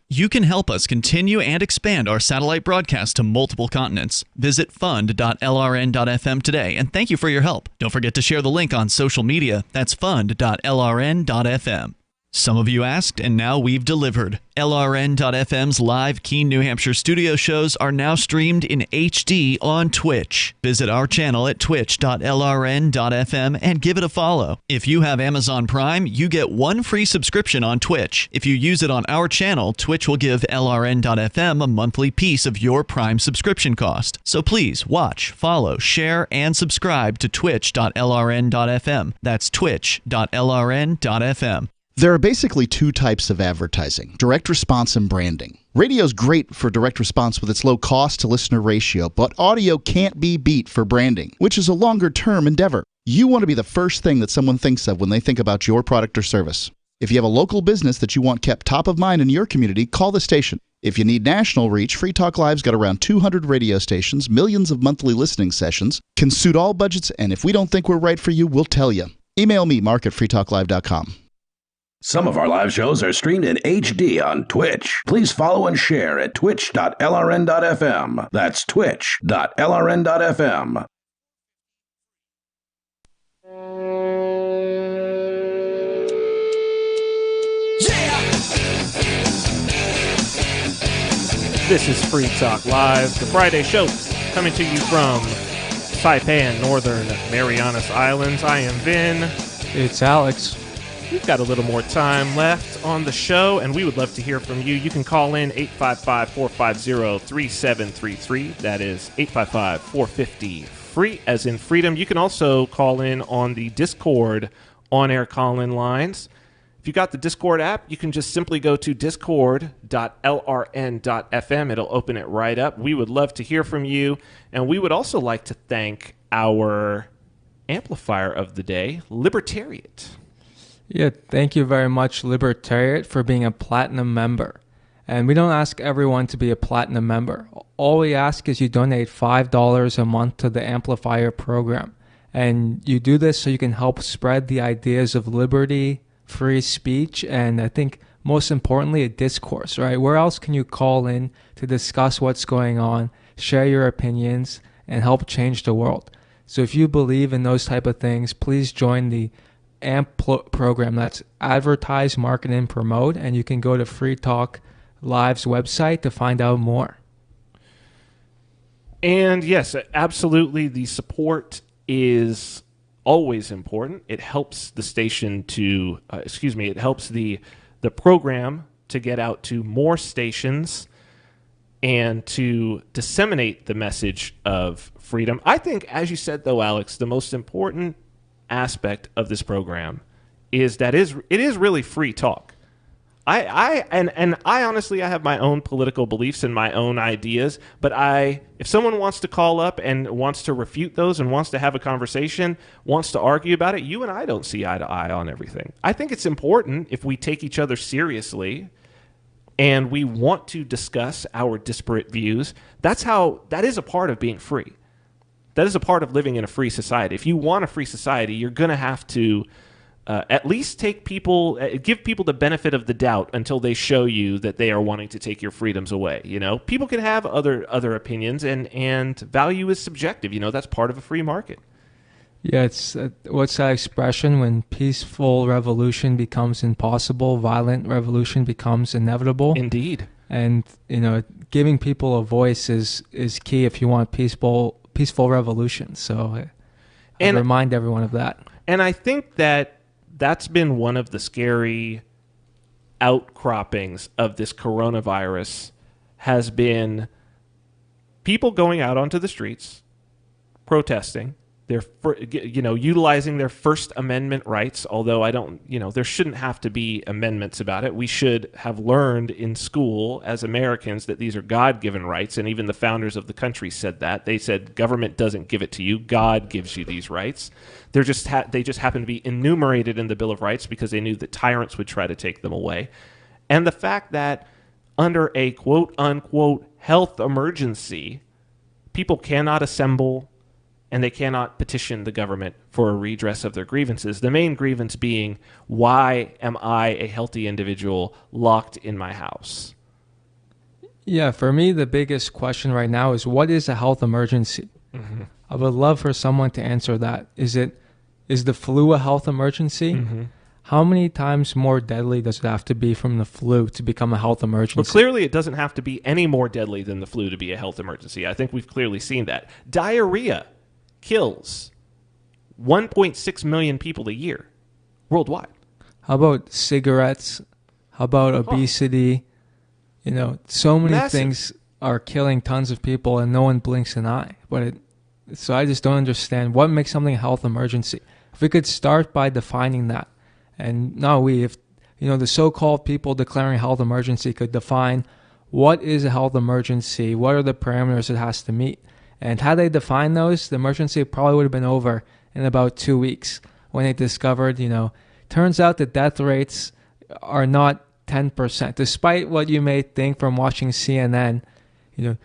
You can help us continue and expand our satellite broadcast to multiple continents. Visit fund.lrn.fm today, and thank you for your help. Don't forget to share the link on social media. That's fund.lrn.fm. Some of you asked, and now we've delivered. LRN.FM's live Keene, New Hampshire studio shows are now streamed in HD on Twitch. Visit our channel at twitch.lrn.fm and give it a follow. If you have Amazon Prime, you get 1 free subscription on Twitch. If you use it on our channel, Twitch will give LRN.FM a monthly piece of your Prime subscription cost. So please watch, follow, share, and subscribe to twitch.lrn.fm. That's twitch.lrn.fm. There are basically 2 types of advertising, direct response and branding. Radio's great for direct response with its low cost to listener ratio, but audio can't be beat for branding, which is a longer-term endeavor. You want to be the first thing that someone thinks of when they think about your product or service. If you have a local business that you want kept top of mind in your community, call the station. If you need national reach, Free Talk Live's got around 200 radio stations, millions of monthly listening sessions, can suit all budgets, and if we don't think we're right for you, we'll tell you. Email me, mark@freetalklive.com. Some of our live shows are streamed in HD on Twitch. Please follow and share at twitch.lrn.fm. That's twitch.lrn.fm. This is Free Talk Live, the Friday show, coming to you from Saipan, Northern Marianas Islands. I am Vin. It's Alex. We've got a little more time left on the show, and we would love to hear from you. You can call in 855-450-3733. That is 855-450-FREE, as in freedom. You can also call in on the Discord on-air call-in lines. If you got the Discord app, you can just simply go to discord.lrn.fm. It'll open it right up. We would love to hear from you, and we would also like to thank our amplifier of the day, Libertariat. Yeah, thank you very much, Libertariat, for being a platinum member. And we don't ask everyone to be a platinum member. All we ask is you donate $5 a month to the amplifier program. And you do this so you can help spread the ideas of liberty, free speech, and I think most importantly, a discourse, right? Where else can you call in to discuss what's going on, share your opinions, and help change the world? So if you believe in those type of things, please join the AMP program. That's Advertise, Market, and Promote, and you can go to Free Talk Live's website to find out more. And yes, absolutely, the support is always important. It helps the station to, it helps the program to get out to more stations and to disseminate the message of freedom. I think, as you said, though, Alex, the most important aspect of this program is that it is really free talk. I honestly, I have my own political beliefs and my own ideas, but if someone wants to call up and wants to refute those and wants to have a conversation, wants to argue about it, you and I don't see eye to eye on everything. I think it's important, if we take each other seriously and we want to discuss our disparate views, that is a part of being free. That is a part of living in a free society. If you want a free society, you're going to have to at least give people the benefit of the doubt until they show you that they are wanting to take your freedoms away. People can have other opinions, and value is subjective. That's part of a free market. Yeah, it's what's that expression? When peaceful revolution becomes impossible, violent revolution becomes inevitable. Indeed. And giving people a voice is key if you want peaceful revolution. So I remind everyone of that. And I think that's been one of the scary outcroppings of this coronavirus, has been people going out onto the streets, protesting, utilizing their First Amendment rights, although there shouldn't have to be amendments about it. We should have learned in school as Americans that these are God-given rights, and even the founders of the country said that. They said government doesn't give it to you, God gives you these rights. They just happen to be enumerated in the Bill of Rights because they knew that tyrants would try to take them away. And the fact that under a quote-unquote health emergency, people cannot assemble and they cannot petition the government for a redress of their grievances. The main grievance being, why am I, a healthy individual, locked in my house? Yeah, for me, the biggest question right now is, what is a health emergency? Mm-hmm. I would love for someone to answer that. Is the flu a health emergency? Mm-hmm. How many times more deadly does it have to be from the flu to become a health emergency? Well, clearly it doesn't have to be any more deadly than the flu to be a health emergency. I think we've clearly seen that. Diarrhea kills 1.6 million people a year worldwide. How about cigarettes? How about obesity? So many things are killing tons of people and no one blinks an eye. So I just don't understand what makes something a health emergency. If we could start by defining that, and if the so-called people declaring health emergency could define what is a health emergency, what are the parameters it has to meet. And had they defined those, the emergency probably would have been over in about 2 weeks when they discovered, turns out the death rates are not 10%. Despite what you may think from watching CNN, in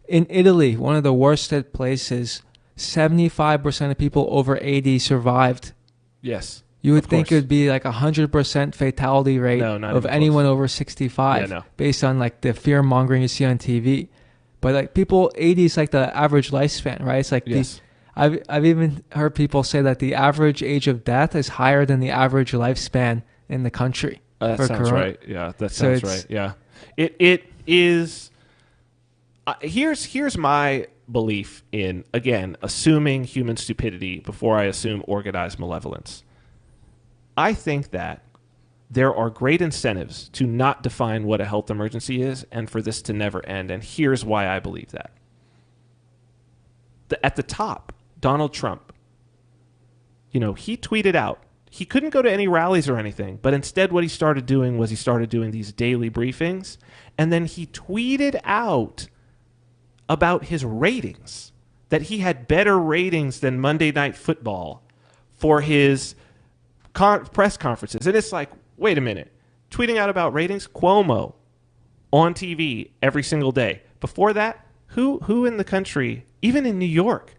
Italy, one of the worst hit places, 75% of people over 80 survived. Yes. You would think it would be like 100% fatality rate of anyone over 65 based on like the fear mongering you see on TV. But like people, 80 is like the average lifespan, right? It's like I've even heard people say that the average age of death is higher than the average lifespan in the country. That sounds right. Yeah, that sounds right. Yeah, it is. Here's my belief in, again, assuming human stupidity before I assume organized malevolence. I think that there are great incentives to not define what a health emergency is and for this to never end. And here's why I believe that. At the top, Donald Trump, he tweeted out, he couldn't go to any rallies or anything, but instead what he started doing was these daily briefings, and then he tweeted out about his ratings, that he had better ratings than Monday Night Football for his press conferences. And it's like, wait a minute, tweeting out about ratings? Cuomo on TV every single day. Before that, who in the country, even in New York,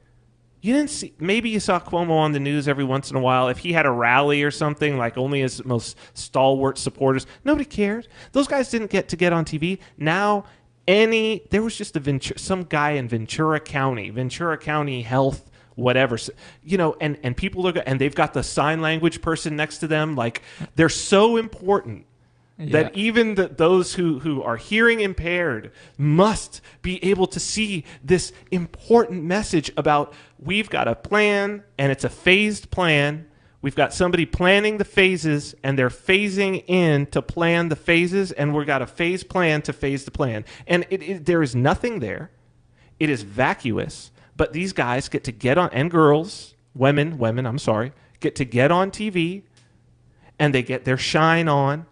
You didn't see, maybe you saw Cuomo on the news every once in a while. If he had a rally or something, like only his most stalwart supporters, nobody cared. Those guys didn't get on TV. Now, there was just some guy in Ventura County Health, whatever, and people and they've got the sign language person next to them. Like, they're so important. Yeah. That even those who are hearing impaired must be able to see this important message about we've got a plan, and it's a phased plan. We've got somebody planning the phases, and they're phasing in to plan the phases, and we've got a phase plan to phase the plan. And there is nothing there. It is vacuous, but these guys get to get on, and girls, women, get to get on TV, and they get their shine on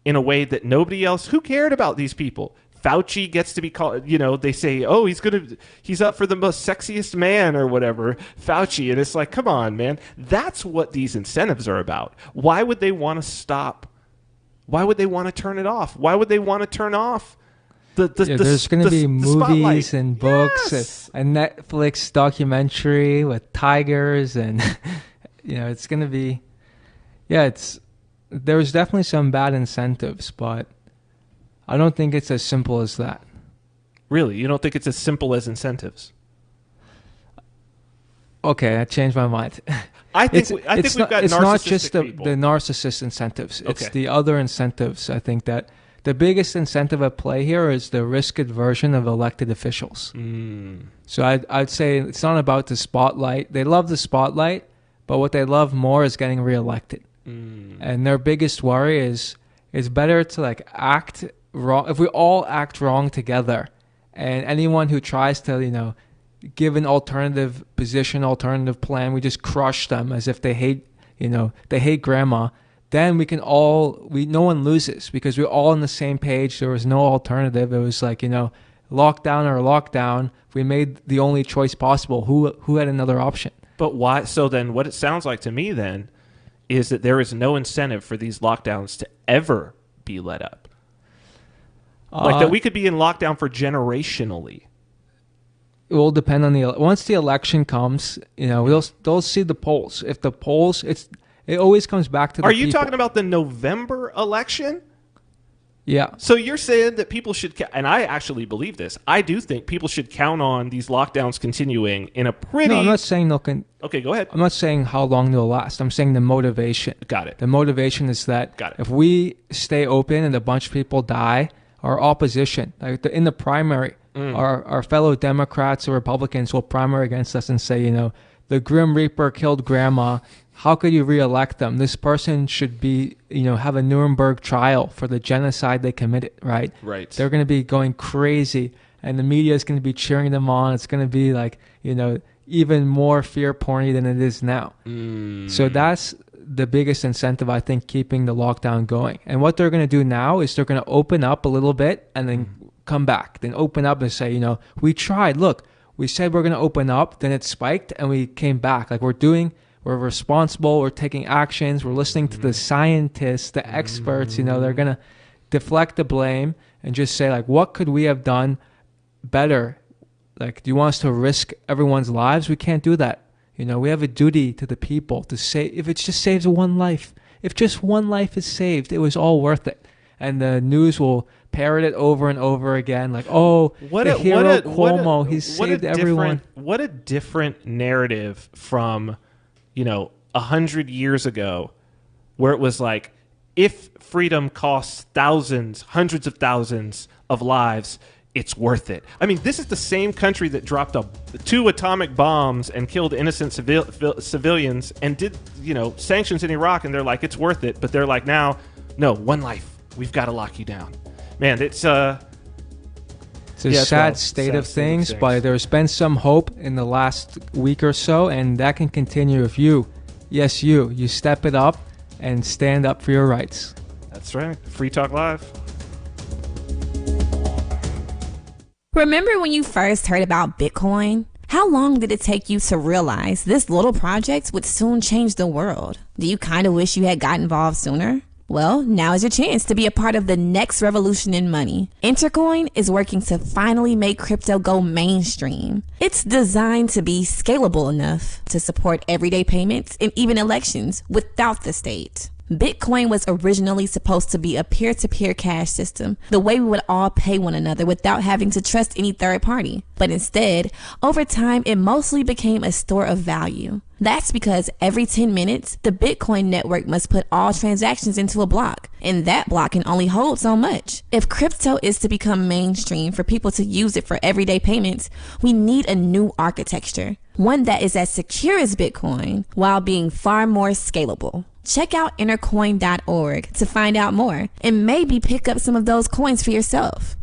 in a way that nobody else. Who cared about these people? Fauci gets to be called, they say, oh, he's up for the most sexiest man or whatever, Fauci. And it's like, come on, man. That's what these incentives are about. Why would they want to stop? Why would they want to turn it off? Why would they want to turn off there's going to be movies and books, yes, a Netflix documentary with tigers, and it's going to be, there's definitely some bad incentives, but I don't think it's as simple as that. Really? You don't think it's as simple as incentives? Okay, I changed my mind. I think we've got narcissistic it's not just the people. The narcissist incentives. It's Okay. the other incentives. I think that the biggest incentive at play here is the risk aversion of elected officials. So I'd say it's not about the spotlight. They love the spotlight, but what they love more is getting reelected. And their biggest worry is it's better to act wrong. If we all act wrong together, and anyone who tries to give an alternative position, alternative plan, we just crush them as if they hate grandma. Then we can no one loses because we're all on the same page. There was no alternative. It was lockdown or lockdown. We made the only choice possible. Who had another option? But why? So then what it sounds like to me then is that there is no incentive for these lockdowns to ever be let up. Like that we could be in lockdown for generationally. It will depend on once the election comes, they'll see the polls. If the polls, it always comes back to the people. Are you talking about the November election? Yeah. So you're saying that people should, and I actually believe this. I do think people should count on these lockdowns continuing in a pretty. No, I'm not saying Okay, go ahead. I'm not saying how long they'll last. I'm saying the motivation. Got it. The motivation is that if we stay open and a bunch of people die, our opposition, in the primary, our fellow Democrats or Republicans will primary against us and say, the Grim Reaper killed grandma. How could you reelect them? This person should be, have a Nuremberg trial for the genocide they committed, right? Right. They're going to be going crazy, and the media is going to be cheering them on. It's going to be even more fear porny than it is now. So that's the biggest incentive, I think, keeping the lockdown going. And what they're going to do now is they're going to open up a little bit and then come back, then open up and say, we tried. Look, we said we're going to open up, then it spiked, and we came back. We're responsible. We're taking actions. We're listening to the scientists, the experts. They're going to deflect the blame and just say, what could we have done better? Do you want us to risk everyone's lives? We can't do that. We have a duty to the people to say, if it just saves one life, if just one life is saved, it was all worth it. And the news will parrot it over and over again, Cuomo, he saved everyone. What a different narrative from 100 years ago, where it was if freedom costs thousands, hundreds of thousands of lives, it's worth it. I mean, this is the same country that dropped 2 atomic bombs and killed innocent civilians and did, sanctions in Iraq, and they're like, it's worth it. But they're like, now, no, one life. We've got to lock you down. Man, it's a sad state of things, but there's been some hope in the last week or so, and that can continue if you step it up and stand up for your rights. That's right. Free Talk Live. Remember when you first heard about Bitcoin? How long did it take you to realize this little project would soon change the world? Do you kind of wish you had got involved sooner? Well, now is your chance to be a part of the next revolution in money. Intercoin is working to finally make crypto go mainstream. It's designed to be scalable enough to support everyday payments and even elections without the state. Bitcoin was originally supposed to be a peer-to-peer cash system, the way we would all pay one another without having to trust any third party. But instead, over time, it mostly became a store of value. That's because every 10 minutes, the Bitcoin network must put all transactions into a block, and that block can only hold so much. If crypto is to become mainstream for people to use it for everyday payments, we need a new architecture, one that is as secure as Bitcoin while being far more scalable. Check out intercoin.org to find out more and maybe pick up some of those coins for yourself.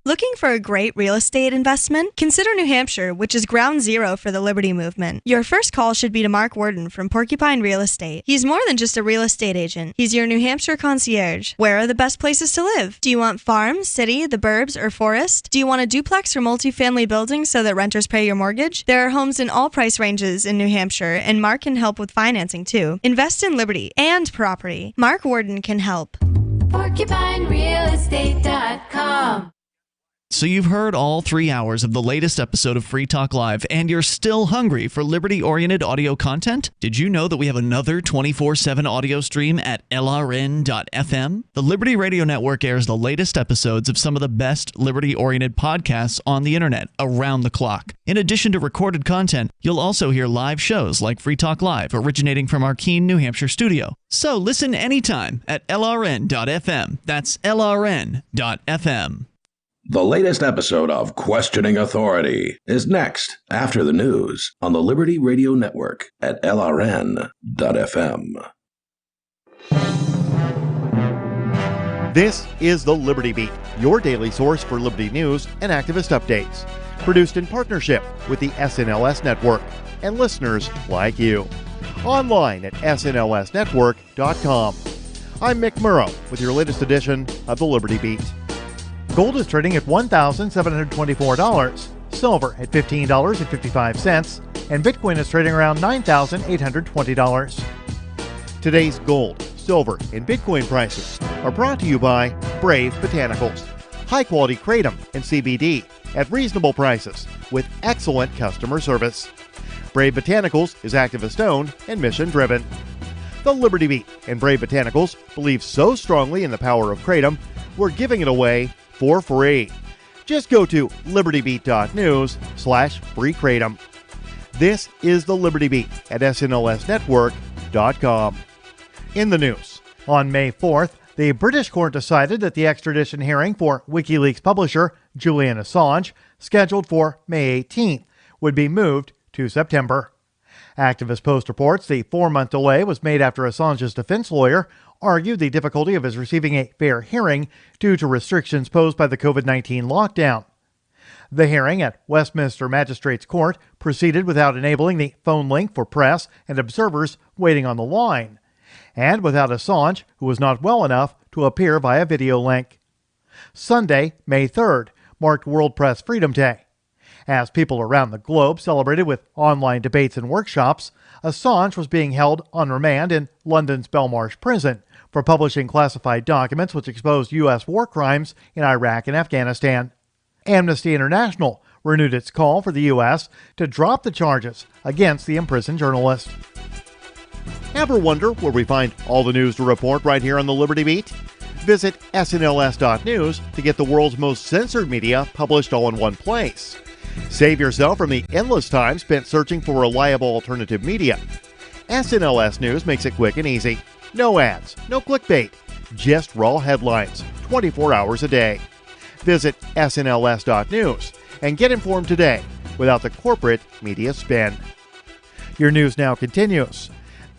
Looking for a great real estate investment? Consider New Hampshire, which is ground zero for the Liberty Movement. Your first call should be to Mark Worden from Porcupine Real Estate. He's more than just a real estate agent. He's your New Hampshire concierge. Where are the best places to live? Do you want farm, city, the burbs, or forest? Do you want a duplex or multifamily building so that renters pay your mortgage? There are homes in all price ranges in New Hampshire, and Mark can help with financing too. Invest in liberty and property. Mark Worden can help. PorcupineRealEstate.com. So you've heard all 3 hours of the latest episode of Free Talk Live, and you're still hungry for liberty-oriented audio content? Did you know that we have another 24/7 audio stream at LRN.FM? The Liberty Radio Network airs the latest episodes of some of the best liberty-oriented podcasts on the internet around the clock. In addition to recorded content, you'll also hear live shows like Free Talk Live, originating from our Keene, New Hampshire studio. So listen anytime at LRN.FM. That's LRN.FM. The latest episode of Questioning Authority is next after the news on the Liberty Radio Network at LRN.FM. This is the Liberty Beat, your daily source for Liberty news and activist updates. Produced in partnership with the SNLS Network and listeners like you. Online at snlsnetwork.com. I'm Mick Murrow with your latest edition of the Liberty Beat. Gold is trading at $1,724, silver at $15.55, and Bitcoin is trading around $9,820. Today's gold, silver, and Bitcoin prices are brought to you by Brave Botanicals, high-quality kratom and CBD at reasonable prices with excellent customer service. Brave Botanicals is activist-owned and mission-driven. The Liberty Beat and Brave Botanicals believe so strongly in the power of kratom, we're giving it away for free. Just go to libertybeat.news/freekratom. This is the Liberty Beat at snlsnetwork.com. In the news, on May 4th, the British court decided that the extradition hearing for WikiLeaks publisher Julian Assange, scheduled for May 18th, would be moved to September. Activist Post reports the 4-month delay was made after Assange's defense lawyer argued the difficulty of his receiving a fair hearing due to restrictions posed by the COVID-19 lockdown. The hearing at Westminster Magistrates Court proceeded without enabling the phone link for press and observers waiting on the line, and without Assange, who was not well enough to appear via video link. Sunday, May 3rd, marked World Press Freedom Day. As people around the globe celebrated with online debates and workshops, Assange was being held on remand in London's Belmarsh prison for publishing classified documents which exposed U.S. war crimes in Iraq and Afghanistan. Amnesty International renewed its call for the U.S. to drop the charges against the imprisoned journalist. Ever wonder where we find all the news to report right here on the Liberty Beat? Visit snls.news to get the world's most censored media published all in one place. Save yourself from the endless time spent searching for reliable alternative media. SNLS News makes it quick and easy. No ads, no clickbait, just raw headlines, 24 hours a day. Visit snls.news and get informed today without the corporate media spin. Your news now continues.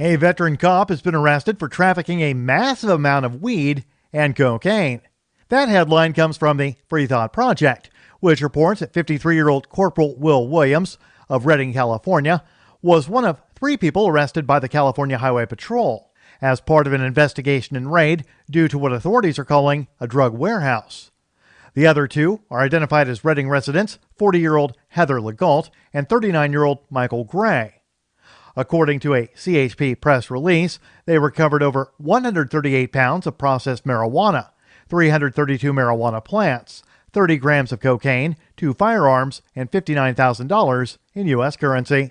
A veteran cop has been arrested for trafficking a massive amount of weed and cocaine. That headline comes from the Free Thought Project, which reports that 53-year-old Corporal Will Williams of Redding, California, was one of 3 people arrested by the California Highway Patrol as part of an investigation and raid due to what authorities are calling a drug warehouse. The other 2 are identified as Redding residents 40-year-old Heather Legault and 39-year-old Michael Gray. According to a CHP press release, they recovered over 138 pounds of processed marijuana, 332 marijuana plants, 30 grams of cocaine, 2 firearms, and $59,000 in U.S. currency.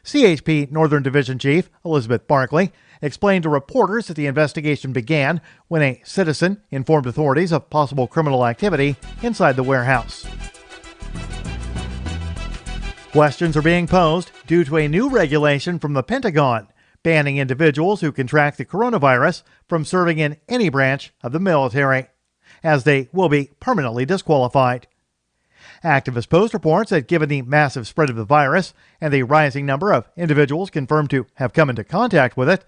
CHP Northern Division Chief Elizabeth Barkley explained to reporters that the investigation began when a citizen informed authorities of possible criminal activity inside the warehouse. Questions are being posed due to a new regulation from the Pentagon banning individuals who contract the coronavirus from serving in any branch of the military, as they will be permanently disqualified. Activists Post reports that given the massive spread of the virus and the rising number of individuals confirmed to have come into contact with it,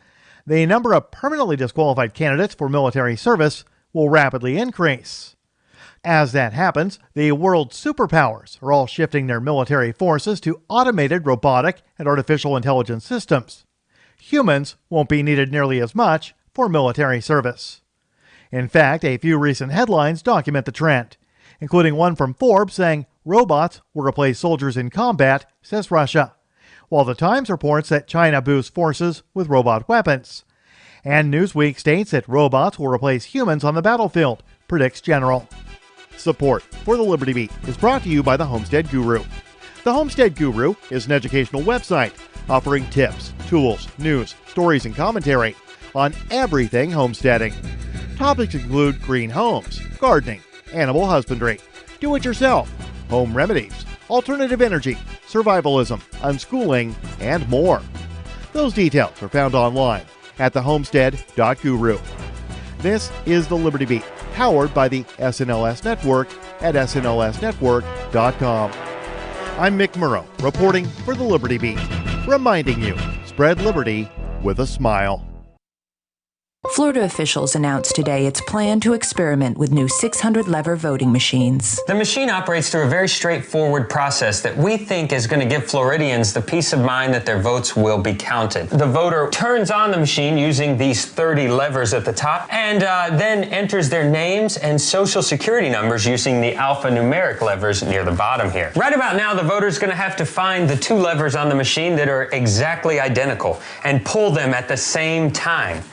the number of permanently disqualified candidates for military service will rapidly increase. As that happens, the world's superpowers are all shifting their military forces to automated robotic and artificial intelligence systems. Humans won't be needed nearly as much for military service. In fact, a few recent headlines document the trend, including one from Forbes saying robots will replace soldiers in combat, says Russia, while the Times reports that China boosts forces with robot weapons. And Newsweek states that robots will replace humans on the battlefield, predicts General. Support for the Liberty Beat is brought to you by the Homestead Guru. The Homestead Guru is an educational website offering tips, tools, news, stories, and commentary on everything homesteading. Topics include green homes, gardening, animal husbandry, do-it-yourself, home remedies, alternative energy, survivalism, unschooling, and more. Those details are found online at thehomestead.guru. This is the Liberty Beat, powered by the SNLS Network at snlsnetwork.com. I'm Mick Murrow, reporting for the Liberty Beat, reminding you, spread liberty with a smile. Florida officials announced today its plan to experiment with new 600-lever voting machines. The machine operates through a very straightforward process that we think is going to give Floridians the peace of mind that their votes will be counted. The voter turns on the machine using these 30 levers at the top and then enters their names and social security numbers using the alphanumeric levers near the bottom here. Right about now, the voter's going to have to find the 2 levers on the machine that are exactly identical and pull them at the same time.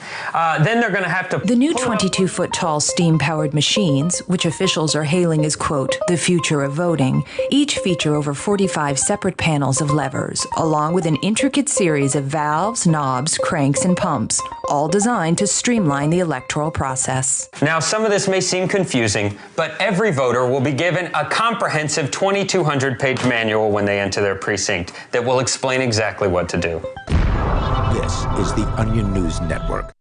Then they're going to have to... The new 22-foot-tall steam-powered machines, which officials are hailing as, quote, the future of voting, each feature over 45 separate panels of levers, along with an intricate series of valves, knobs, cranks, and pumps, all designed to streamline the electoral process. Now, some of this may seem confusing, but every voter will be given a comprehensive 2,200-page manual when they enter their precinct that will explain exactly what to do. This is the Onion News Network.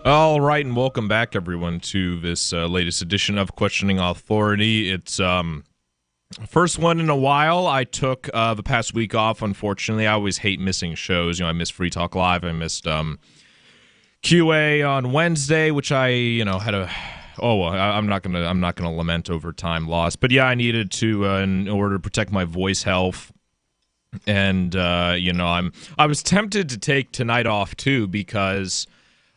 All right, and welcome back, everyone, to this latest edition of Questioning Authority. It's first one in a while. I took the past week off, unfortunately. I always hate missing shows. You know, I missed Free Talk Live. I missed QA on Wednesday, which I, had a... Oh, well, I'm not gonna lament over time lost. But yeah, I needed to in order to protect my voice health. And I was tempted to take tonight off too because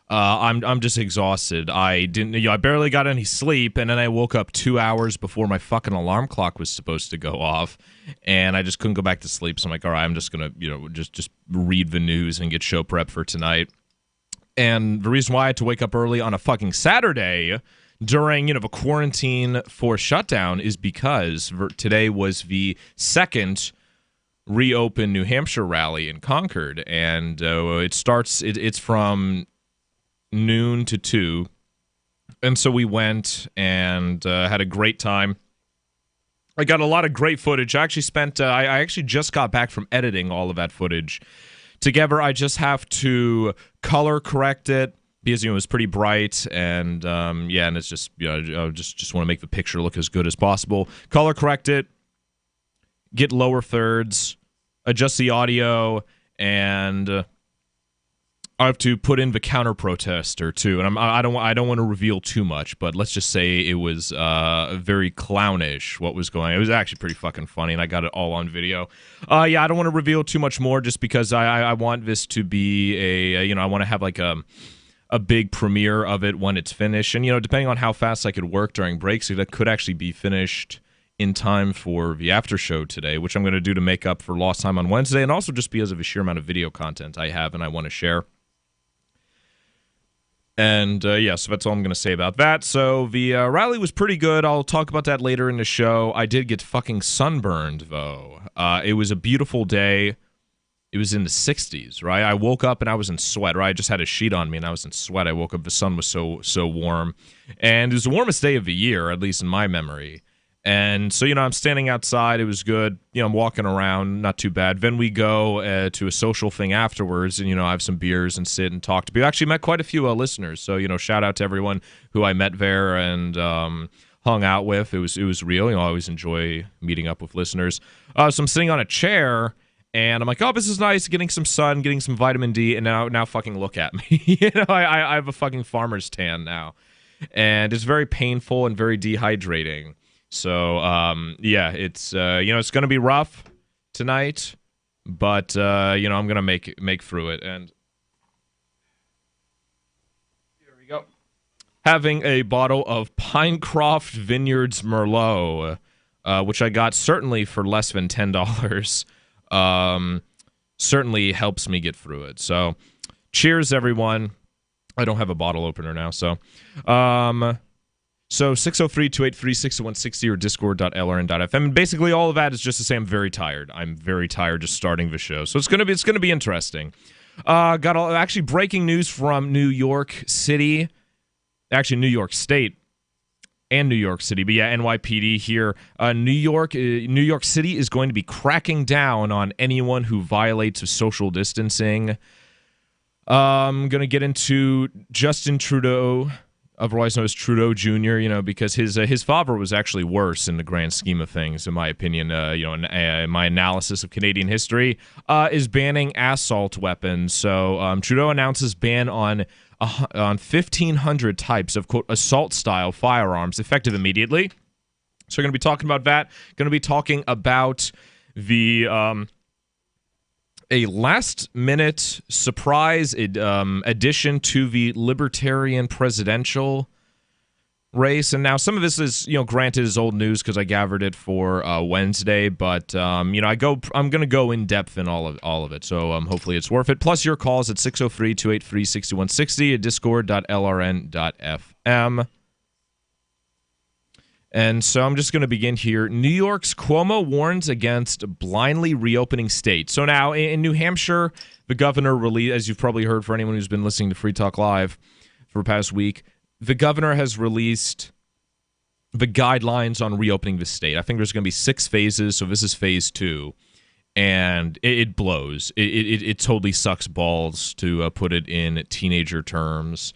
I'm just exhausted. I barely got any sleep, and then I woke up 2 hours before my fucking alarm clock was supposed to go off, and I just couldn't go back to sleep. So I'm like, all right, I'm just gonna just read the news and get show prep for tonight. And the reason why I had to wake up early on a fucking Saturday during the quarantine for shutdown is because today was the second Reopen New Hampshire rally in Concord, and it's from noon to 2, and so we went and had a great time. I got a lot of great footage. I actually just got back from editing all of that footage together. I just have to color correct it because, it was pretty bright, and and it's just, I just want to make the picture look as good as possible. Color correct it, get lower thirds, adjust the audio, and I have to put in the counter protester too. And I don't want to reveal too much, but let's just say it was very clownish what was going on. It was actually pretty fucking funny, and I got it all on video. I don't want to reveal too much more just because I want this to be I want to have like a big premiere of it when it's finished. And, depending on how fast I could work during breaks, that could actually be finished in time for the after show today, which I'm going to do to make up for lost time on Wednesday, and also just because of the sheer amount of video content I have and I want to share. And, so that's all I'm going to say about that. So the rally was pretty good. I'll talk about that later in the show. I did get fucking sunburned, though. It was a beautiful day. It was in the 60s, right? I woke up and I was in sweat, right? I just had a sheet on me and I was in sweat. I woke up, the sun was so warm. And it was the warmest day of the year, at least in my memory. And so, I'm standing outside. It was good. I'm walking around, not too bad. Then we go to a social thing afterwards, and, I have some beers and sit and talk to people. I actually met quite a few listeners. So, shout out to everyone who I met there and hung out with. It was real. I always enjoy meeting up with listeners. So I'm sitting on a chair, and I'm like, oh, this is nice, getting some sun, getting some vitamin D, and now fucking look at me. I have a fucking farmer's tan now. And it's very painful and very dehydrating. So, it's, it's going to be rough tonight, but, I'm going to make through it. And here we go. Having a bottle of Pinecroft Vineyards Merlot, which I got certainly for less than $10, certainly helps me get through it. So, cheers, everyone. I don't have a bottle opener now, so... So 603-283-6160 or discord.lrn.fm. And basically all of that is just to say I'm very tired. I'm very tired just starting the show. So it's gonna be interesting. Actually breaking news from New York City. Actually New York State and New York City. But yeah, NYPD here. New York City is going to be cracking down on anyone who violates social distancing. I'm gonna get into Justin Trudeau, otherwise known as Trudeau Jr., because his father was actually worse in the grand scheme of things, in my opinion. In my analysis of Canadian history, is banning assault weapons. So Trudeau announces ban on 1,500 types of, quote, assault-style firearms, effective immediately. So we're going to be talking about that. Going to be talking about the... a last-minute surprise addition to the Libertarian presidential race. And now some of this is, granted is old news because I gathered it for Wednesday, but I'm going to go in depth in all of it. So hopefully it's worth it. Plus your calls at 603-283-6160 at discord.lrn.fm. And so I'm just going to begin here. New York's Cuomo warns against blindly reopening states. So now in New Hampshire, the governor released, as you've probably heard for anyone who's been listening to Free Talk Live for the past week, the governor has released the guidelines on reopening the state. I think there's going to be 6 phases, so this is phase 2. And it blows. It totally sucks balls, to put it in teenager terms.